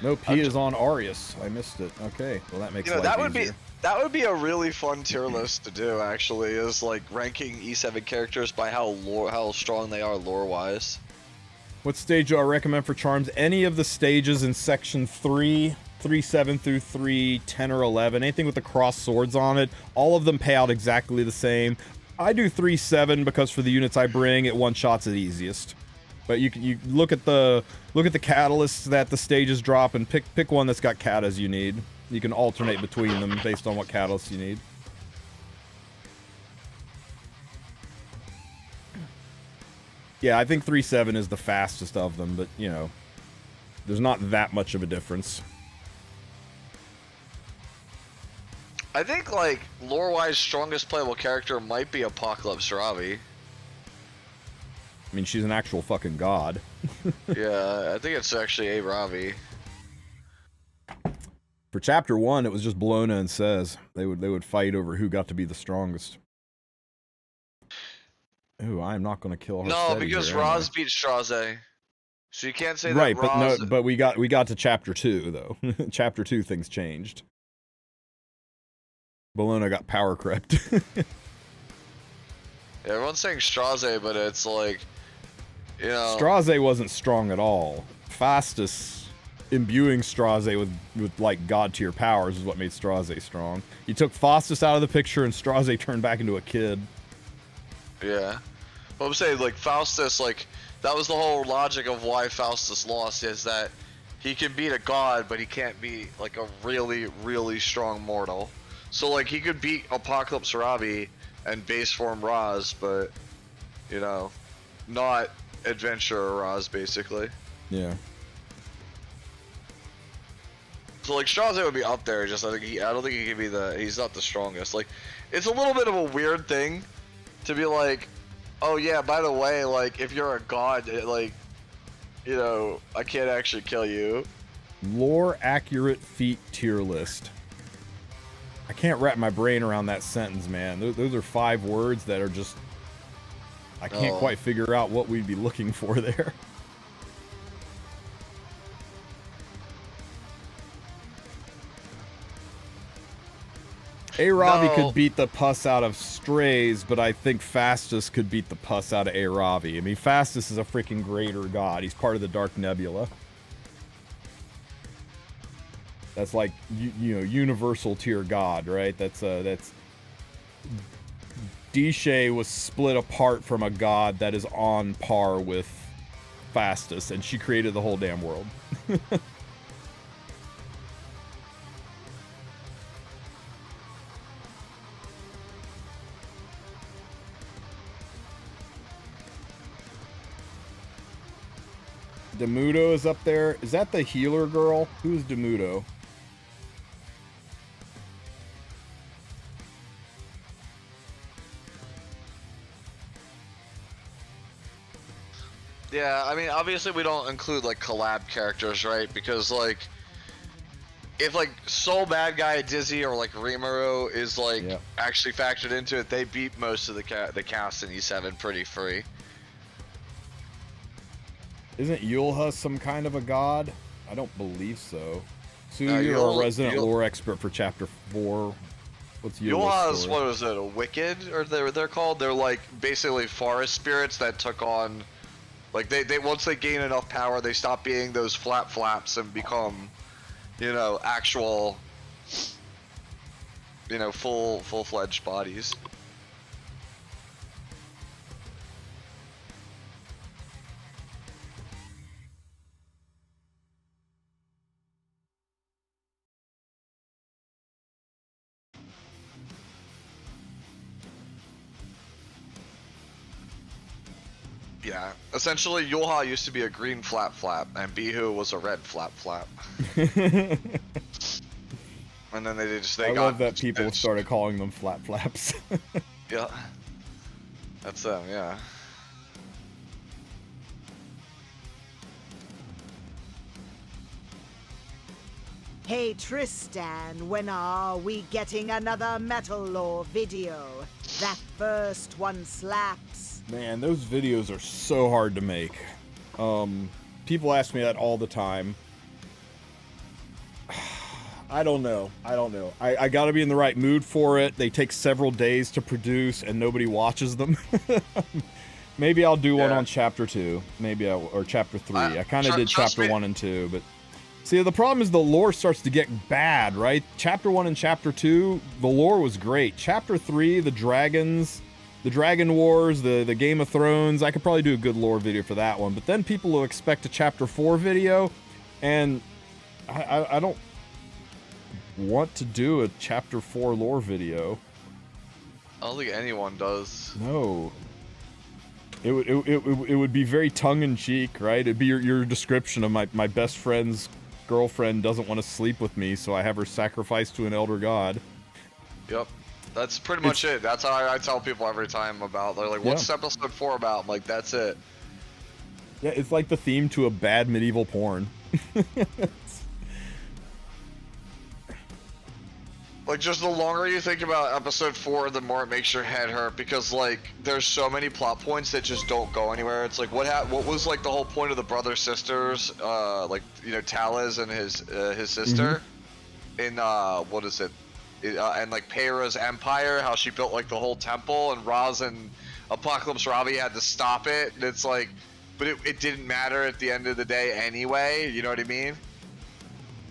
Nope, he is on Arius. I missed it. Okay, well that makes life easier. That would be a really fun tier list to do, actually, is like ranking E7 characters by how strong they are lore-wise. What stage do I recommend for charms? Any of the stages in section 3, 3-7 through 3-10 or 11. Anything with the cross swords on it. All of them pay out exactly the same. I do 3-7 because for the units I bring, it one-shots it easiest. But you look at the catalysts that the stages drop and pick one that's got katas you need. You can alternate between them based on what catalysts you need. Yeah, I think 3-7 is the fastest of them, but, you know, there's not that much of a difference. I think, like, lore-wise, strongest playable character might be Apocalypse Ravi. I mean, she's an actual fucking god. Yeah, I think it's actually a Ravi. For chapter 1, it was just Bologna and Says. They would fight over who got to be the strongest. Ooh, I'm not going to kill her. No, because Raz beat Straze. So you can't say that right, Raz... but we got to chapter 2 though. Chapter 2 things changed. Bologna got power crept. Yeah, everyone's saying Straze, but it's like, you know... Straze wasn't strong at all. Fastus imbuing Straze with like god tier powers is what made Straze strong. You took Fastus out of the picture and Straze turned back into a kid. Yeah. But I'm saying, like, Faustus, like, that was the whole logic of why Faustus lost, is that he can beat a god, but he can't beat, like, a really, really strong mortal. So, like, he could beat Apocalypse Robbie and base form Raz, but, you know, not Adventurer Raz, basically. Yeah. So, like, Strahd would be up there, just, I don't think he can be he's not the strongest. Like, it's a little bit of a weird thing to be like, oh yeah, by the way, like, if you're a god, like, you know, I can't actually kill you. Lore accurate feat tier list. I can't wrap my brain around that sentence, man. Those are 5 words that are just... I can't quite figure out what we'd be looking for there. Aravi could beat the pus out of Strays, but I think Fastus could beat the pus out of Aravi. I mean, Fastus is a freaking greater god. He's part of the Dark Nebula. That's like, you know, universal tier god, right? That's Dishe was split apart from a god that is on par with Fastus, and she created the whole damn world. Demudo is up there. Is that the healer girl? Who's Demudo? Yeah, I mean, obviously we don't include, like, collab characters, right? Because, like, if, like, Soul Bad Guy Dizzy or, like, Rimuru is, like, actually factored into it, they beat most of the cast in E7 pretty free. Isn't Yulha some kind of a god? I don't believe so. So you're a resident lore expert for Chapter 4. What's Yulha's story? What was it, a Wicked? Or they're called? They're, like, basically forest spirits that took on... Like, they once they gain enough power, they stop being those flaps and become, you know, actual, you know, full-fledged bodies. Yeah, essentially Yulha used to be a green flap, and Bihu was a red flap. And then they I love that people started calling them flaps. Yeah, that's them. Yeah. Hey Tristen, when are we getting another Metal Lore video? That first one slaps. Man, those videos are so hard to make. People ask me that all the time. I don't know. I gotta be in the right mood for it. They take several days to produce and nobody watches them. Maybe I'll do one on Chapter 2. Or Chapter 3. I kind of did Chapter 1 and 2, but... See, the problem is the lore starts to get bad, right? Chapter 1 and Chapter 2, the lore was great. Chapter 3, the dragons... The Dragon Wars, the Game of Thrones, I could probably do a good lore video for that one. But then people will expect a Chapter 4 video, and I don't want to do a Chapter 4 lore video. I don't think anyone does. No. It would be very tongue-in-cheek, right? It'd be your description of my best friend's girlfriend doesn't want to sleep with me, so I have her sacrificed to an elder god. Yep. That's pretty much it. That's how I tell people every time about. They're like, "What's episode 4 about?" I'm like, "That's it." Yeah, it's like the theme to a bad medieval porn. Like, just the longer you think about episode 4, the more it makes your head hurt, because, like, there's so many plot points that just don't go anywhere. It's like, what was, like, the whole point of the brother-sisters, like, you know, Talez and his sister, in, what is it? And like Peyra's empire, how she built like the whole temple, and Raz and Apocalypse Robbie had to stop it, and it's like, but it didn't matter at the end of the day anyway, you know what I mean?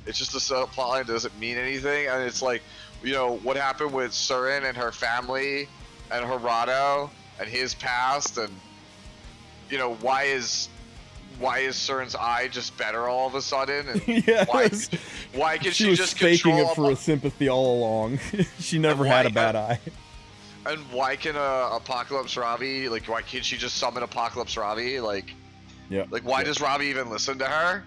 It's just a plotline doesn't mean anything, and it's like, you know, what happened with Surin and her family, and Harado, and his past, and you know, why is Cern's eye just better all of a sudden? And Yes. why can She she was just faking control it for a sympathy all along. She never And had why- a bad eye. And why can Apocalypse Ravi, like, why can't she just summon Apocalypse Ravi? Like, Yeah. like why does Ravi even listen to her?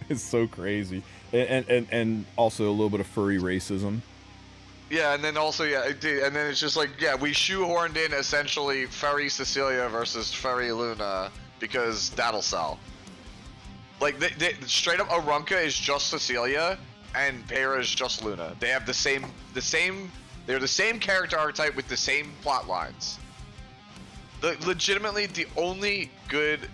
It's so crazy. And also a little bit of furry racism. Yeah, and then also, yeah, and then it's just like, yeah, we shoehorned in essentially Furry Cecilia versus Furry Luna because that'll sell. Like, they straight up, Arunca is just Cecilia, and Pera is just Luna. They have they're the same character archetype with the same plot lines. Legitimately, the only good,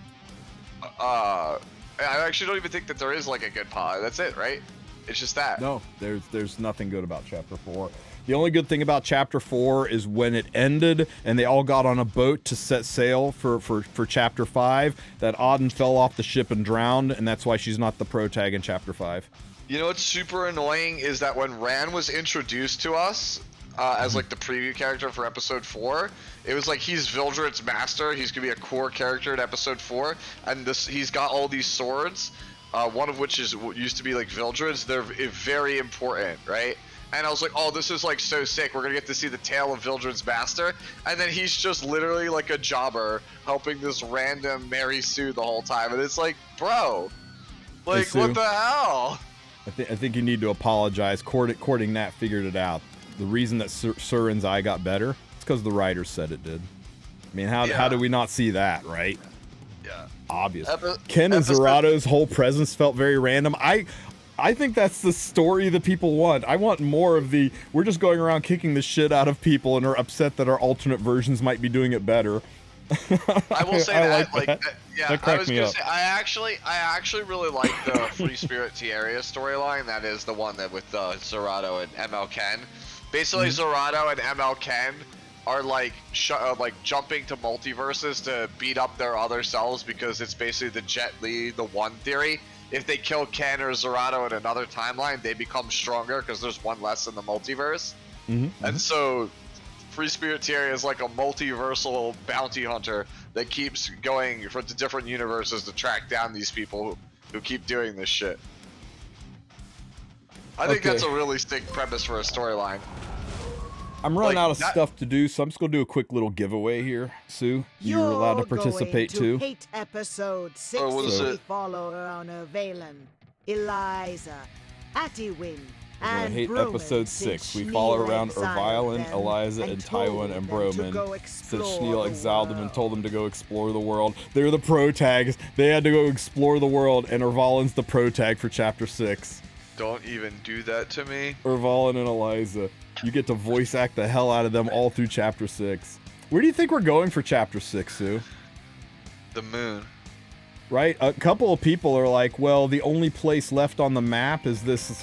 I actually don't even think that there is, like, a good plot. That's it, right? It's just that. No, there's nothing good about Chapter 4. The only good thing about Chapter 4 is when it ended and they all got on a boat to set sail for Chapter 5, that Auden fell off the ship and drowned, and that's why she's not the protag in Chapter 5. You know what's super annoying is that when Ran was introduced to us as, like, the preview character for Episode 4, it was like, he's Vildred's master, he's gonna be a core character in Episode 4, and he's got all these swords, one of which used to be, like, Vildred's. They're very important, right? And I was like, oh, this is, like, so sick. We're gonna get to see the tale of Vildred's master. And then he's just literally like a jobber helping this random Mary Sue the whole time. And it's like, bro, like, Sue. what the hell? I think you need to apologize. Courting Nat figured it out. The reason that Surin's eye got better, it's because the writers said it did. I mean, how do we not see that, right? Yeah. Obvious. Ken and Zerato's whole presence felt very random. I think that's the story that people want. I want more of the, we're just going around kicking the shit out of people and are upset that our alternate versions might be doing it better. I will say yeah, That I was me gonna up. say, I actually really like the Free Spirit Tierra storyline. That is the one that with Zerato and ML Ken. Basically, Zerato and ML Ken are like jumping to multiverses to beat up their other selves because it's basically the Jet Li, the one theory. If they kill Ken or Zerato in another timeline, they become stronger because there's one less in the multiverse. And so, Free Spirit Tierra is like a multiversal bounty hunter that keeps going to different universes to track down these people who keep doing this shit. I think that's a really sick premise for a storyline. I'm running Like, out of stuff to do, so I'm just going to do a quick little giveaway here. Sue, you're allowed to participate going to too. hate episode 6 Oh, what is if we it? follow Honor Valen, Eliza, Atiwin, I and hate Broman episode since 6. We follow Schneel around exiled Ervilen, them Eliza, and told Tywin and them to Broman. go Since explore Schneel the exiled them and world. told them to go explore the world. They're the protags. They had to go explore the world, and Ervalin's the protag for Chapter 6. Don't even do that to me. Ervalin and Eliza. You get to voice act the hell out of them all through Chapter 6. Where do you think we're going for Chapter 6, Sue? The moon. Right? A couple of people are like, well, the only place left on the map is this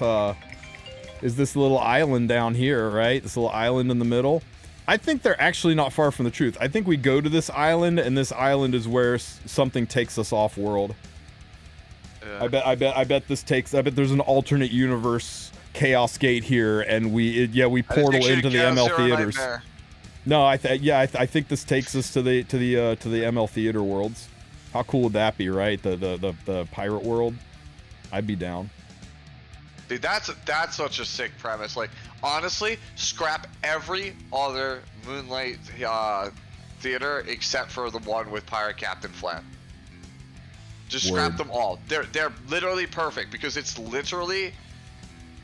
little island down here, right? This little island in the middle. I think they're actually not far from the truth. I think we go to this island, and this island is where something takes us off world. Yeah. I bet there's an alternate universe Chaos Gate here, and we portal into the ML theaters. Nightmare. No, I think this takes us to the ML theater worlds. How cool would that be, right? The pirate world. I'd be down. Dude, that's such a sick premise. Like, honestly, scrap every other Moonlight theater except for the one with Pirate Captain Flan. Just scrap Word. them all. They're literally perfect because it's literally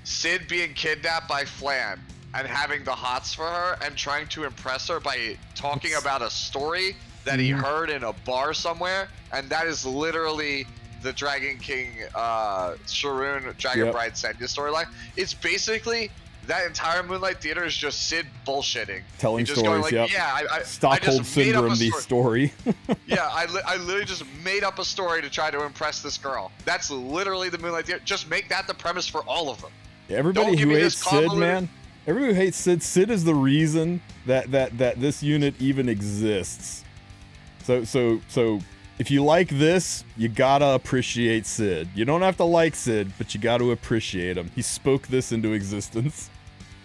Sid being kidnapped by Flan and having the hots for her and trying to impress her by talking about a story that he heard in a bar somewhere, and that is literally the Dragon King Sharoon Dragon Bride Senya storyline. It's basically that entire Moonlight Theater is just Sid bullshitting. Telling He's just going stories, like, yep. yeah, I Stockholm just made up Syndrome, a the story. Yeah, I literally just made up a story to try to impress this girl. That's literally the Moonlight Theater. Just make that the premise for all of them. Everybody Don't give who me hates this Sid, convoluted- man. Everybody who hates Sid is the reason that this unit even exists. So if you like this, you gotta appreciate Sid. You don't have to like Sid, but you gotta appreciate him. He spoke this into existence.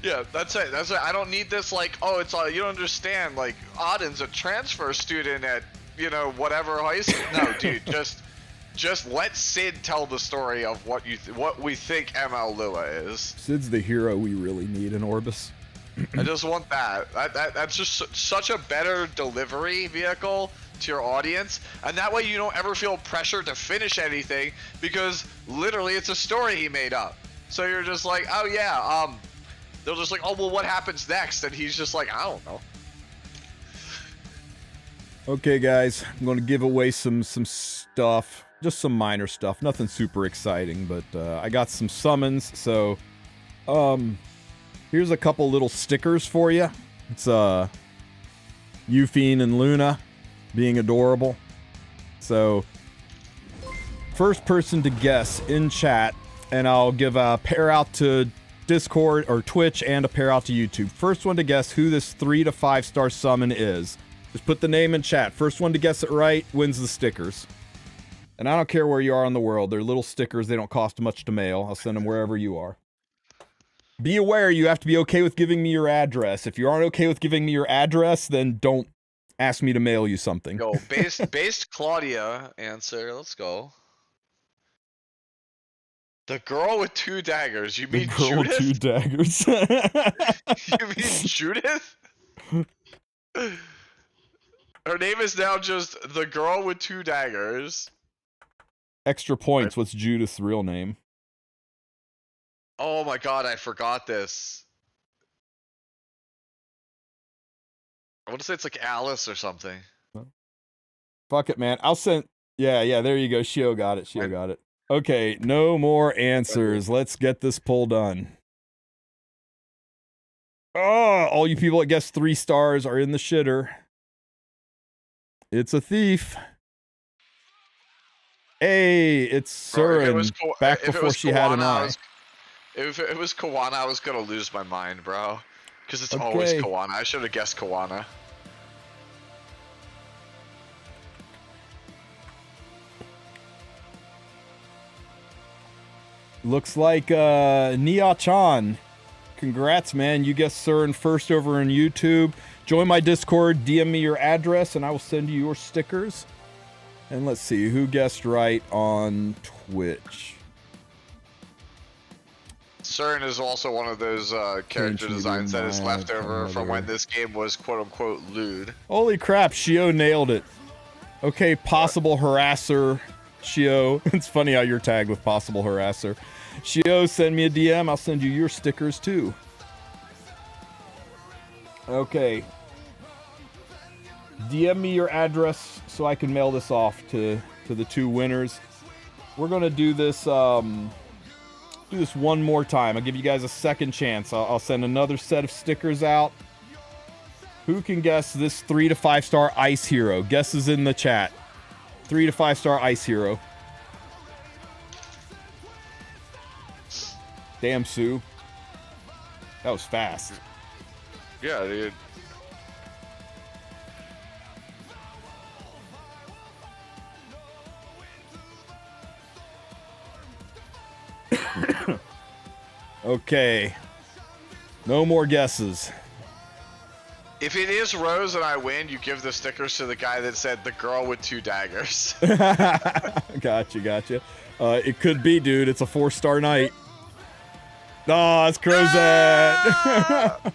Yeah, that's it. That's it. I don't need this like, oh, it's all you don't understand. Like, Auden's a transfer student at you know, whatever high school. No, dude, just let Sid tell the story of what what we think ML Lua is. Sid's the hero we really need in Orbis. I just want that. That's just such a better delivery vehicle to your audience, and that way you don't ever feel pressure to finish anything, because literally it's a story he made up. So you're just like, oh yeah, they're just like, oh well, what happens next? And he's just like, I don't know. Okay, guys, I'm going to give away some stuff, just some minor stuff, nothing super exciting, but I got some summons. So, here's a couple little stickers for you. It's Euphine and Luna being adorable. So, first person to guess in chat, and I'll give a pair out to Discord or Twitch and a pair out to YouTube. First one to guess who this 3 to 5 star summon is. Just put the name in chat. First one to guess it right wins the stickers. And I don't care where you are in the world. They're little stickers. They don't cost much to mail. I'll send them wherever you are. Be aware, you have to be okay with giving me your address. If you aren't okay with giving me your address, then don't ask me to mail you something. Go, based Claudia answer. Let's go. The girl with 2 daggers. You mean the girl Judith? with 2 daggers. You mean Judith? Her name is now just the girl with 2 daggers. Extra points. What's Judith's real name? Oh my god, I forgot this. I want to say it's like Alice or something. Fuck it, man. I'll send... Yeah, there you go. Shio got it. Shio got it. Okay, no more answers. Let's get this poll done. Oh, all you people that guessed 3 stars are in the shitter. It's a thief. Hey, it's Surin. Back before she had an eye. If it was Kawana, I was gonna lose my mind, bro. Because it's always Kawana. I should have guessed Kawana. Looks like Nia-chan. Congrats, man. You guessed Surin first over on YouTube. Join my Discord, DM me your address, and I will send you your stickers. And let's see, who guessed right on Twitch? Surin is also one of those character designs that is left over from when this game was quote-unquote lewd. Holy crap, Shio nailed it. Okay, possible harasser, Shio. It's funny how you're tagged with possible harasser. Shio, send me a DM. I'll send you your stickers too. Okay. DM me your address so I can mail this off to the 2 winners. We're gonna do this one more time. I'll give you guys a second chance. I'll send another set of stickers out. Who can guess this 3 to 5 star ice hero? Guesses in the chat. 3 to 5 star ice hero. Damn, Sue. That was fast. Yeah, dude. Okay. No more guesses. If it is Rose and I win, you give the stickers to the guy that said the girl with 2 daggers. Gotcha. It could be, dude. It's a 4-star night. Oh, it's Crozet.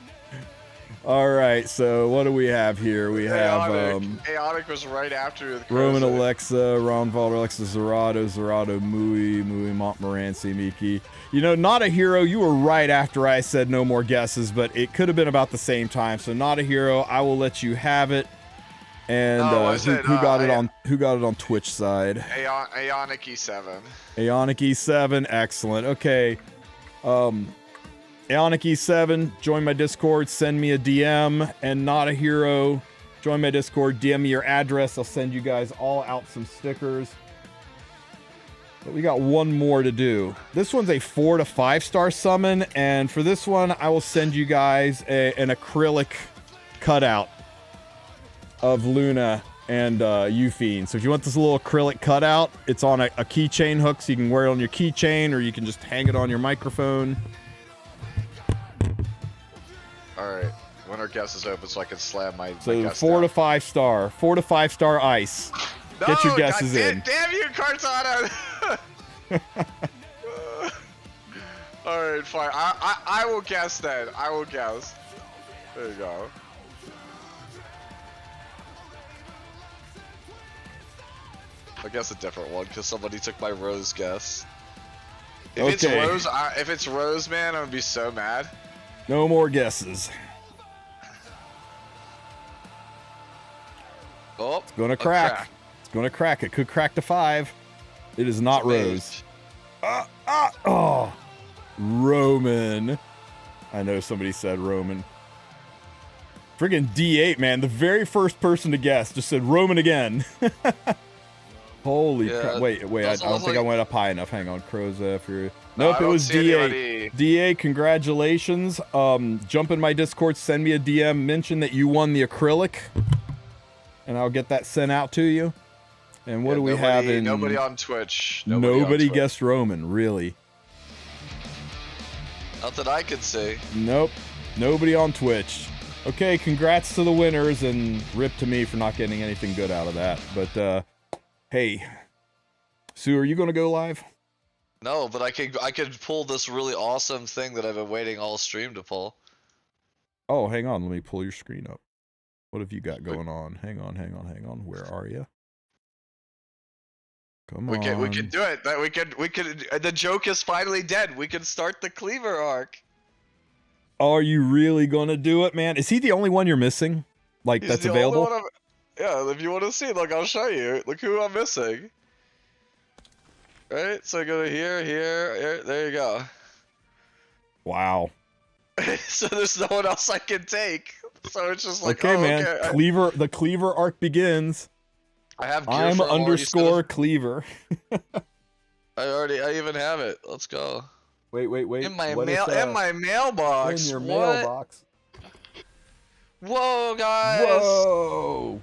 All right, so what do we have here? We have Aeonic was right after the Roman Alexa, Ronvald, Alexa, Zerato, Mui, Montmorency, Miki. You know, not a hero. You were right after I said no more guesses, but it could have been about the same time. So not a hero. I will let you have it. And who got it on Twitch side? Aeonic E7. Aeonic E7, excellent. Okay. Aeonic E7, join my Discord, send me a DM, and not a hero, join my Discord, DM me your address, I'll send you guys all out some stickers. But we got one more to do. This one's a 4 to 5 star summon, and for this one, I will send you guys an acrylic cutout of Luna and Euphine. So if you want this little acrylic cutout, it's on a keychain hook, so you can wear it on your keychain, or you can just hang it on your microphone. Alright, winner counter guesses open so I can slam my. So my guess 4 to down. 5 star. 4 to 5 star ice. No, Get your guesses God, in. Damn you, Cortana! All right, fine. I will guess then. I will guess. There you go. I guess a different one because somebody took my Rose guess. If it's Okay. Rose, if it's Rose, man, I'm gonna be so mad. No more guesses. Oh, It's gonna crack. It's gonna crack. It could crack to 5. It is not Rose. Oh, Roman. I know somebody said Roman. Friggin' D8, man. The very first person to guess just said Roman again. Holy crap. Wait. I don't think I went up high enough. Hang on. Crozet for. Nope, it was D8. D8, congratulations. Jump in my Discord, send me a DM, mention that you won the acrylic, and I'll get that sent out to you. And what do we have in... Nobody on Twitch. Nobody guessed Roman, really. Not that I could see. Nope. Nobody on Twitch. Okay, congrats to the winners, and rip to me for not getting anything good out of that. But, hey. Sue, are you going to go live? No, but I could pull this really awesome thing that I've been waiting all stream to pull. Oh, hang on. Let me pull your screen up. What have you got going on? Hang on. Where are you? Come on. We can do it. We could. The joke is finally dead. We can start the Cleaver arc. Are you really gonna do it, man? Is he the only one you're missing? Like, He's that's the only available? one yeah, if you want to see, look, I'll show you. Look who I'm missing. Right, so go to here, there you go. Wow. So there's no one else I can take. So it's just like, okay, oh, man. okay. The Cleaver arc begins. I have gear I'm for underscore Cleaver. I even have it. Let's go. Wait. In my What mail, is, in my mailbox. in your what? mailbox. Whoa, guys.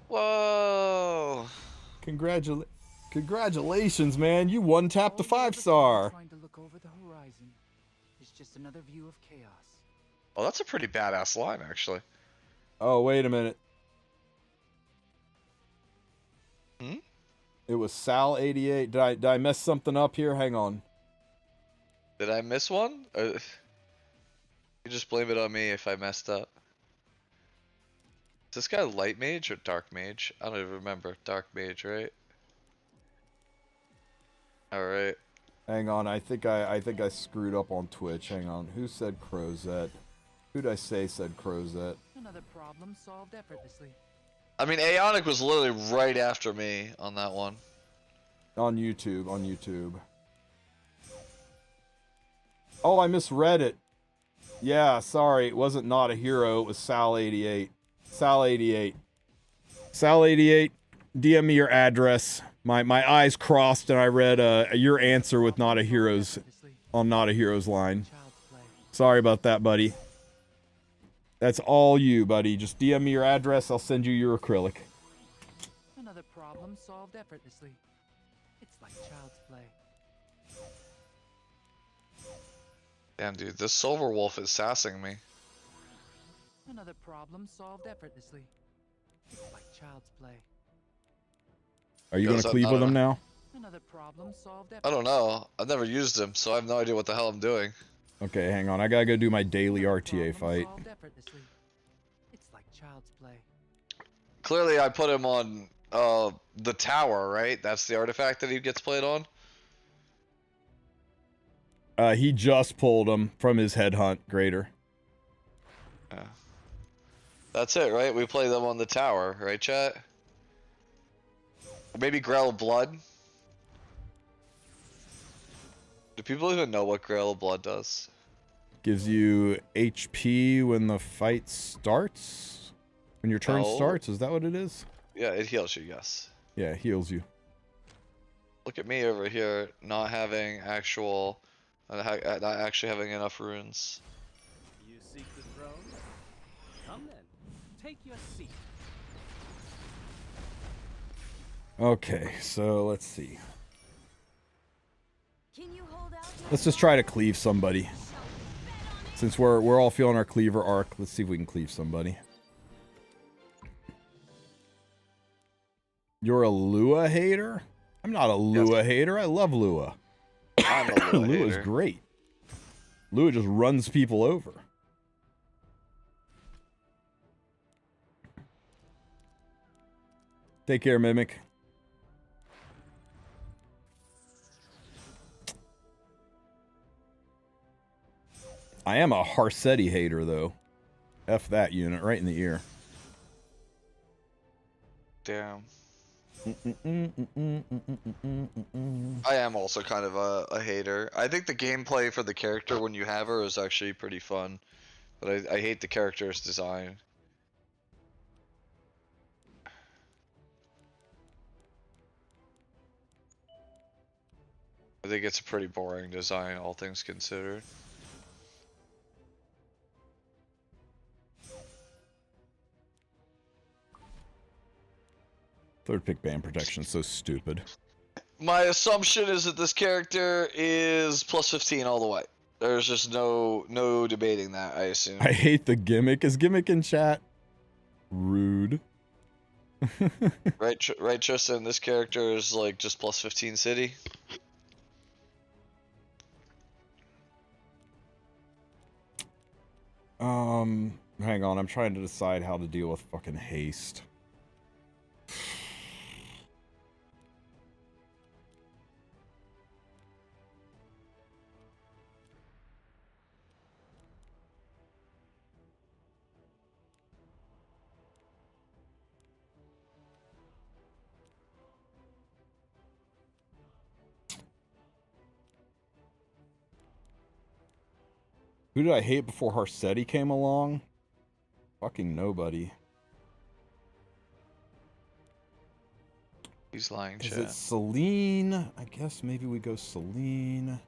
Whoa. Congratulations, man. You one-tapped the 5-star. Trying to look over the horizon. It's just another view of chaos. Oh, that's a pretty badass line, actually. Oh, wait a minute. Hmm? It was Sal88. Did I mess something up here? Hang on. Did I miss one? You just blame it on me if I messed up. Is this guy light mage or dark mage? I don't even remember. Dark mage, right? Alright. Hang on. I think I screwed up on Twitch. Hang on. Who said Crozet? Who'd I say said Crozet? Another problem solved effortlessly. I mean, Aeonic was literally right after me on that one. On YouTube. Oh, I misread it. Yeah, sorry. It wasn't Not a Hero. It was Sal88. Sal88, DM me your address. My eyes crossed and I read your answer with Not a Hero's on Not a Hero's line. Sorry about that, buddy. That's all you, buddy. Just DM me your address. I'll send you your acrylic. Another problem solved effortlessly. It's like child's play. Damn, dude, this Silver Wolf is sassing me. Another problem solved effortlessly. It's like child's play. Are you going to cleave with him now? Another problem solved I don't know. I've never used him, so I have no idea what the hell I'm doing. Okay, hang on. I gotta go do my daily RTA fight. It's like child's play. Clearly, I put him on the tower, right? That's the artifact that he gets played on? He just pulled him from his headhunt greater. Yeah. That's it, right? We play them on the tower, right, chat? Or maybe Grail of Blood? Do people even know what Grail of Blood does? Gives you HP when the fight starts? When your turn starts? Is that what it is? Yeah, it heals you, yes. Yeah, it heals you. Look at me over here, not having actual... not actually having enough runes. You seek the throne? Come then, take your seat. Okay, so let's see. Can you hold out? Let's just try to cleave somebody. Since we're all feeling our cleaver arc, let's see if we can cleave somebody. You're a Lua hater? I'm not a Lua hater. I love Lua. I'm a Lua Lua's hater. great. Lua just runs people over. Take care, Mimic. I am a Harsetti hater, though. F that unit right in the ear. Damn. I am also kind of a hater. I think the gameplay for the character when you have her is actually pretty fun. But I hate the character's design. I think it's a pretty boring design, all things considered. Third pick band protection, so stupid. My assumption is that this character is plus 15 all the way. There's just no debating that, I assume. I hate the gimmick. Is gimmick in chat? Rude. Right, Tristen, this character is like just plus 15 city. Hang on, I'm trying to decide how to deal with fucking haste. Who did I hate before Harsetti came along? Fucking nobody. He's lying, Is chat. it Celine? I guess maybe we go Celine.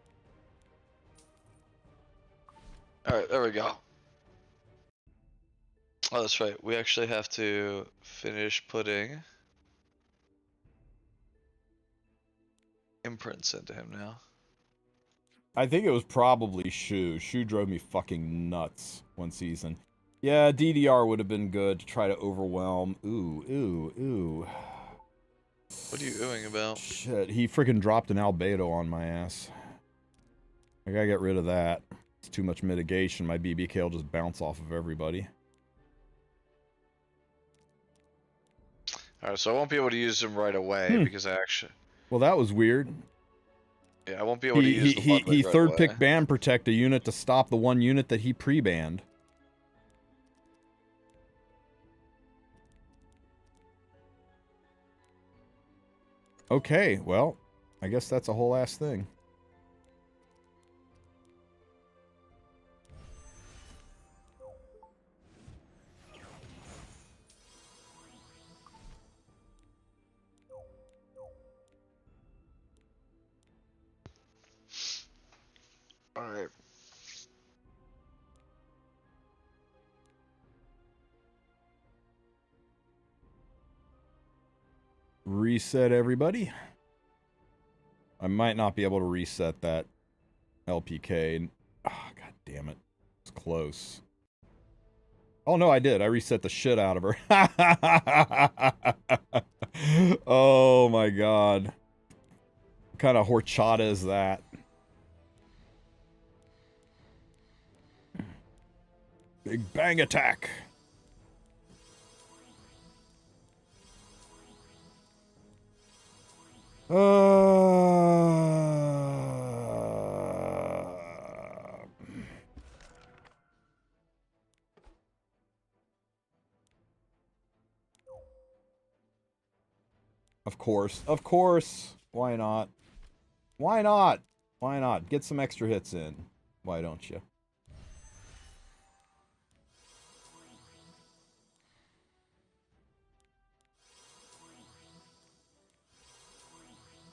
Alright, there we go. Oh, that's right. We actually have to finish putting imprints into him now. I think it was probably Shu. Shu drove me fucking nuts one season. Yeah, DDR would have been good to try to overwhelm. Ooh. What are you oohing about? Shit, he freaking dropped an albedo on my ass. I gotta get rid of that. It's too much mitigation. My BBK will just bounce off of everybody. Alright, so I won't be able to use him right away because I actually... Well, that was weird. Yeah, I won't be able to use the Ludwig He right third away. pick ban protect a unit to stop the one unit that he pre-banned. Okay, well, I guess that's a whole ass thing. Alright. Reset everybody. I might not be able to reset that LPK. Ah, god damn it. It's close. Oh no, I did. I reset the shit out of her. Oh my god. What kind of horchata is that? Big bang attack. Of course. Why not? Why not? Why not? Get some extra hits in. Why don't you?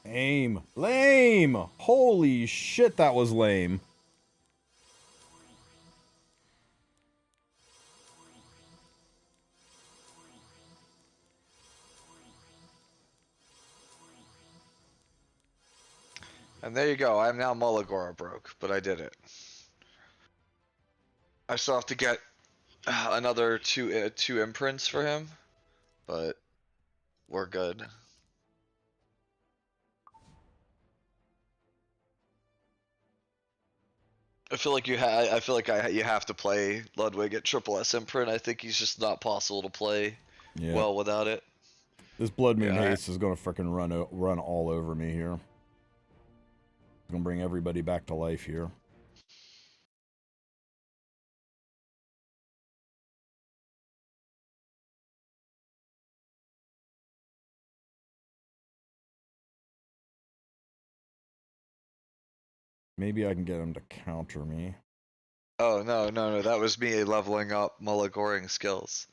Aim. Lame! Holy shit, that was lame. And there you go. I'm now Mola broke, but I did it. I still have to get another two imprints for him, but we're good. I feel like you have to play Ludwig at triple S imprint. I think he's just not possible to play well without it. This Blood Moon Haste is gonna frickin' run all over me here. It's gonna bring everybody back to life here. Maybe I can get him to counter me. Oh no! That was me leveling up Mola Goring skills.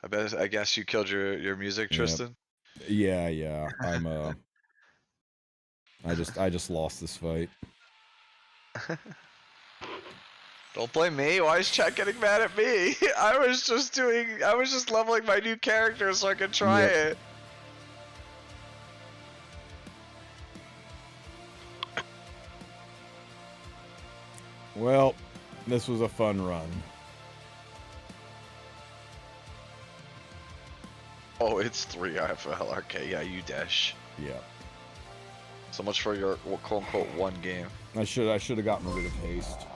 I guess you killed your music, Tristen. Yeah. I'm I just lost this fight. Don't blame me. Why is chat getting mad at me? I was just leveling my new character so I could try it. Well, this was a fun run. Oh, it's 3 IFL. Okay, yeah, you dash. Yeah. So much for your quote unquote one game. I should have gotten rid of haste.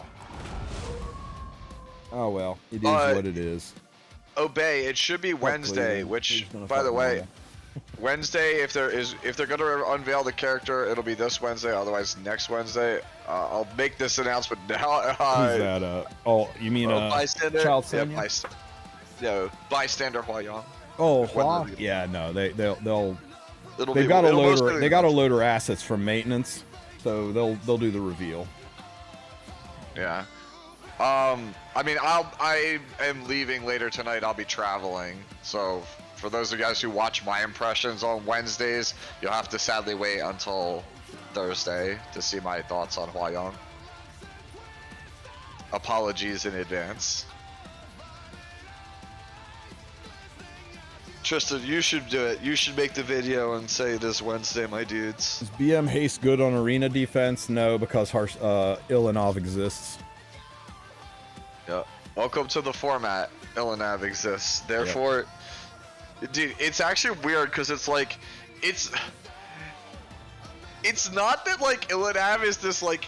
Oh well, it is what it is. Obey. It should be Wednesday, which, by the way, Wednesday, if they're gonna unveil the character, it'll be this Wednesday. Otherwise, next Wednesday. I'll make this announcement now. Who's that? Oh, you mean bystander? Child Sonya? Yeah, bystander Huayang. Oh, Hua? Yeah, no, they got a loader assets from maintenance, so they'll do the reveal. Yeah. I mean, I am leaving later tonight. I'll be traveling, so for those of you guys who watch my impressions on Wednesdays, you'll have to sadly wait until Thursday to see my thoughts on Huayang. Apologies in advance. Tristen, you should do it. You should make the video and say this Wednesday, my dudes. Is BM Haste good on arena defense? No, because Ilanov exists. Yeah. Welcome to the format. Ilanov exists. Therefore, dude, it's actually weird because it's like, it's not that like Ilanov is this like,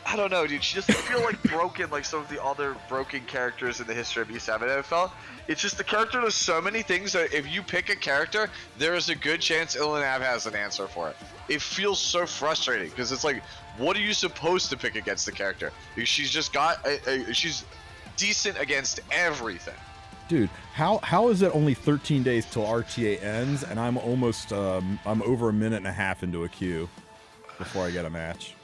I don't know, dude. She doesn't feel like broken like some of the other broken characters in the history of E7 NFL. It's just the character does so many things that if you pick a character, there is a good chance Ilanov has an answer for it. It feels so frustrating because it's like, what are you supposed to pick against the character? Because she's just got, she's decent against everything. Dude, how is it only 13 days till RTA ends and I'm almost I'm over a minute and a half into a queue before I get a match?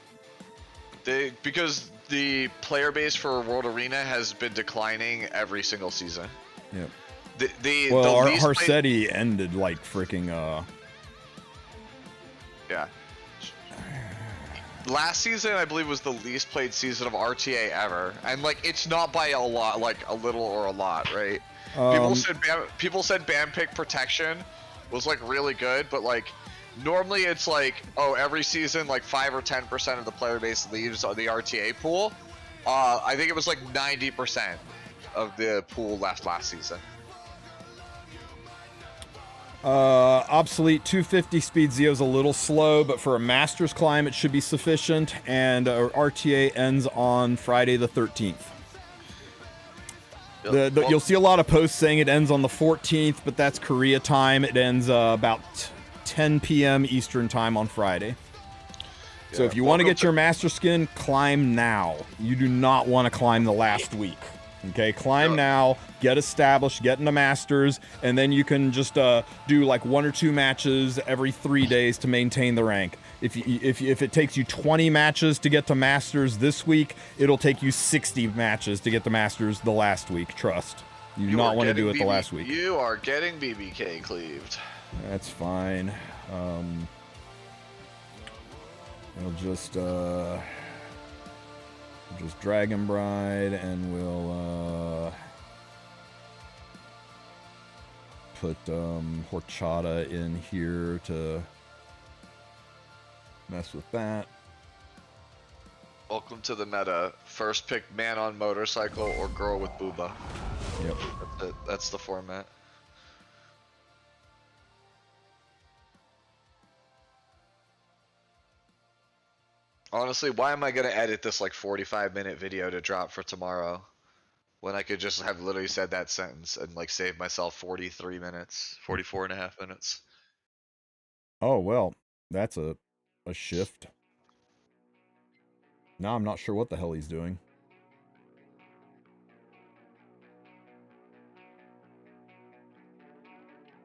Because the player base for World Arena has been declining every single season. Yep. Harsetti ended like freaking Yeah. Last season, I believe, was the least played season of RTA ever, and like it's not by a lot, like a little or a lot, right? People said ban pick protection was like really good, but like normally it's like, oh, every season like 5 or 10% of the player base leaves the RTA pool. I think it was like 90% of the pool left last season. Obsolete 250 speed Zeo's a little slow, but for a Masters climb it should be sufficient, and RTA ends on Friday the 13th. You'll see a lot of posts saying it ends on the 14th, but that's Korea time. It ends about 10 p.m. Eastern time on Friday. So if you want to get your Master Skin, climb now. You do not want to climb the last week. Okay, climb now, get established, get into Masters, and then you can just do like 1 or 2 matches every 3 days to maintain the rank. If it takes you 20 matches to get to Masters this week, it'll take you 60 matches to get to Masters the last week. Trust. You do not want to do it the last week. You are getting BBK cleaved. That's fine. We'll just Dragon Bride, and we'll put Horchata in here to mess with that. Welcome to the meta. First pick man on motorcycle or girl with booba. Yep. That's it. That's the format. Honestly, why am I gonna edit this like 45-minute video to drop for tomorrow when I could just have literally said that sentence and like save myself 43 minutes, 44 and a half minutes? Oh, well, that's a shift. Now I'm not sure what the hell he's doing.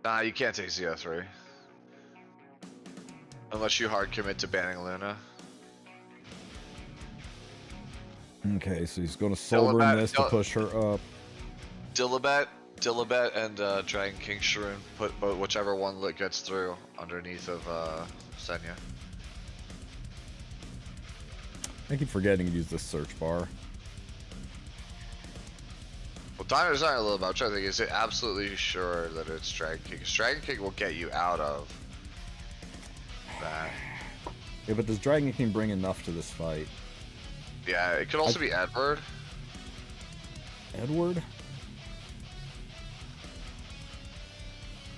Nah, you can't take ZO3. Unless you hard commit to banning Luna. Okay, so he's going to Soulburn this to push her up. Dilibet, and Dragon King Shroon. Put whichever one that gets through underneath of Senya. I keep forgetting to use this search bar. Well, Diner's not a little about trying to think. Is it absolutely sure that it's Dragon King? 'Cause Dragon King will get you out of that. Yeah, but does Dragon King bring enough to this fight? Yeah, it could also be Edward. Edward? I'm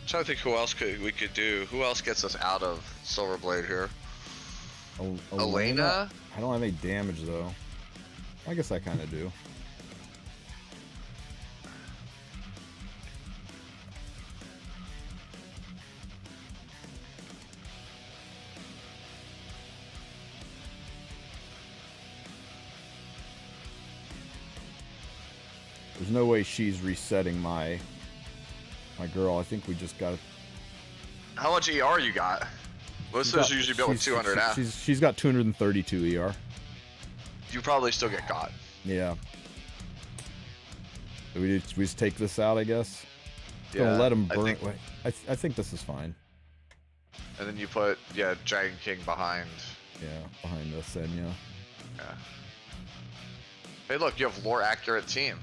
trying to think who else we could do. Who else gets us out of Silverblade here? Elena? I don't have any damage though. I guess I kind of do. There's no way she's resetting my girl. I think we just got. How much ER you got? Most of those are usually built with 200 F. She's got 232 ER. You probably still get caught. Yeah. So we just take this out, I guess. Yeah, Gonna let him burn. Wait, I think this is fine. And then you put Dragon King behind. Yeah, behind the Senya. Yeah. Hey, look, you have lore accurate team.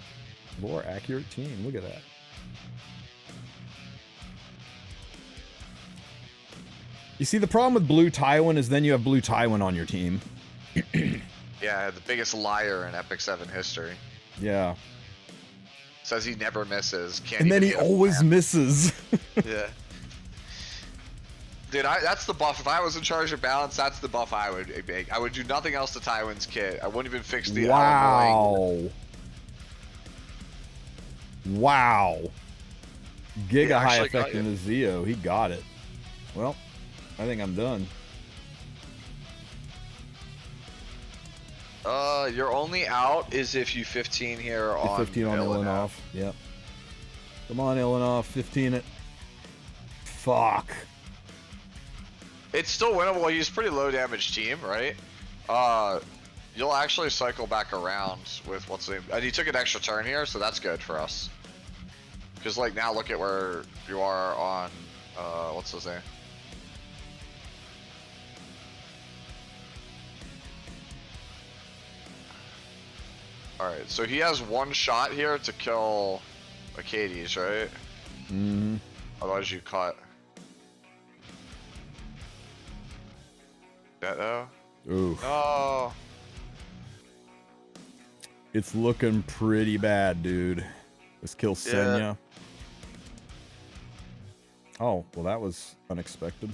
Lore accurate team. Look at that. You see, the problem with Blue Tywin is then you have Blue Tywin on your team. Yeah, the biggest liar in Epic 7 history. Yeah. Says he never misses. Can't And then even he always misses. Yeah. Dude, that's the buff. If I was in charge of balance, that's the buff I would make. I would do nothing else to Tywin's kit. I wouldn't even fix the wow. Wow. Giga high effect in the Zeo. He got it. Well, I think I'm done. Your only out is if you 15 here on 15 on Illinov. Yep. Come on, Illinov. 15 it. Fuck. It's still winnable. He's a pretty low damage team, right? You'll actually cycle back around with what's the name. And he took an extra turn here, so that's good for us. Because like now, look at where you are on what's his name? Alright, so he has one shot here to kill Acades, right? Mm-hmm. Otherwise you cut. That though? Ooh. Oh. It's looking pretty bad, dude. Let's kill Senya. Oh, well that was unexpected.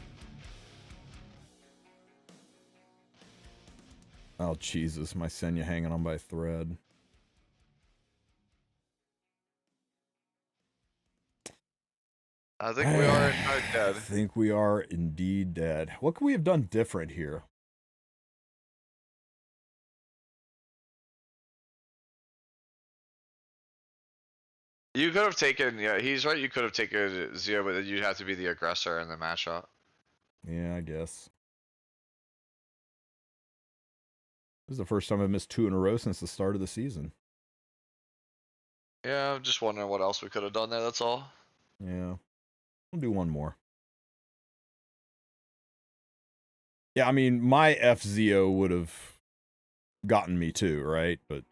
Oh, Jesus. My Senya hanging on by a thread. I think we are dead. I think we are indeed dead. What could we have done different here? You could have taken, yeah, he's right, you could have taken Zio, but then you'd have to be the aggressor in the matchup. Yeah, I guess. This is the first time I've missed 2 in a row since the start of the season. Yeah, I'm just wondering what else we could have done there, that's all. Yeah. We'll do one more. Yeah, I mean, my FZO would have gotten me too, right? But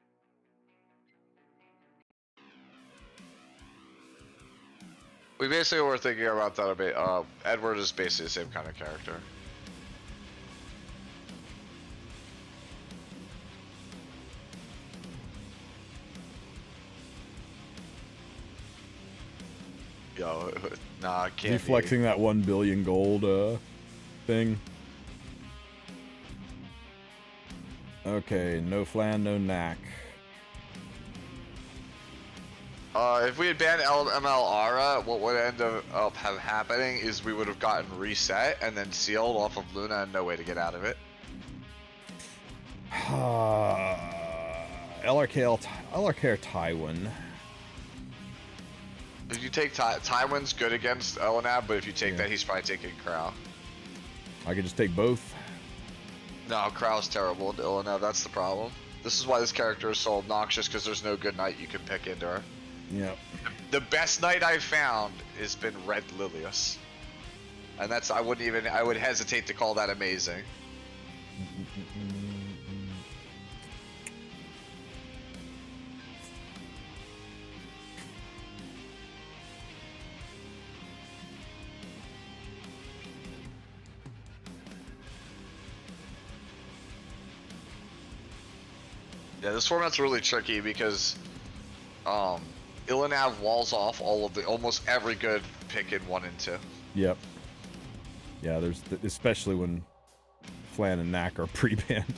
we basically were thinking about that a bit. Edward is basically the same kind of character. No, nah, Is can't he be. flexing that 1 billion gold thing? Okay, no Flan, no Knack. If we had banned ML Aura, what would end up happening is we would have gotten reset and then sealed off of Luna and no way to get out of it. LRK or Tywin. If you take Tywin's good against Elenab, but if you take Yeah. that, he's probably taking Crow. I could just take both. No, Crow's terrible into Elenab, that's the problem. This is why this character is so obnoxious, because there's no good knight you can pick into her. Yep. The best knight I've found has been Red Lilius. And that's, I would hesitate to call that amazing. Yeah, this format's really tricky because Ilanav walls off almost every good pick in 1 and 2. Yep. Yeah, there's especially when Flan and Knack are pre-banned.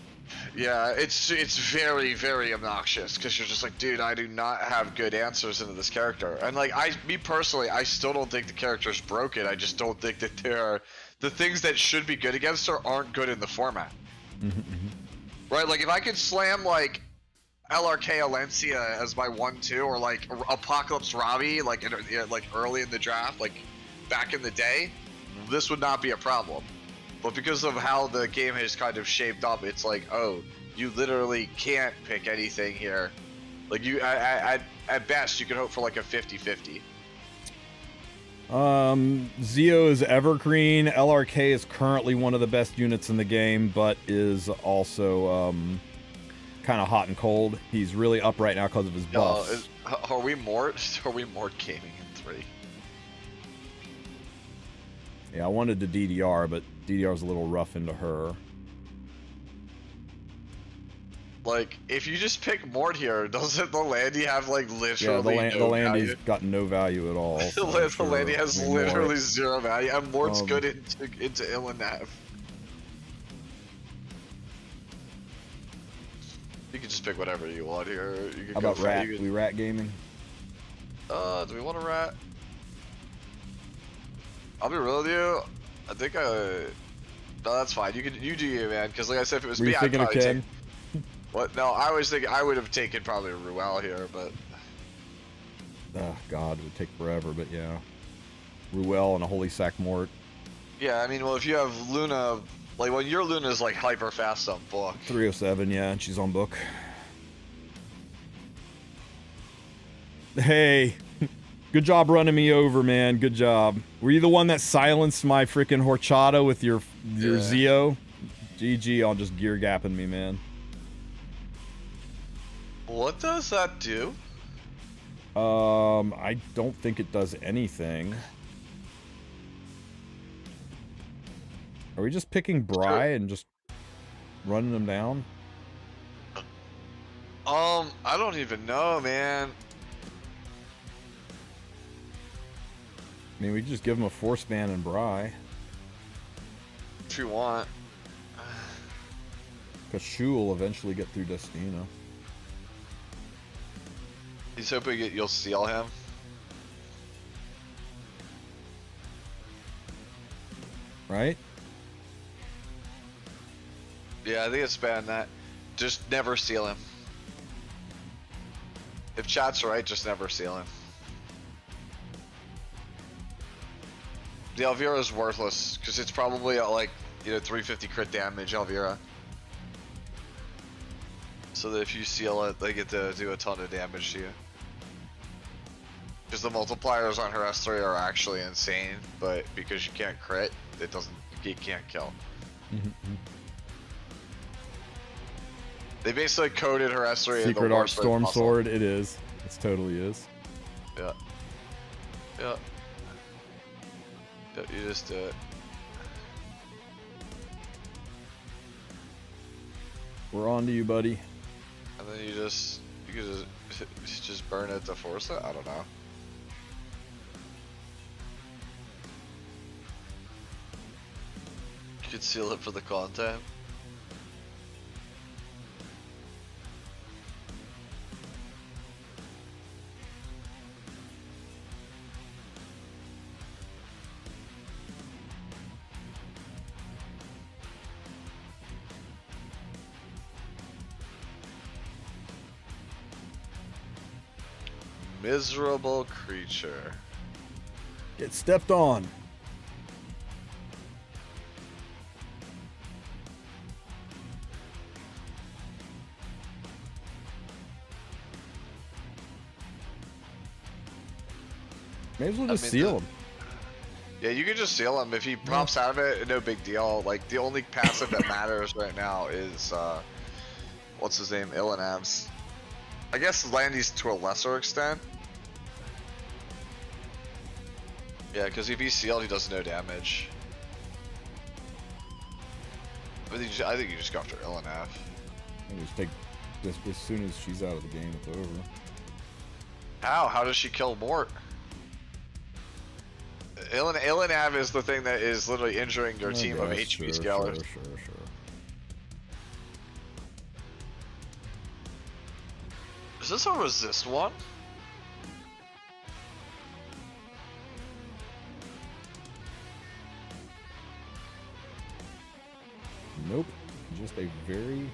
Yeah, it's very, very obnoxious because you're just like, dude, I do not have good answers into this character. And like, me personally, I still don't think the character's broken. I just don't think that the things that should be good against her aren't good in the format. Right? Like, if I could slam like LRK Alencia as my 1-2, or like Apocalypse Robbie, like early in the draft, like back in the day, this would not be a problem. But because of how the game has kind of shaped up, it's like, oh, you literally can't pick anything here. Like, you at best you can hope for like a 50-50. Zio is evergreen. LRK is currently one of the best units in the game, but is also kind of hot and cold. He's really up right now because of his buffs. Are we Mort gaming in 3? Yeah, I wanted to DDR, but DDR's a little rough into her. Like, if you just pick Mort here, doesn't the Landy have like literally Yeah, the no Landy's value? got no value at all. The Landy has literally 0 value, and Mort's good into Ilanav. You can just pick whatever you want here. You can How go about for Rat? it. We Rat gaming? Do we want a Rat? I'll be real with you. I think no, that's fine. You do you, man. Because like I said, if it was Were me, you I'd thinking of probably Ken? take. What? No, I was thinking I would have taken probably Ruel here, but. Oh, God, it would take forever, but yeah. Ruel and a Holy Sack Mort. Yeah, I mean, well, if you have Luna, like when your Luna is like hyper fast on book. 307, yeah, and she's on book. Hey, good job running me over, man. Good job. Were you the one that silenced my freaking Horchata with your Zio? GG on just gear gapping me, man. What does that do? I don't think it does anything. Are we just picking Bry and just running them down? I don't even know, man. I mean, we just give him a Force Ban and Bry. If you want. Because Shu will eventually get through Destino. He's hoping you'll seal him. Right? Yeah, I think it's banned that. Just never seal him. If chat's right, just never seal him. The Elvira is worthless because it's probably like 350 crit damage Elvira. So that if you seal it, they get to do a ton of damage to you. Because the multipliers on her S3 are actually insane, but because you can't crit, you can't kill. They basically coded her S3 in the Secret Art worst way Storm possible. Sword, it is. It totally is. Yeah. Yeah. Yeah, you just do it. We're on to you, buddy. And then you could just burn it to force it? I don't know. could seal it for the content. Miserable creature. Get stepped on. May as well just seal him. Yeah, you can just seal him. If he pops out of it, no big deal. Like, the only passive that matters right now is, what's his name? Illinav's. I guess Landy's to a lesser extent. Yeah, because if he's sealed, he does no damage. I think you just go after Illinav. I just take just as soon as she's out of the game, it's over. How? How does she kill Mort? Illinav is the thing that is literally injuring your team of HP scalers. Sure. Is this a resist one? Nope. Just a very,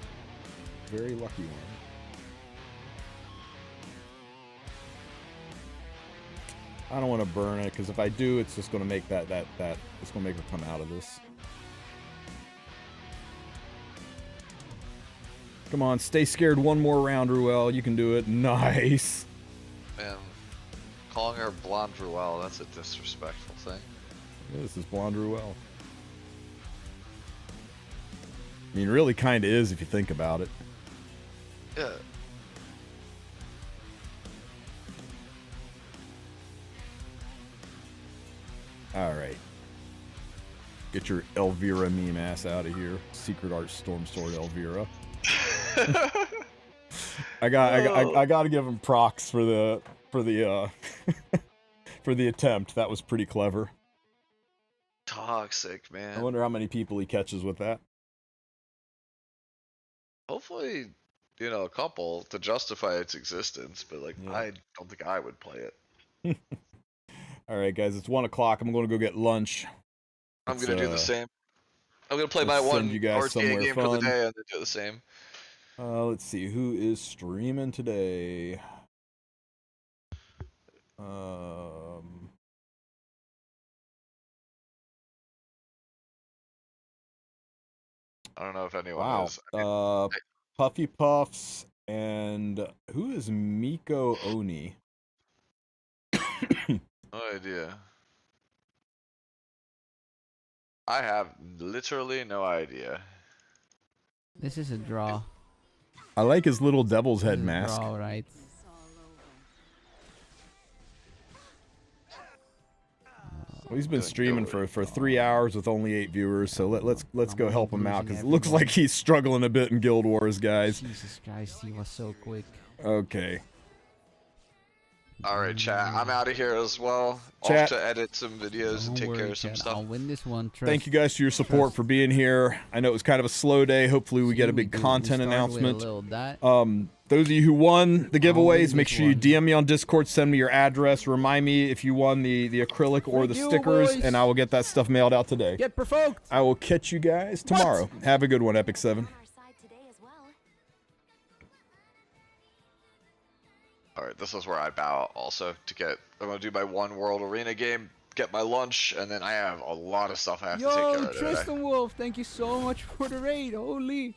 very lucky one. I don't want to burn it because if I do, it's just going to make that it's going to make her come out of this. Come on, stay scared one more round, Ruel. You can do it. Nice. Man, calling her Blonde Ruel, that's a disrespectful thing. Yeah, this is Blonde Ruel. I mean, really kind of is if you think about it. Yeah. Alright. Get your Elvira meme ass out of here. Secret Art Storm Sword Elvira. I gotta give him procs for the for the attempt. That was pretty clever. Toxic, man. I wonder how many people he catches with that. Hopefully, you know, a couple to justify its existence, but like, I don't think I would play it. Alright, guys, it's 1 o'clock. I'm going to go get lunch. I'm going to do the same. I'm going to play my one RTA game for the day and then do the same. Let's see. Who is streaming today? I don't know if anyone is. Puffy Puffs and who is Miko Oni? No idea. I have literally no idea. This is a draw. I like his little devil's head mask. Draw, right? Well, he's been streaming for 3 hours with only 8 viewers, so let's go help him out because it looks like he's struggling a bit in Guild Wars, guys. Jesus Christ, he was so quick. Okay. Alright, chat. I'm out of here as well. Off to edit some videos and take care of some stuff. I'll win this one. Thank you guys for your support for being here. I know it was kind of a slow day. Hopefully we get a big content announcement. Those of you who won the giveaways, make sure you DM me on Discord, send me your address, remind me if you won the acrylic or the stickers, and I will get that stuff mailed out today. Get provoked! I will catch you guys tomorrow. Have a good one, Epic 7. Alright, this is where I bow also to get. I'm gonna do my one World Arena game, get my lunch, and then I have a lot of stuff I have to take care of today. TristenWulf, thank you so much for the raid. Holy.